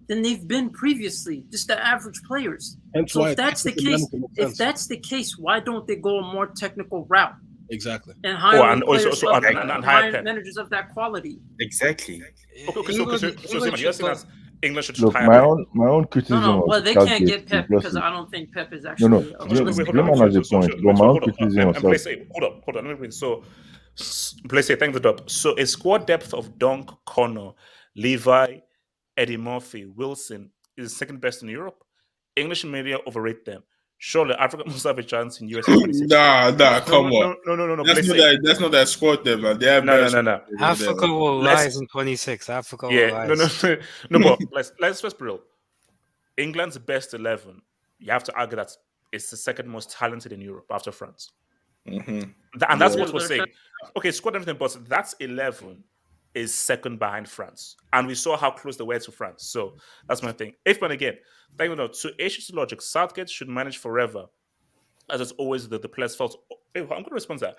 than they've been previously, just the average players. So if that's the case, why don't they go a more technical route? Exactly. And hire managers of that quality. Exactly. English should look, hire my own criticism. No, well, they can't get Pep because I don't think Pep is actually. Glenn has a point, but my own criticism. Hold on. Let me read. So, Blaise, thank the drop. So, a squad depth of Dunk, Connor, Levi, Eddie Murphy, Wilson is second best in Europe. English media overrate them. Surely Africa must have a chance in US. Nah, come on. No. That's not that squad there, man. They have no. Africa will rise in 26. Africa will rise. No, but let's be real. England's best 11, you have to argue that it's the second most talented in Europe after France. Mm-hmm. And that's what we're saying. Okay, squad everything, but that's 11 is second behind France. And we saw how close they were to France. So that's my thing. To HC's logic, Southgate should manage forever as it's always the players felt. I'm going to respond to that.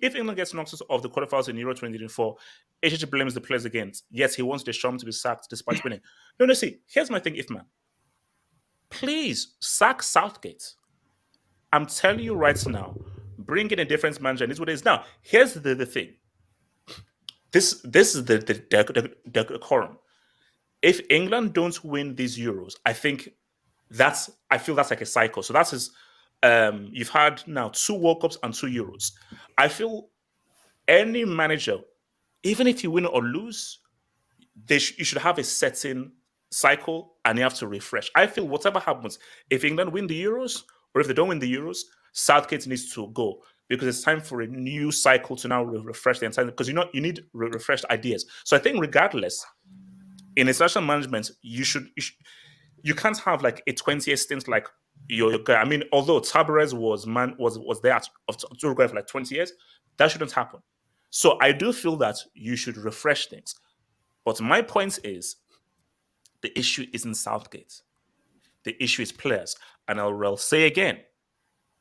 If England gets knocked out of the quarterfinals in Euro 2024, HH blames the players again. Yes, he wants Deschamps to be sacked despite winning. No, see, here's my thing, Ifman. Please sack Southgate. I'm telling you right now, bring in a different manager, and this is what it is. Now, here's the thing. This is the decorum. If England don't win these Euros, I feel that's like a cycle. So that's his. You've had now 2 World Cups and 2 Euros. I feel any manager, even if you win or lose, you should have a certain cycle and you have to refresh. I feel whatever happens, if England win the Euros or if they don't win the Euros, Southgate needs to go because it's time for a new cycle to now refresh the entire. Because you need refreshed ideas. So I think regardless, in international management, you can't have like a 20-year stint like your guy. I mean, although Tabarez was there at Uruguay for like 20 years, that shouldn't happen. So I do feel that you should refresh things. But my point is, the issue isn't Southgate. The issue is players. And I'll say again,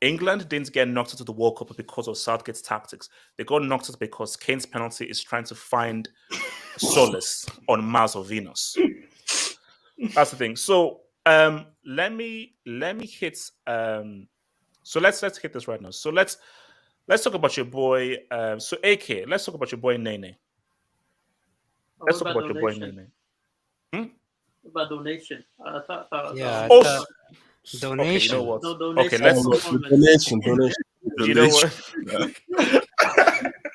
England didn't get knocked out of the World Cup because of Southgate's tactics. They got knocked out because Kane's penalty is trying to find solace on Mars or Venus. That's the thing. So let me hit. So let's hit this right now. So let's talk about your boy. So AK, let's talk about your boy Nene. Let's talk about your boy Nene. About donation. Donation. Okay, you know what? No donation. Okay, let's donation. You know what?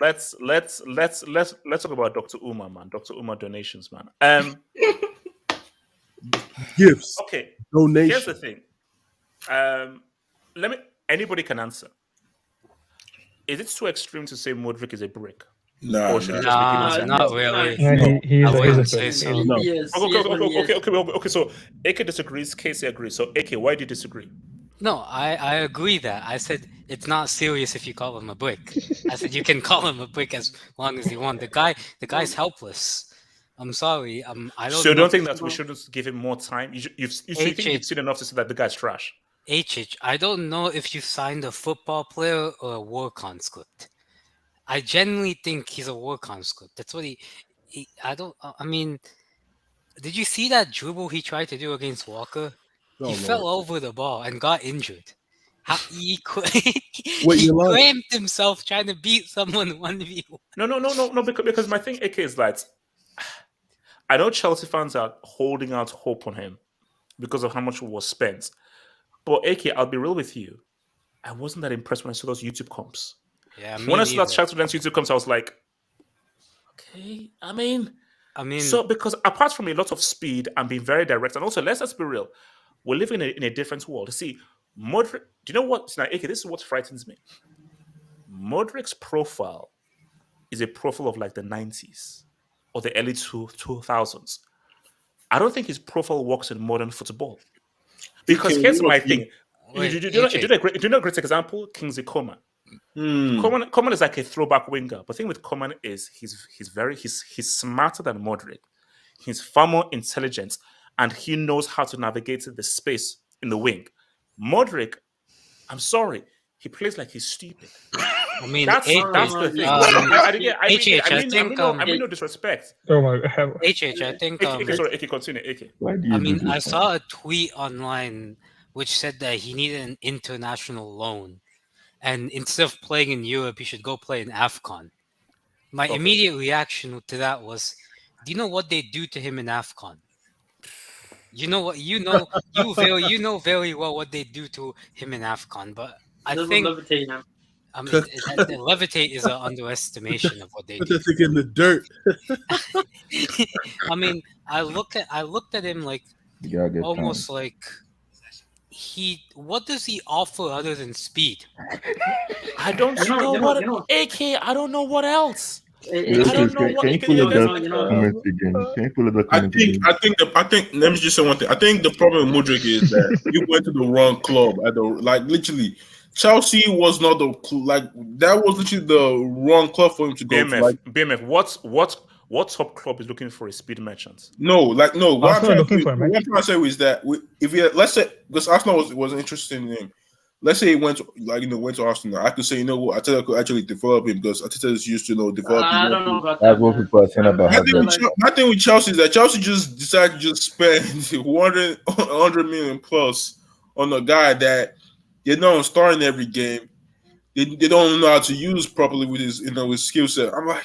let's talk about Dr. Uma, man. Dr. Uma donations, man. Gifts. Okay. Donation. Here's the thing. Anybody can answer. Is it too extreme to say Mudryk is a brick? No, not really. Yeah, he I is wouldn't a say friend. so. No. Okay. So AK disagrees, Casey agrees. So AK, why do you disagree? No, I agree that. I said it's not serious if you call him a brick. I said you can call him a brick as long as you want. The guy's helpless. I'm sorry. I don't. So you don't think that we shouldn't give him more time? You think you've seen enough to say that the guy's trash? I don't know if you signed a football player or a war conscript. I genuinely think he's a war conscript. That's what I mean, did you see that dribble he tried to do against Walker? He fell over the ball and got injured. He cramped himself trying to beat someone 1v1. No, because my thing, AK, is that I know Chelsea fans are holding out hope on him because of how much was spent. But AK, I'll be real with you. I wasn't that impressed when I saw those YouTube comps. Yeah, when I saw that Shakhtar YouTube comps, I was like, okay. I mean, so because apart from a lot of speed and being very direct, and also let's be real, we're living in a different world. See, Mudryk. Do you know what? Now, AK, this is what frightens me. Mudryk's profile is a profile of like the 90s or the early 2000s. I don't think his profile works in modern football. Because here's my thing. Do you know a great example? Kingsley Coman. Coman is like a throwback winger. But the thing with Coman is he's smarter than Mudryk. He's far more intelligent and he knows how to navigate the space in the wing. Mudryk, I'm sorry, he plays like he's stupid. I mean, that's the thing. I mean no disrespect. Oh my God. I think. Sorry, AK, continue. AK. I saw a tweet online which said that he needed an international loan, and instead of playing in Europe, he should go play in AFCON. My immediate reaction to that was, do you know what they do to him in AFCON? You know what? You know very well what they do to him in AFCON. But I think levitate him. I mean, levitate is an underestimation of what they do. In the dirt. I mean, I looked at him like almost like what does he offer other than speed? I don't know what AK. I don't know what else. Can you pull the comment again? I think. Let me just say one thing. I think the problem with Mudryk is that you went to the wrong club. Literally, Chelsea was not that was literally the wrong club for him to go to. BMF, what top club is looking for a speed merchant? No. What I'm trying to say is that let's say because Arsenal was interested in him. let's say he went to Arsenal, I could say, you know what, Arteta could actually develop him because Arteta is used to developing. I don't know about That's what people are saying about my thing with Chelsea is that Chelsea just decided to just spend 100 million plus on a guy that they know starting every game. They don't know how to use properly with his his skill set. I'm like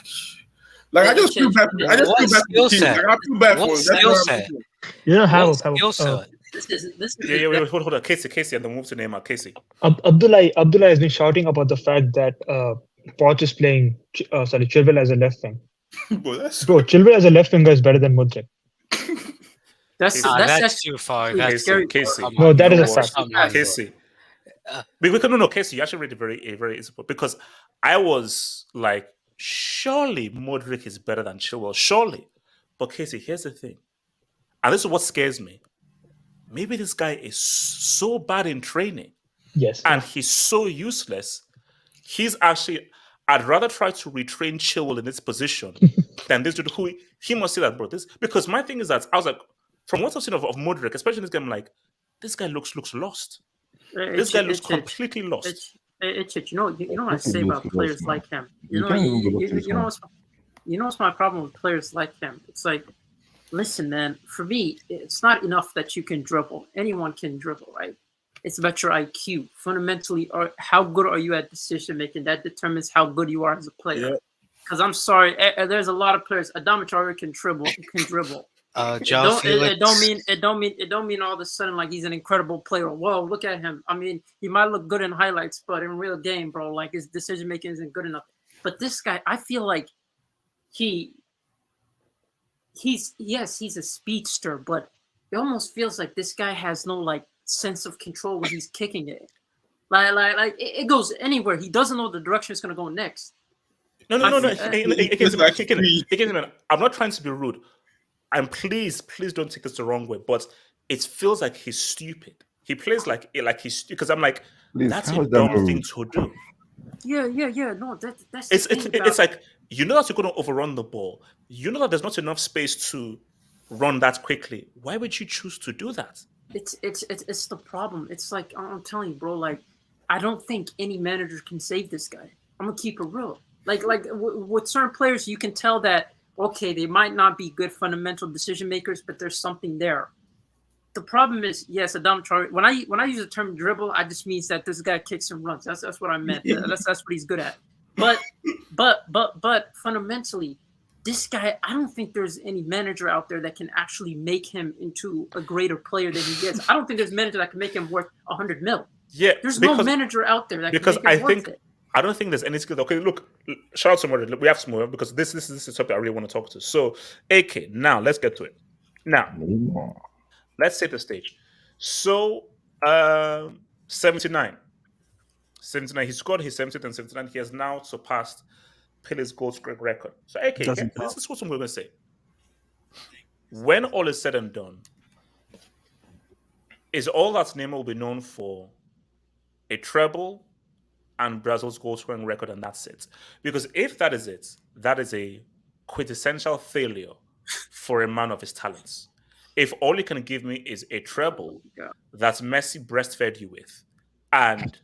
I just feel bad. I just feel bad for the kid. I feel bad for him. That's what I'm saying. You don't have hold on. Casey, and then move to Neymar. Casey. Abdullah has been shouting about the fact that Poch is playing Chilwell as a left wing. Bro, Chilwell as a left winger is better than Mudryk. That's too far. That's Casey. No, that is a fact. Casey. Casey, you actually read a very easy point because I was like, surely Mudryk is better than Chilwell, surely. But Casey, here's the thing, and this is what scares me. Maybe this guy is so bad in training, and he's so useless. He's actually, I'd rather try to retrain Chilwell in this position than this dude who he must see that, bro. This because my thing is that I was like, from what I've seen of Mudryk, especially in this game, I'm like, this guy looks lost. This guy looks completely lost. You know what I say about players like him. You know what's my problem with players like him? It's like, listen, man. For me, it's not enough that you can dribble. Anyone can dribble, right? It's about your IQ. Fundamentally, or how good are you at decision making? That determines how good you are as a player. Because I'm sorry, there's a lot of players. Adama Traore can dribble. It don't mean all of a sudden like he's an incredible player. Whoa, look at him. I mean, he might look good in highlights, but in real game, bro, like his decision making isn't good enough. But this guy, I feel like he's a speedster, but it almost feels like this guy has no like sense of control when he's kicking it. Like it goes anywhere. He doesn't know the direction it's gonna go next. No. I'm not trying to be rude. And please don't take this the wrong way, but it feels like he's stupid. He plays like he's stupid because I'm like, that's a dumb thing to do. Yeah. No, that's it's like, you know that you're going to overrun the ball. You know that there's not enough space to run that quickly. Why would you choose to do that? It's the problem. It's like, I'm telling you, bro. Like, I don't think any manager can save this guy. I'm gonna keep it real. Like with certain players, you can tell that. Okay, they might not be good fundamental decision makers, but there's something there. The problem is, yes, Adama Traore. When I use the term dribble, I just means that this guy kicks and runs. That's what I meant. That's what he's good at. But fundamentally, this guy, I don't think there's any manager out there that can actually make him into a greater player than he gets. I don't think there's a manager that can make him worth 100 mil. Yeah, there's no manager out there that can make him worth it. I don't think there's any skill. Okay, look, shout out to Mudryk. We have to move because this is something I really want to talk to. So, AK, now let's get to it. Now, let's set the stage. So, 79. He scored his 70th and 79. He has now surpassed Pele's goal scoring record. So, AK, this is what I'm going to say. When all is said and done, is all that Neymar will be known for a treble and Brazil's goal scoring record, and that's it. Because if that is it, that is a quintessential failure for a man of his talents. If all you can give me is a treble that Messi breastfed you with, and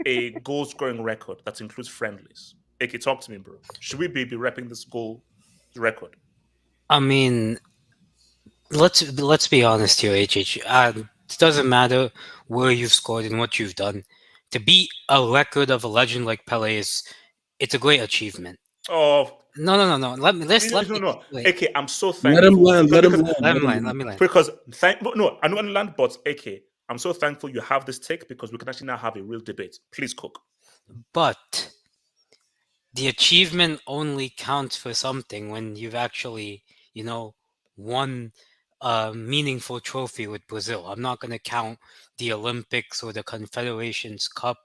a goal scoring record that includes friendlies, Ike, talk to me, bro. Should we be repping this goal record? I mean, let's be honest here, HH. It doesn't matter where you've scored and what you've done. To beat a record of a legend like Pele it's a great achievement. Oh no! Let me. AK, I'm so thankful. Let him land. Because I know land, but AK, I'm so thankful you have this take because we can actually now have a real debate. Please, Cook. But the achievement only counts for something when you've actually, won a meaningful trophy with Brazil. I'm not going to count the Olympics or the Confederations Cup.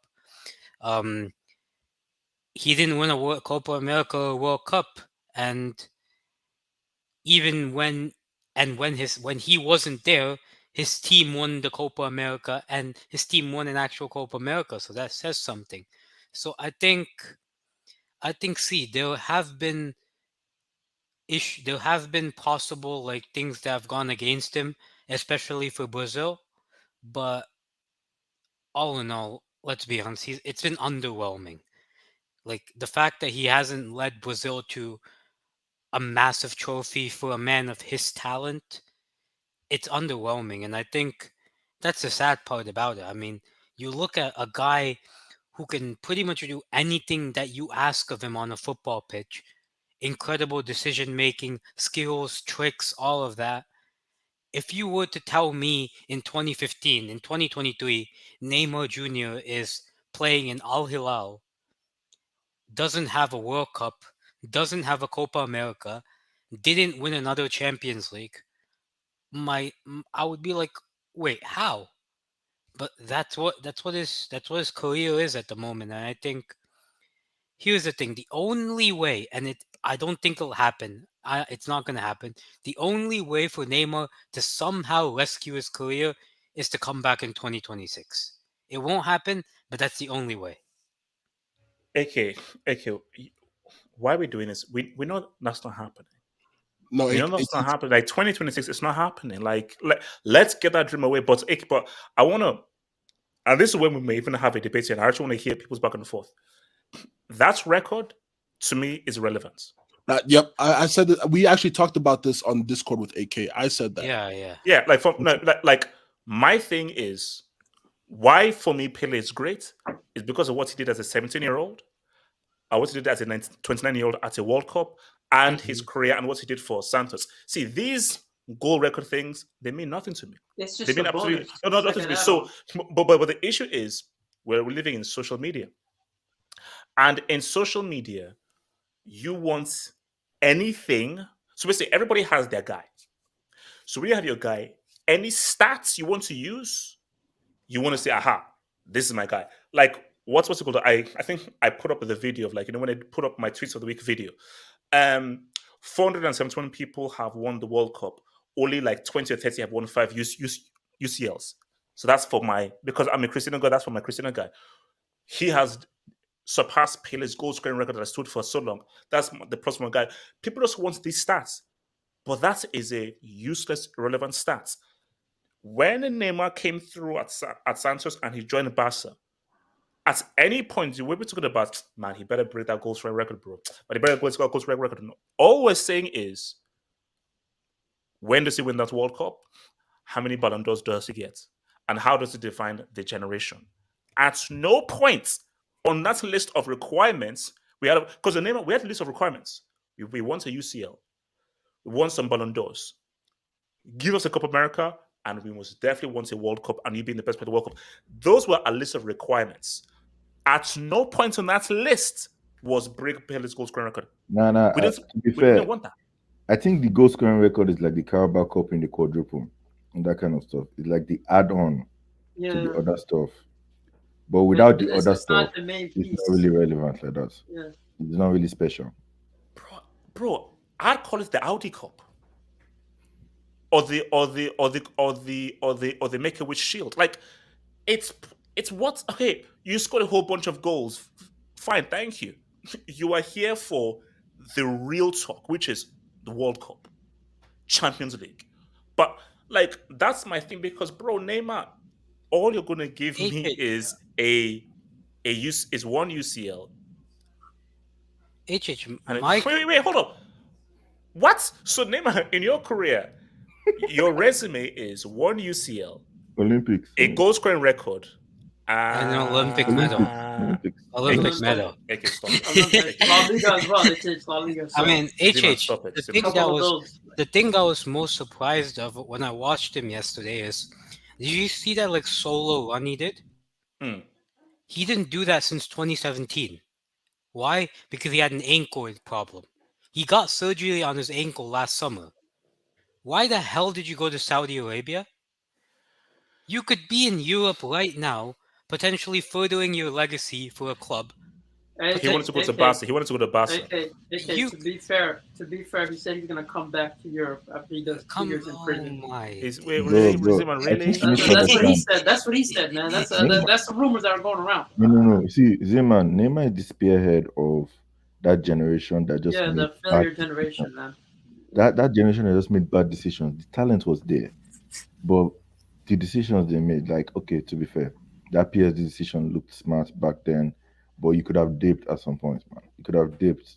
He didn't win a Copa America or World Cup, and even when he wasn't there, his team won the Copa America, and his team won an actual Copa America. So that says something. So I think, there have been possible like things that have gone against him, especially for Brazil. But all in all, let's be honest, it's been underwhelming. Like the fact that he hasn't led Brazil to a massive trophy for a man of his talent, it's underwhelming. And I think that's the sad part about it. I mean, you look at a guy who can pretty much do anything that you ask of him on a football pitch. Incredible decision making, skills, tricks, all of that. If you were to tell me in 2015, in 2023, Neymar Jr. is playing in Al Hilal, doesn't have a World Cup, doesn't have a Copa America, didn't win another Champions League, I would be like, wait, how? But that's what his career is at the moment. And I think here's the thing: the only way, and I don't think it'll happen. It's not going to happen. The only way for Neymar to somehow rescue his career is to come back in 2026. It won't happen, but that's the only way. AK, why are we doing this? We know that's not happening. No, it's not happening. Like 2026, it's not happening. Like let's get that dream away. But I want to, and this is when we may even have a debate here. And I actually want to hear people's back and forth. That record, to me, is relevant. Yep, I said that. We actually talked about this on Discord with AK. I said that. Yeah. Like my thing is, why for me Pele is great is because of what he did as a 17-year-old, what he did as a 29-year-old at a World Cup, and his career and what he did for Santos. See, these goal record things, they mean nothing to me. It's just they mean absolutely nothing to me. So, but the issue is we're living in social media, and in social media, you want anything. So basically, everybody has their guy. So when you have your guy, any stats you want to use, you want to say, "Aha, this is my guy." Like what's it called? I think I put up the video of when I put up my tweets of the week video. 471 people have won the World Cup. Only 20 or 30 have won 5 UCLs. So that's because I'm a Cristiano guy, that's for my Cristiano guy. He has surpassed Pele's goal scoring record that I stood for so long. That's the plus one guy. People just want these stats. But that is a useless, irrelevant stat. When Neymar came through at Santos and he joined Barca, at any point, you will be talking about, man, he better break that goal scoring record, bro. But he better break that goal scoring record. No. All we're saying is, when does he win that World Cup? How many Ballon d'Ors does he get? And how does he define the generation? At no point on that list of requirements, we had a list of requirements. We want a UCL. We want some Ballon d'Ors. Give us a Copa America, and we most definitely want a World Cup, and you being the best player in the World Cup. Those were a list of requirements. At no point on that list was break Pele's goal scoring record. To be fair, didn't want that. I think the goal scoring record is like the Carabao Cup in the quadruple and that kind of stuff. It's like the add-on to the other stuff. But without the other stuff, it's not really relevant like that. Yeah. It's not really special. Bro, I'd call it the Audi Cup. Or the Make-A-Wish Shield. Like it's what? Okay, you scored a whole bunch of goals. Fine, thank you. You are here for the real talk, which is the World Cup, Champions League. But that's my thing because, bro, Neymar, all you're gonna give me is one UCL. Wait, hold up. What? So Neymar, in your career, your resume is one UCL, Olympics, a goal scoring record. An Olympic medal. Olympic medal. La Liga as well. It's La Liga. I mean, the thing I was most surprised of when I watched him yesterday is, did you see that solo run he did? He didn't do that since 2017. Why? Because he had an ankle problem. He got surgery on his ankle last summer. Why the hell did you go to Saudi Arabia? You could be in Europe right now, potentially furthering your legacy for a club. He wanted to go to Barca. To be fair, he said he's gonna come back to Europe after he does 2 years in prison. Really? That's what he said, man. That's the rumors that are going around. No. See, Zeman, Neymar is the spearhead of that generation that just the failure generation, man. That generation that just made bad decisions. The talent was there, but the decisions they made, okay, to be fair, that PSG decision looked smart back then, but you could have dipped at some point, man. You could have dipped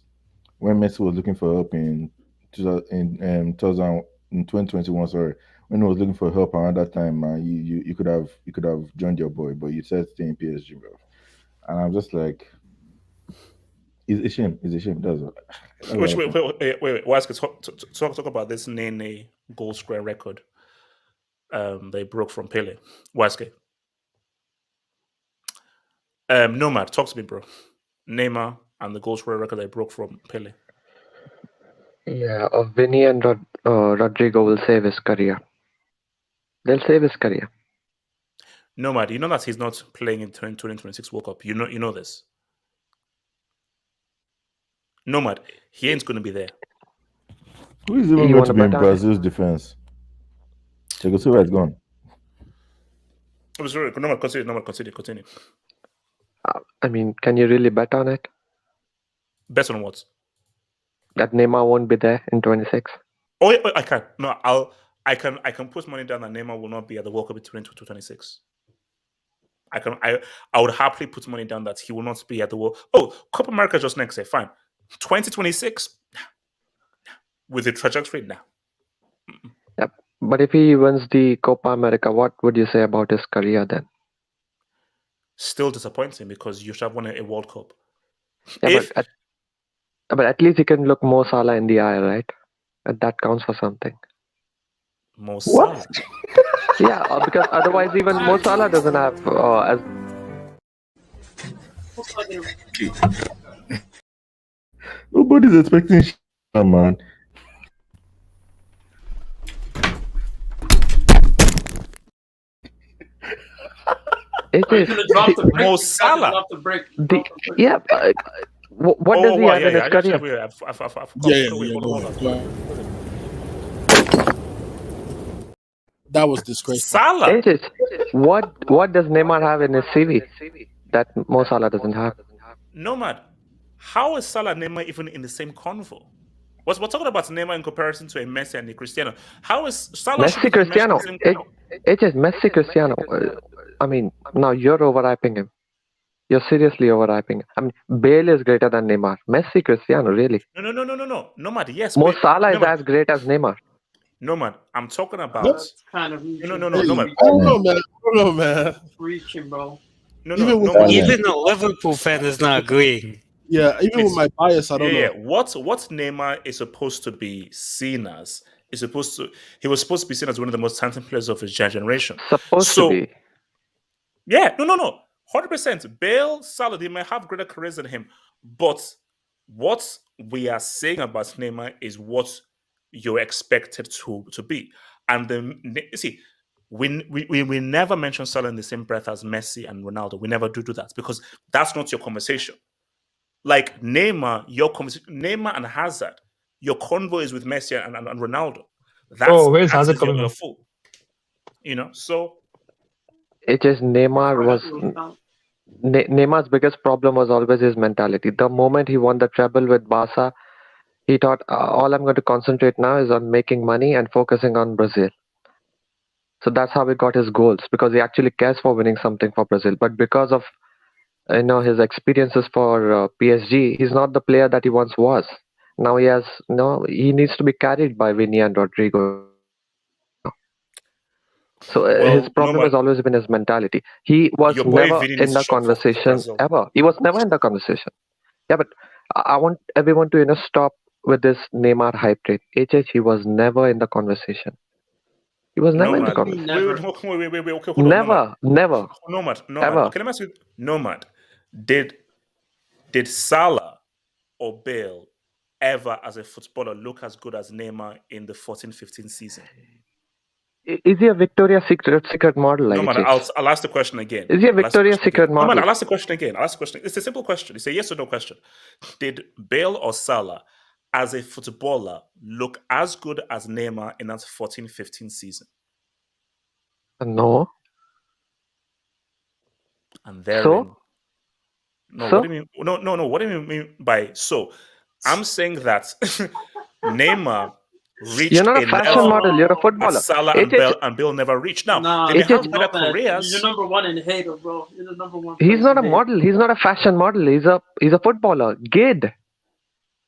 when Messi was looking for help in 2021. Sorry, when he was looking for help around that time, man, you could have joined your boy, but you said stay in PSG, bro. And I'm just like, it's a shame. It's a shame. That's wait. Waskett, talk about this Nene goal square record. They broke from Pele. Waskett. Nomad, talk to me, bro. Neymar and the goal scorer record they broke from Pele. Yeah, Vinny and Rodrigo will save his career. They'll save his career. Nomad, you know that he's not playing in 2026 World Cup. You know this. Nomad, he ain't going to be there. Who is even going to be in Brazil's defense? Thiago Silva is gone. I'm sorry, Nomad, continue. I mean, can you really bet on it? Bet on what? That Neymar won't be there in 26. Oh, yeah, I can. No, I can put money down that Neymar will not be at the World Cup in 2026. I would happily put money down that he will not be at the World. Oh, Copa America just next year. Fine. 2026 with the trajectory now. Yep. But if he wins the Copa America, what would you say about his career then? Still disappointing because you should have won a World Cup. Yeah, but at least he can look Mo Salah in the eye, right? And that counts for something. Mo Salah? Yeah, because otherwise even Mo Salah doesn't have as... Nobody's expecting shit, man. It is Mo Salah. Yeah. What does he have in his career? That was disgraceful. Salah. What does Neymar have in his CV that Mo Salah doesn't have? Nomad, how is Salah and Neymar even in the same convo? We're talking about Neymar in comparison to a Messi and a Cristiano. How is Salah? Messi Cristiano. It is Messi Cristiano. I mean, now you're overhyping him. You're seriously overhyping him. I mean, Bale is greater than Neymar. Messi Cristiano, really? No. Nomad, yes. Mo Salah is as great as Neymar. Nomad, I'm talking about. Kind of No, I don't know, man. Reaching, bro. Even a Liverpool fan is not agreeing. Yeah, even with my bias, I don't know. Yeah, what Neymar is supposed to be seen as he was supposed to be seen as one of the most talented players of his generation. Supposed to be. Yeah, no. 100%. Bale, Salah, they might have greater careers than him, but what we are saying about Neymar is what you're expected to be. And see, we never mention Salah in the same breath as Messi and Ronaldo. We never do that because that's not your conversation. Like Neymar, Neymar and Hazard, your convo is with Messi and Ronaldo. Where's Hazard coming from? Full. So it is Neymar was Neymar's biggest problem was always his mentality. The moment he won the treble with Barca, he thought, all I'm going to concentrate now is on making money and focusing on Brazil. So that's how he got his goals, because he actually cares for winning something for Brazil. But because of his experiences for PSG, he's not the player that he once was. Now he needs to be carried by Vinny and Rodrigo. So his problem has always been his mentality. He was never in the conversation ever. He was never in the conversation. Yeah, but I want everyone to stop with this Neymar hype train. He was never in the conversation. He was never in the conversation. Wait. Never. Nomad. Ever. Okay, let me ask you, Nomad. Did Salah or Bale ever, as a footballer, look as good as Neymar in the 14-15 season? Is he a Victoria's Secret model? No, man, I'll ask the question again. Is he a Victoria's Secret model? No, man, I'll ask the question again. It's a simple question. It's a yes or no question. Did Bale or Salah, as a footballer, look as good as Neymar in that 14-15 season? No. And therein, so? No, so? What do you mean? No. What do you mean by so? I'm saying that Neymar reached You're not a a fashion level model. You're a that footballer. Salah and Bale never reached. Now, they may have better careers. You're number one in hater, bro. You're the number one. He's not a model. He's not a fashion model. He's a footballer. Gid.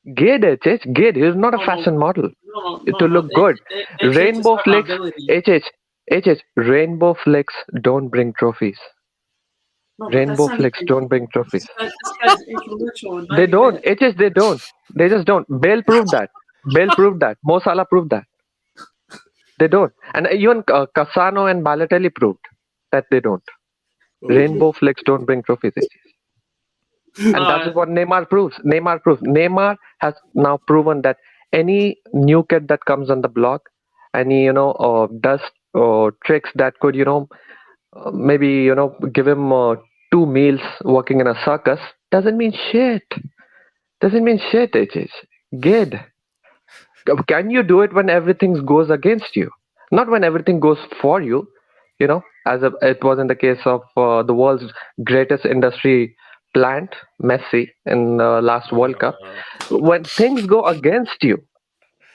He's not a fashion model. To look good. Rainbow flicks. Rainbow flicks don't bring trophies. Rainbow flicks don't bring trophies. They don't. They don't. They just don't. Bale proved that. Mo Salah proved that. They don't. And even Cassano and Balotelli proved that they don't. Rainbow flicks don't bring trophies. And that is what Neymar proves. Neymar has now proven that any new kid that comes on the block, any does tricks that could maybe give him 2 meals working in a circus, doesn't mean shit. Good. Can you do it when everything goes against you? Not when everything goes for you. As it was in the case of the world's greatest industry plant, Messi, in last World Cup. When things go against you,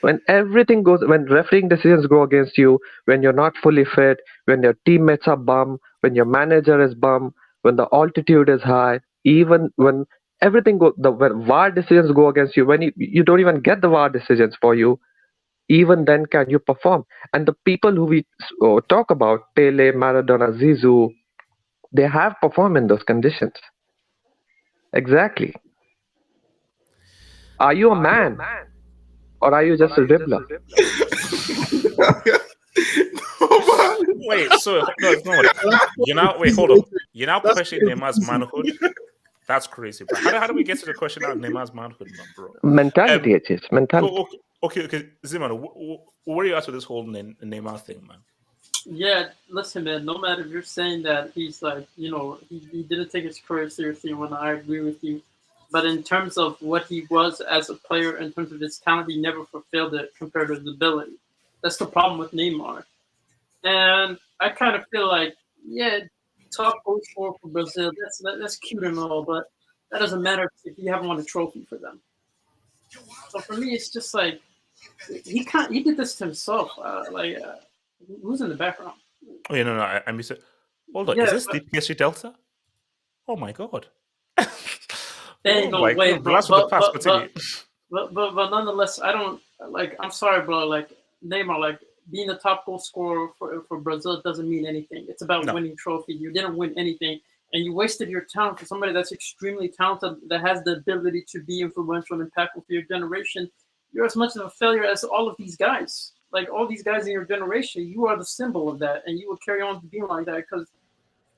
when refereeing decisions go against you, when you're not fully fit, when your teammates are bum, when your manager is bum, when the altitude is high, even when everything when VAR decisions go against you, when you don't even get the VAR decisions for you, even then can you perform. And the people who we talk about, Pele, Maradona, Zizou, they have performed in those conditions. Exactly. Are you a man? Or are you just a dribbler? Wait, so no. Hold on. You're now questioning Neymar's manhood. That's crazy, bro. How do we get to the question of Neymar's manhood, bro? Mentality, mentality. Okay. Ziman, where are you at with this whole Neymar thing, man? Yeah, listen, man. No matter if you're saying that he's like, he didn't take his career seriously, when I agree with you. But in terms of what he was as a player, in terms of his talent, he never fulfilled it compared to his ability. That's the problem with Neymar. And I kind of feel like, top goal scorer for Brazil, that's cute and all, but that doesn't matter if you haven't won a trophy for them. So for me, it's just like he did this to himself. Who's in the background? Oh, no, I missed it. Hold on, is this the PSG Delta? Oh my god! Ain't no way, bro. But nonetheless, I don't like. I'm sorry, bro. Like Neymar, like being a top goal scorer for Brazil doesn't mean anything. It's about winning trophy. You didn't win anything, and you wasted your talent for somebody that's extremely talented, that has the ability to be influential and impactful for your generation. You're as much of a failure as all of these guys. Like all these guys in your generation, you are the symbol of that, and you will carry on being like that because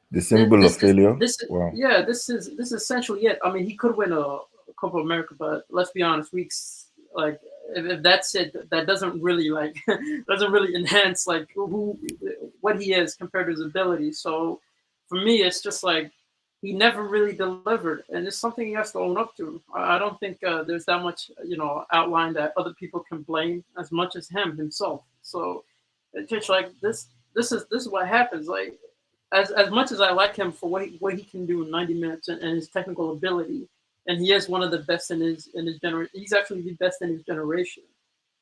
the symbol of failure. Wow. Yeah, this is essentially it. I mean, he could win a Copa America, but let's be honest, if that's it, that doesn't really enhance like what he is compared to his ability. So for me, it's just like he never really delivered, and it's something he has to own up to. I don't think there's that much outline that other people can blame as much as himself. So it's just like this is what happens. Like as much as I like him for what he can do in 90 minutes and his technical ability, and he is one of the best in his generation. He's actually the best in his generation.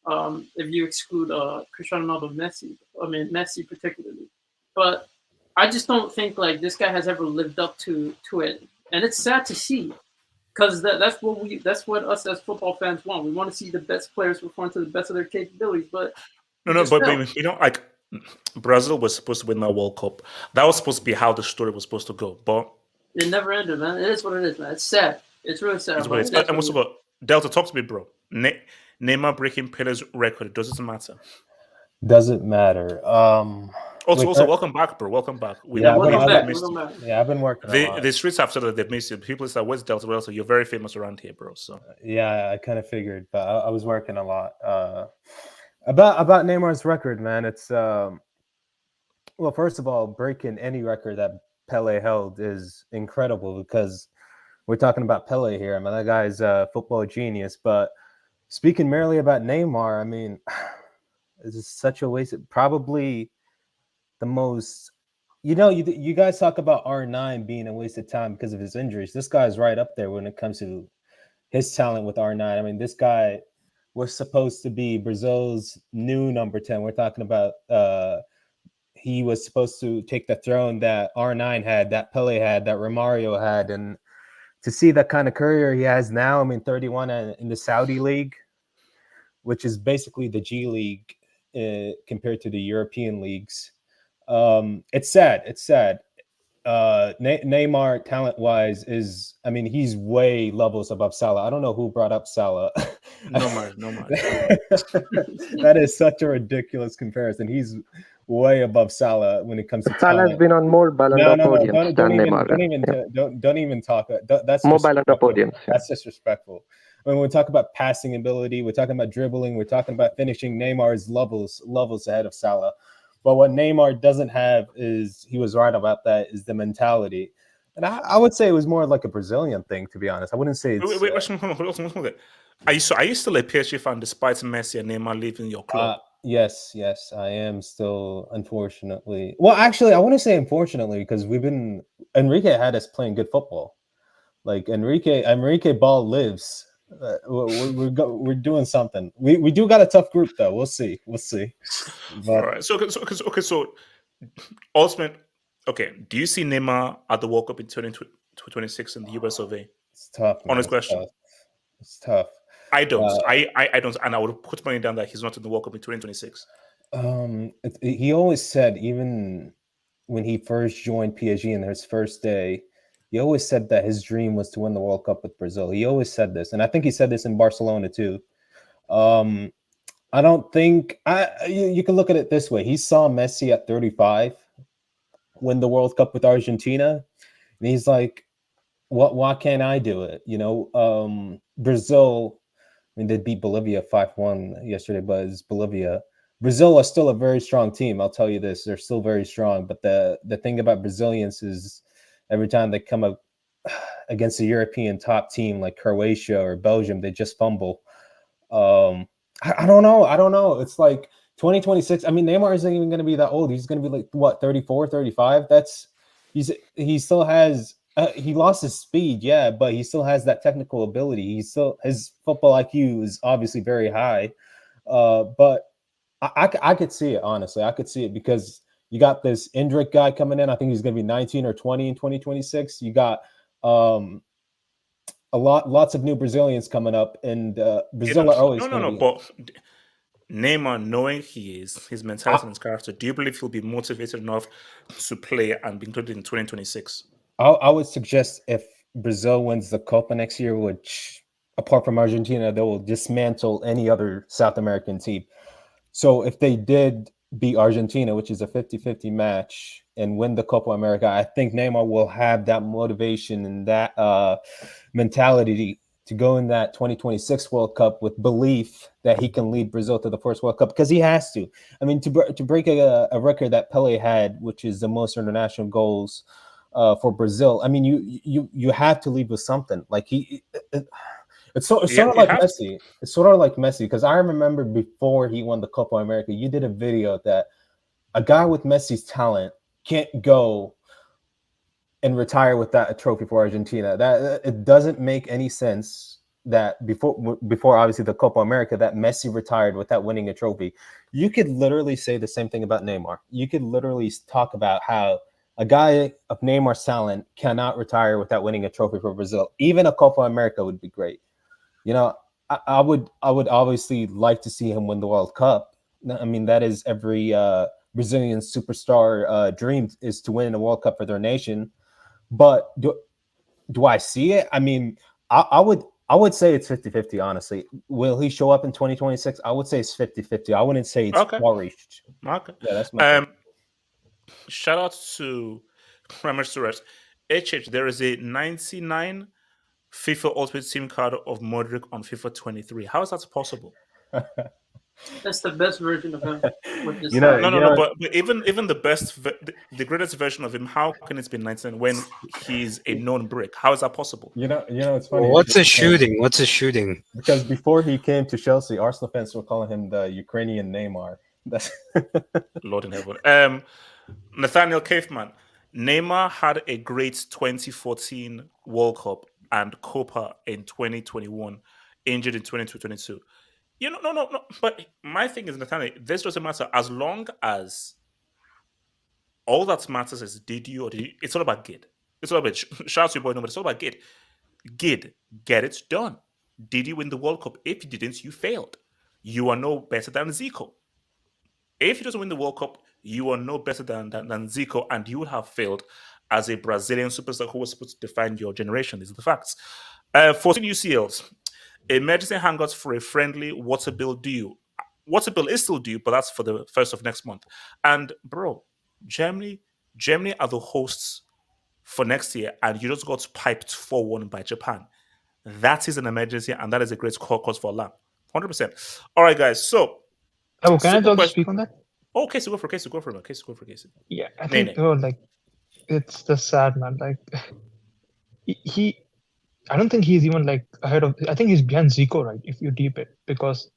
If you exclude Cristiano Ronaldo, Messi particularly, but I just don't think like this guy has ever lived up to it, and it's sad to see, because that's what us as football fans want. We want to see the best players perform to the best of their capabilities. But like Brazil was supposed to win that World Cup. That was supposed to be how the story was supposed to go, but it never ended, man. It is what it is, man. It's sad. It's really sad. And what's about Delta? Talk to me, bro. Neymar breaking Pele's record. Does it matter? Doesn't matter. Also, welcome back, bro. Welcome back. I've been working a lot. The streets have said that they've missed you. People say, "Where's Delta?" Well, so you're very famous around here, bro. So yeah, I kind of figured, but I was working a lot. About Neymar's record, man. It's well, first of all, breaking any record that Pele held is incredible, because we're talking about Pele here. I mean, that guy's a football genius. But speaking merely about Neymar, I mean, this is such a waste. Probably the most, you guys talk about R9 being a waste of time because of his injuries. This guy's right up there when it comes to his talent with R9. I mean, this guy was supposed to be Brazil's new number 10. We're talking about he was supposed to take the throne that R9 had, that Pele had, that Romario had, and to see that kind of career he has now, I mean, 31 in the Saudi League, which is basically the G League compared to the European leagues. It's sad. It's sad. Neymar, talent-wise, he's way levels above Salah. I don't know who brought up Salah. No man. That is such a ridiculous comparison. He's way above Salah when it comes to Salah talent. has been on more Ballon d'Or podiums than Neymar. Don't even talk. That's more Ballon d'Or podiums. Yeah. That's disrespectful. When we talk about passing ability, we're talking about dribbling, we're talking about finishing. Neymar is levels ahead of Salah. But what Neymar doesn't have is, he was right about that, is the mentality. And I would say it was more like a Brazilian thing, to be honest. I wouldn't say it's... Wait, hold on. Are you still a PSG fan despite Messi and Neymar leaving your club? Yes, I am still, unfortunately. Well, actually, I want to say unfortunately, because Enrique had us playing good football. Like, Enrique ball lives. We're doing something. We do got a tough group though. We'll see. But, all right. So ultimate. Okay. Do you see Neymar at the World Cup in 2026 in the US of A? It's tough. Man. Honest question. It's tough. I don't. I don't, and I would put money down that he's not in the World Cup in 2026. He always said, even when he first joined PSG in his first day, he always said that his dream was to win the World Cup with Brazil. He always said this, and I think he said this in Barcelona too. I don't think you can look at it this way. He saw Messi at 35 win the World Cup with Argentina, and he's like, why can't I do it? Brazil, I mean, they beat Bolivia 5-1 yesterday, but it's Bolivia. Brazil is still a very strong team. I'll tell you this. They're still very strong. But the thing about Brazilians is every time they come up against a European top team like Croatia or Belgium, they just fumble. I don't know. It's like 2026. I mean, Neymar isn't even going to be that old. He's going to be like, what, 34, 35? He still has... he lost his speed, yeah, but he still has that technical ability. His football IQ is obviously very high, but I could see it, honestly. I could see it because you got this Mudryk guy coming in. I think he's going to be 19 or 20 in 2026. You got lots of new Brazilians coming up, and Brazil are always but Neymar, knowing his mentality and his character, do you believe he'll be motivated enough to play and be included in 2026? I would suggest if Brazil wins the Copa next year, which apart from Argentina, they will dismantle any other South American team. So if they did beat Argentina, which is a 50-50 match, and win the Copa America, I think Neymar will have that motivation and that mentality to go in that 2026 World Cup with belief that he can lead Brazil to the first World Cup, because he has to. I mean, to break a record that Pele had, which is the most international goals for Brazil. I mean, you have to leave with something. Like it's sort of like Messi. It's sort of like Messi, because I remember before he won the Copa America, you did a video that a guy with Messi's talent can't go and retire with that trophy for Argentina. That it doesn't make any sense that before obviously the Copa America that Messi retired without winning a trophy. You could literally say the same thing about Neymar. You could literally talk about how a guy of Neymar's talent cannot retire without winning a trophy for Brazil. Even a Copa America would be great. I would obviously like to see him win the World Cup. I mean, that is every Brazilian superstar dream, is to win a World Cup for their nation. But do I see it? I mean, I would say it's 50-50, honestly. Will he show up in 2026? I would say it's 50-50. I wouldn't say it's far reached. Okay. Yeah, that's my shout out to Ramesh Suresh. HH, there is a 99 FIFA Ultimate Team card of Mudryk on FIFA 23. How is that possible? That's the best version of him. But even the best, the greatest version of him, how can it be 99 when he's a known brick? How is that possible? It's funny. What's a shooting? Because before he came to Chelsea, Arsenal fans were calling him the Ukrainian Neymar. Lord in heaven. Nathaniel Kaufman. Neymar had a great 2014 World Cup and Copa in 2021, injured in 2022. No. But my thing is, Nathaniel, this doesn't matter as long as all that matters is did you or did you. It's all about Gid. It's all about shout out to your boy, no, but it's all about Gid. Gid, get it done. Did you win the World Cup? If you didn't, you failed. You are no better than Zico. If he doesn't win the World Cup, you are no better than Zico, and you would have failed as a Brazilian superstar who was supposed to define your generation. These are the facts. 14 UCLs. Emergency hangouts for a friendly water bill due. Water bill is still due, but that's for the 1st of next month. And bro, Germany are the hosts for next year, and you just got piped 4-1 by Japan. That is an emergency, and that is a great cause for alarm. 100%. All right, guys. So, can I also speak on that? Oh, Casey, go for Casey. Yeah, I think it's the sad, man. Like I don't think he's even like ahead of. I think he's behind Zico, right? If you deep it, because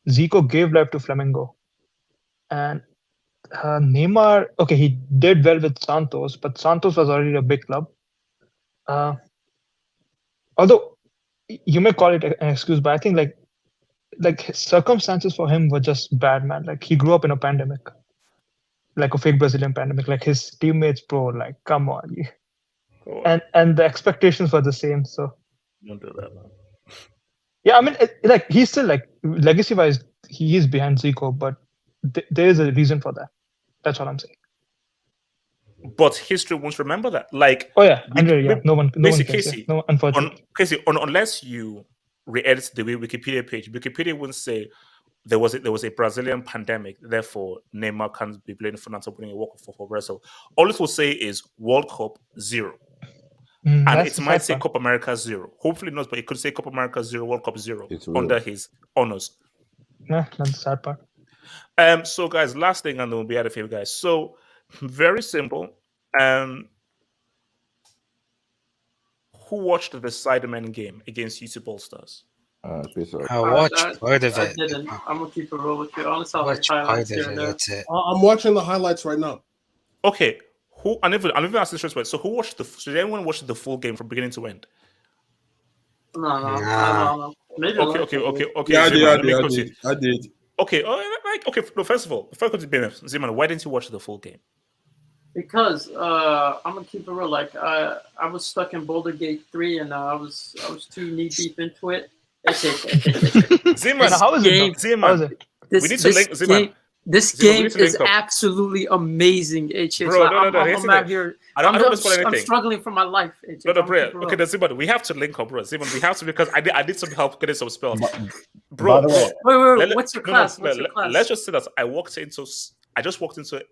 Zico gave life to Flamengo, and Neymar. Okay, he did well with Santos, but Santos was already a big club. Although you may call it an excuse, but I think like circumstances for him were just bad, man. Like he grew up in a pandemic, like a fake Brazilian pandemic. Like his teammates, bro. Like come on. And the expectations were the same, so don't do that, man. Yeah, I mean, like he's still like legacy-wise, he is behind Zico, but there is a reason for that. That's what I'm saying. But history won't remember that. Like, no one cares. No, unfortunately, Casey, unless you re-edit the Wikipedia page, Wikipedia won't say there was a Brazilian pandemic, therefore Neymar can't be blamed for not winning a World Cup for Brazil. All it will say is World Cup 0. And it might say Copa America 0. Hopefully not, but it could say Copa America 0, World Cup 0 under his honors. Yeah, that's the sad part. So, guys, last thing, and then we'll be out of here, guys. So, very simple. Who watched the Sidemen game against YouTube All Stars? I watched part of it. I didn't. I'm gonna keep it real with you. I only saw like highlights here and there. That's it. I'm watching the highlights right now. Okay. I'm even asking this way. So who watched did anyone watch the full game from beginning to end? No. Maybe. Okay. Yeah, I did. Okay. No, first of all, before I go to Zeman, why didn't you watch the full game? Because I'm gonna keep it real. Like I was stuck in Boulder Gate 3, and I was too knee deep into it. Zeman, how is it? Zeman, we need to link Zeman. This game is absolutely amazing, HH. Bro, I'm out here. I'm struggling for my life, HH. No, bro. Okay, Zeman, we have to link up, bro. Zeman, we have to, because I need some help getting some spells. Bro, wait. What's your class? Let's just say that I just walked into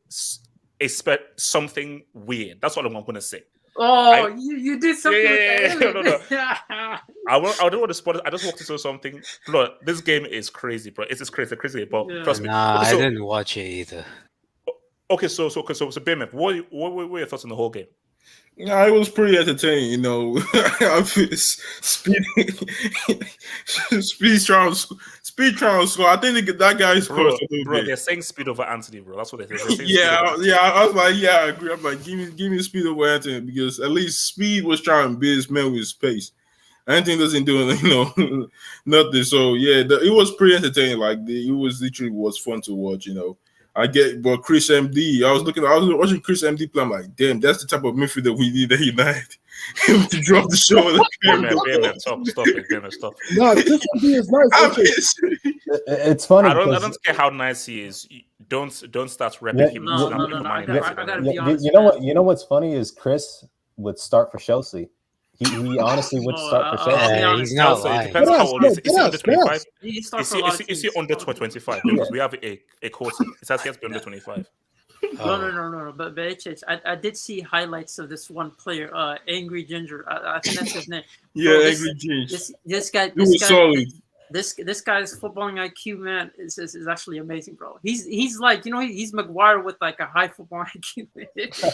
something weird. That's what I'm going to say. Oh, you did something. No. I don't want to spoil it. I just walked into something. Bro, this game is crazy, bro. It's crazy. But trust me. I didn't watch it either. Okay, so BMF, what were your thoughts on the whole game? Yeah, it was pretty entertaining, you know. Speed trial score. I think that guy scored. Bro, they're saying speed over Anthony, bro. That's what they're saying. I was like, yeah, I agree. I'm like, give me speed over Anthony, because at least Speed was trying to beat his man with his pace. Anthony doesn't do nothing. So yeah, it was pretty entertaining. Like it was literally fun to watch, you know. But Chris MD, I was watching Chris MD play. I'm like, damn, that's the type of midfielder we need at United. To drop the show. Stop. No, Chris MD is nice. It's funny. I don't care how nice he is. Don't start repping him. No, I gotta be honest. You know what's funny is Chris would start for Chelsea. He honestly would start for Chelsea. He's not lying. It depends how old is he under 25? Is he under 25? Because we have a quota. It has to be under 25. No. But I did see highlights of this one player, Angry Ginger. I think that's his name. Yeah, Angry Ginger. This guy. Solid. This guy's footballing IQ, man, is actually amazing, bro. He's like, he's Maguire with like a high football IQ. That's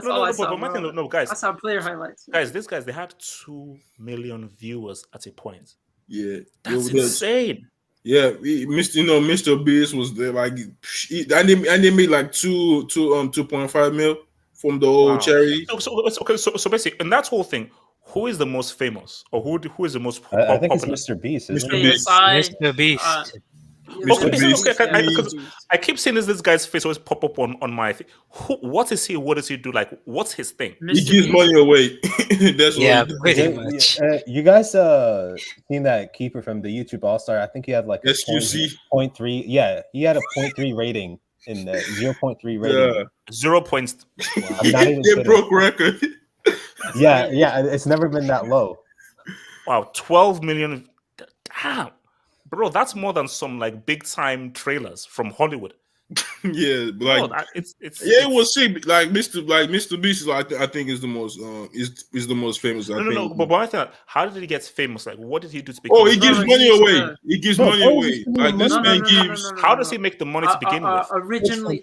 all I saw. No, guys. I saw player highlights. Guys, these guys, they had 2 million viewers at a point. Yeah, that's insane. Yeah, Mr. Beast was there, like, and they made like 2.5 mil from the old charity. So basically, in that whole thing, who is the most famous, or who is the most I think popular? it's Mr. Beast. Mr. Beast. Mr. Beast. Because I keep seeing this guy's face always pop up on my thing. What is he? What does he do? Like, what's his thing? He gives money away. That's pretty much. You guys seen that keeper from the YouTube All Star? I think he had like a SQC 0.3. Yeah, he had a 0.3 rating in the 0.3 rating. Yeah. 0 points. They broke record. Yeah, it's never been that low. Wow, 12 million. Damn. Bro, that's more than some like big time trailers from Hollywood. Yeah, but like it was see like Mr. Beast is like I think is the most is the most famous. No. But I think how did he get famous? Like, what did he do to become? Oh, he gives money away. He gives money away. Like this man gives. How does he make the money to begin with?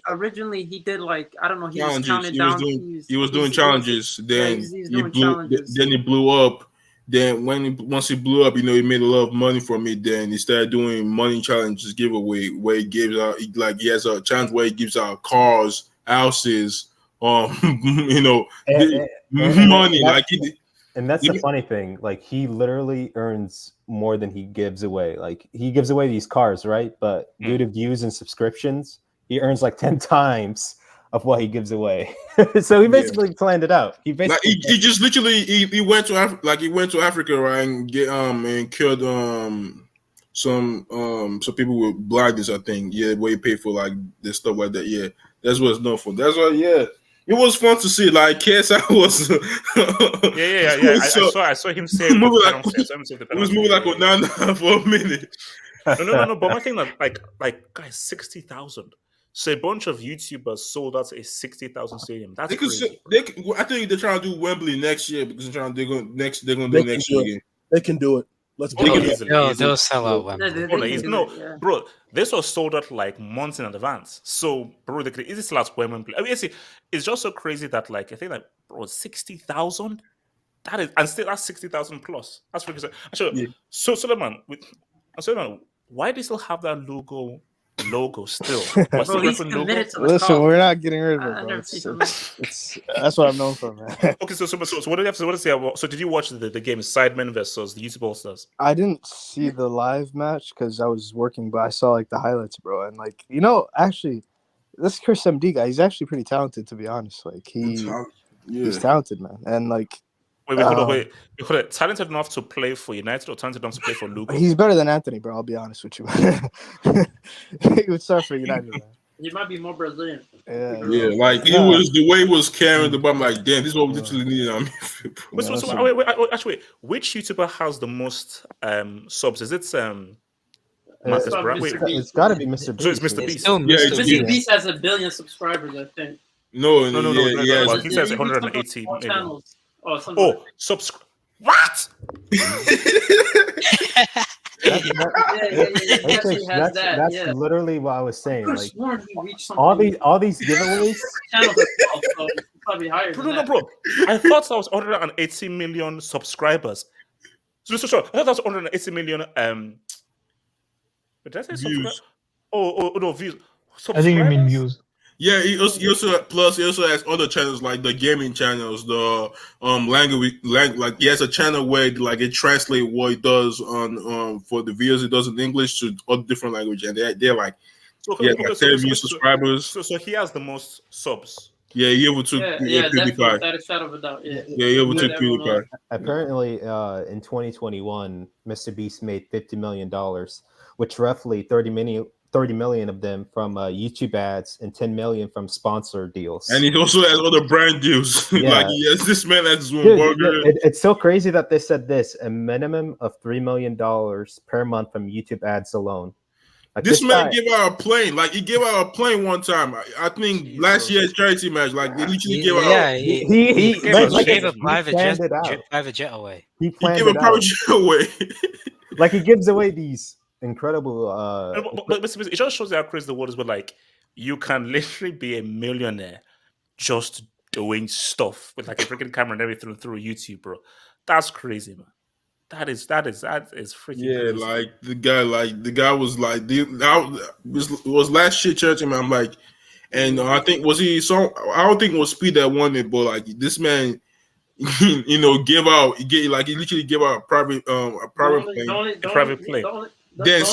Originally, he did like I don't know. He was counting down. He was doing challenges. Then he blew up. Then once he blew up, he made a lot of money from it. Then he started doing money challenges, giveaway, where he gives out he has a challenge where he gives out cars, houses, money. And that's the funny thing. Like he literally earns more than he gives away. Like he gives away these cars, right? But due to views and subscriptions, he earns like 10 times of what he gives away. So he basically planned it out. He basically he just literally he went to Africa, right, and and killed some people with blindness, I think. Yeah, where he paid for like this stuff like that. Yeah, that's what it's known for. That's why. Yeah, it was fun to see. Like KSI was. Yeah. I saw him say it was moving like Onana for a minute. No. But my thing like guys, 60,000. So a bunch of YouTubers sold out a 60,000 stadium. That's crazy. I think they're trying to do Wembley next year because they're going to do next year again. They can do it. Let's do it. They'll sell out Wembley. Bro, this was sold out like months in advance. So, bro, they could easily sell out Wembley. I mean, it's just so crazy that like I think like bro, 60,000. That is, and still that's 60,000 plus. That's pretty good. Actually, so Suleiman, why do you still have that logo still? Listen, we're not getting rid of it, bro. It's that's what I'm known for, man. Okay, so what do you have to say about? So did you watch the game Sidemen versus the YouTube All Stars? I didn't see the live match because I was working, but I saw like the highlights, bro. And like actually, this Chris MD guy, he's actually pretty talented, to be honest. Like he's talented, man, and like. Wait. Talented enough to play for United or talented enough to play for Lugo? He's better than Anthony, bro. I'll be honest with you. He would start for United, man. He might be more Brazilian. Yeah, like it was the way he was carrying the ball. I'm like, damn, this is what we literally need. Wait. Which YouTuber has the most subs? Is it Marcus Brown? It's got to be Mr. Beast. So it's Mr. Beast. Mr. Beast has 1 billion subscribers, I think. No. He says 180 million. Subscribe. What? That's literally what I was saying. Like all these giveaways. Bro. I thought that was 180 million subscribers. So I thought that was 180 million. But did I say views? No, views. I think you mean views. Yeah, he also has other channels like the gaming channels, the language like he has a channel where like it translates what he does on for the videos he does in English to other different language, and they're like 10 million subscribers. So he has the most subs. Yeah, he able to PewDiePie. That is shadow of a doubt. Yeah, he able to PewDiePie. Apparently, in 2021, Mr. Beast made $50 million, which roughly 30 million of them from YouTube ads and 10 million from sponsor deals. And he also has other brand deals. Like this man has his own burger. It's so crazy that they said this: a minimum of $3 million per month from YouTube ads alone. Like this man gave out a plane. Like he gave out a plane one time. I think last year's charity match. Like they literally gave out. Yeah, he gave a private jet away. He gave a private jet away. Like he gives away these incredible. But it just shows how crazy the world is. But like, you can literally be a millionaire just doing stuff with like a freaking camera and everything through YouTube, bro. That's crazy, man. That is freaking crazy. Like the guy was like it was last year church, and I'm like, and I think was he so I don't think it was Speed that won it, but like this man, you know, he literally gave out a private plane. Then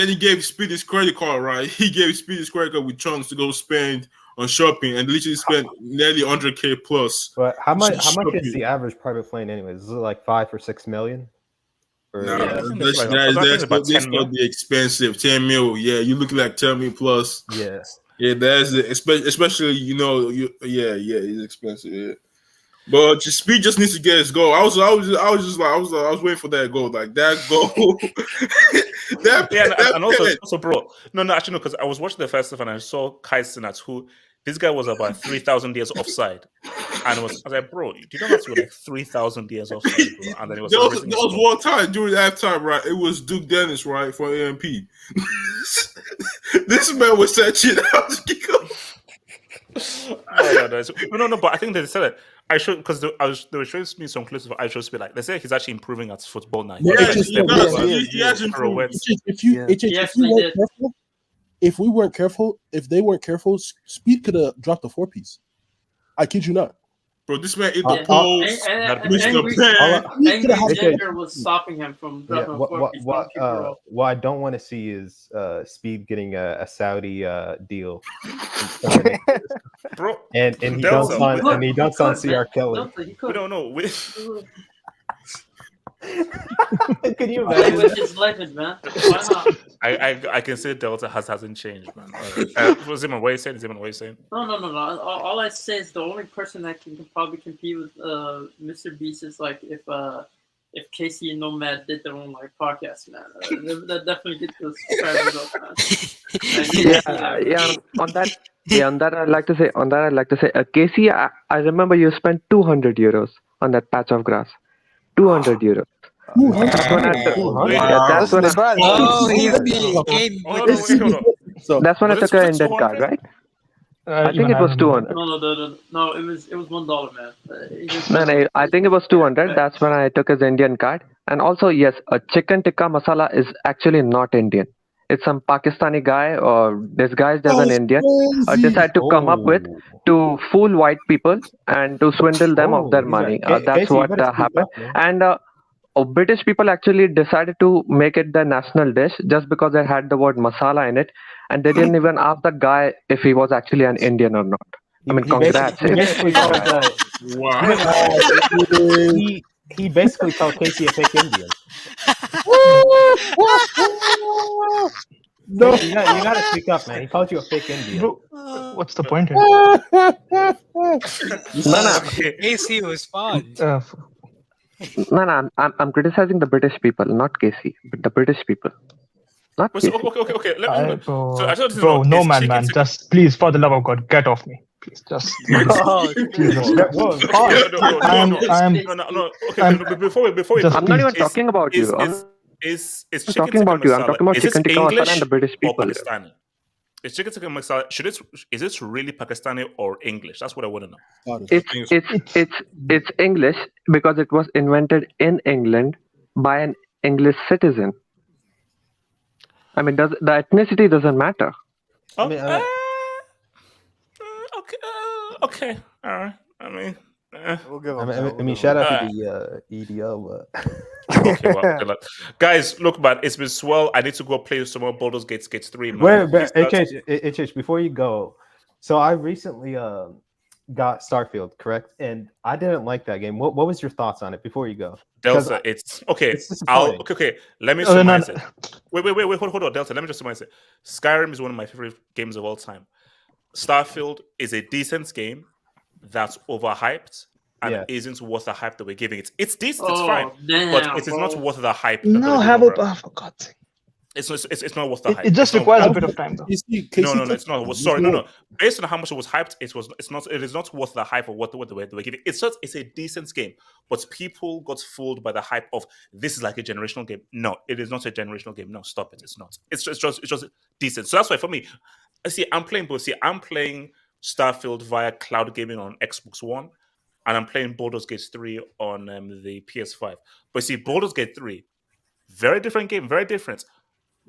he gave Speed his credit card, right? He gave Speed his credit card with chunks to go spend on shopping, and literally spent nearly 100K plus. But how much is the average private plane anyways? Is it like 5 or 6 million? That's gonna be expensive. 10 mil, yeah. You look like 10 mil plus. Yeah, that's it. Especially it's expensive. Yeah. But Speed just needs to get his goal. I was waiting for that goal, like that goal. Also, bro. No, actually, no, because I was watching the festival and I saw Kai Sinat, who this guy was about 3,000 years offside, and I was like, bro, you don't have to be like 3,000 years offside, bro. And then it was there was one time during that time, right? It was Duke Dennis, right, for AMP. This man was that shit out to kick off. No, but I think they said it. I should, because they were showing me some clips of I should be like, they say he's actually improving at football now. He has improved. If we weren't careful, if they weren't careful, Speed could have dropped a 4-piece. I kid you not. Bro, this man hit the post. Angry Ginger was stopping him from dropping a 4-piece. What I don't want to see is Speed getting a Saudi deal. Bro, and he dunks on CR Kelly. We don't know. Can you imagine? With his legend, man. Why not? I can say Delta hasn't changed, man. Ziman, what are you saying? No. All I say is the only person that can probably compete with Mr. Beast is like if Casey and Nomad did their own like podcast, man. That definitely gets those subscribers up, man. On that I'd like to say, Casey, I remember you spent 200 euros on that patch of grass. 200 euros. That's when I took an Indian card, right? I think it was 200. No, it was $1, man. No, I think it was 200. That's when I took his Indian card. And also, yes, a chicken tikka masala is actually not Indian. It's some Pakistani guy or disguised as an Indian decided to come up with to fool white people and to swindle them of their money. That's what happened. And British people actually decided to make it their national dish just because they had the word masala in it, and they didn't even ask the guy if he was actually an Indian or not. I mean, congrats. He basically called Casey a fake Indian. No, you gotta speak up, man. He called you a fake Indian. Bro, what's the point here? Casey was fun. No, I'm criticizing the British people, not Casey, but the British people. Not Casey. Okay. Bro, no, man. Just please, for the love of God, get off me. Please, just. Before I'm not even talking about you. I'm talking about you. I'm talking about chicken tikka masala and the British people. Pakistani? Is chicken tikka masala? Is it really Pakistani or English? That's what I want to know. It's English because it was invented in England by an English citizen. I mean, the ethnicity doesn't matter. Okay. All right. I mean, shout out to the EDL, but okay, well, guys, look, man, it's been swell. I need to go play some more Baldur's Gate 3. Man. Wait, HH, before you go, so I recently got Starfield, correct? And I didn't like that game. What was your thoughts on it before you go? Delta, it's okay. Okay. Let me summarize it. Wait, hold on, Delta. Let me just summarize it. Skyrim is one of my favorite games of all time. Starfield is a decent game that's overhyped and isn't worth the hype that we're giving it. It's decent, it's fine, but it is not worth the hype. No, for God's sake. It's not worth the hype. It just requires a bit of time, though. No, it's not. Sorry, no. Based on how much it was hyped, it is not worth the hype of what they were giving. It's a decent game, but people got fooled by the hype of this is like a generational game. No, it is not a generational game. No, stop it. It's not. It's just decent. So that's why for me, I'm playing both. I'm playing Starfield via cloud gaming on Xbox One, and I'm playing Baldur's Gate 3 on the PS5. But see, Baldur's Gate 3, very different game, very different.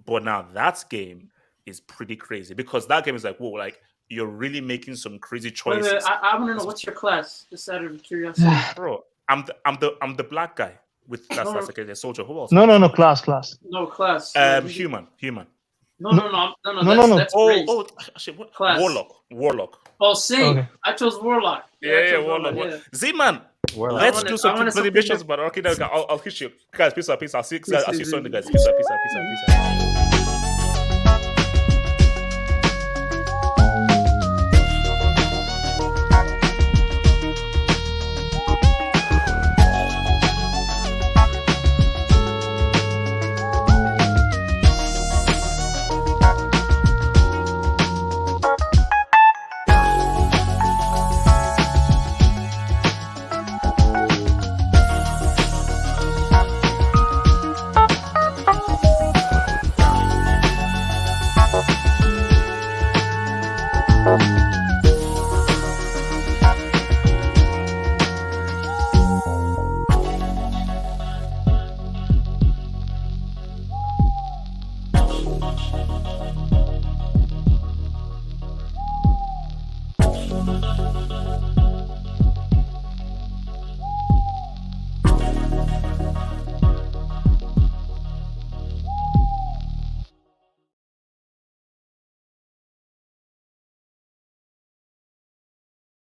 But now that game is pretty crazy because that game is like, whoa, like you're really making some crazy Wait, choices. I want to know what's your class, just out of curiosity. Bro, I'm the black guy with that's like a soldier. Who else? No, class. No class. Human. No. That's race. Shit, what? Class. Warlock. Oh, same. Okay. I chose Warlock. Yeah, Warlock. Yeah. Z-Man, let's do some missions, but okay, I'll hit you. Guys, peace out. I'll see you Sunday, guys. Peace out.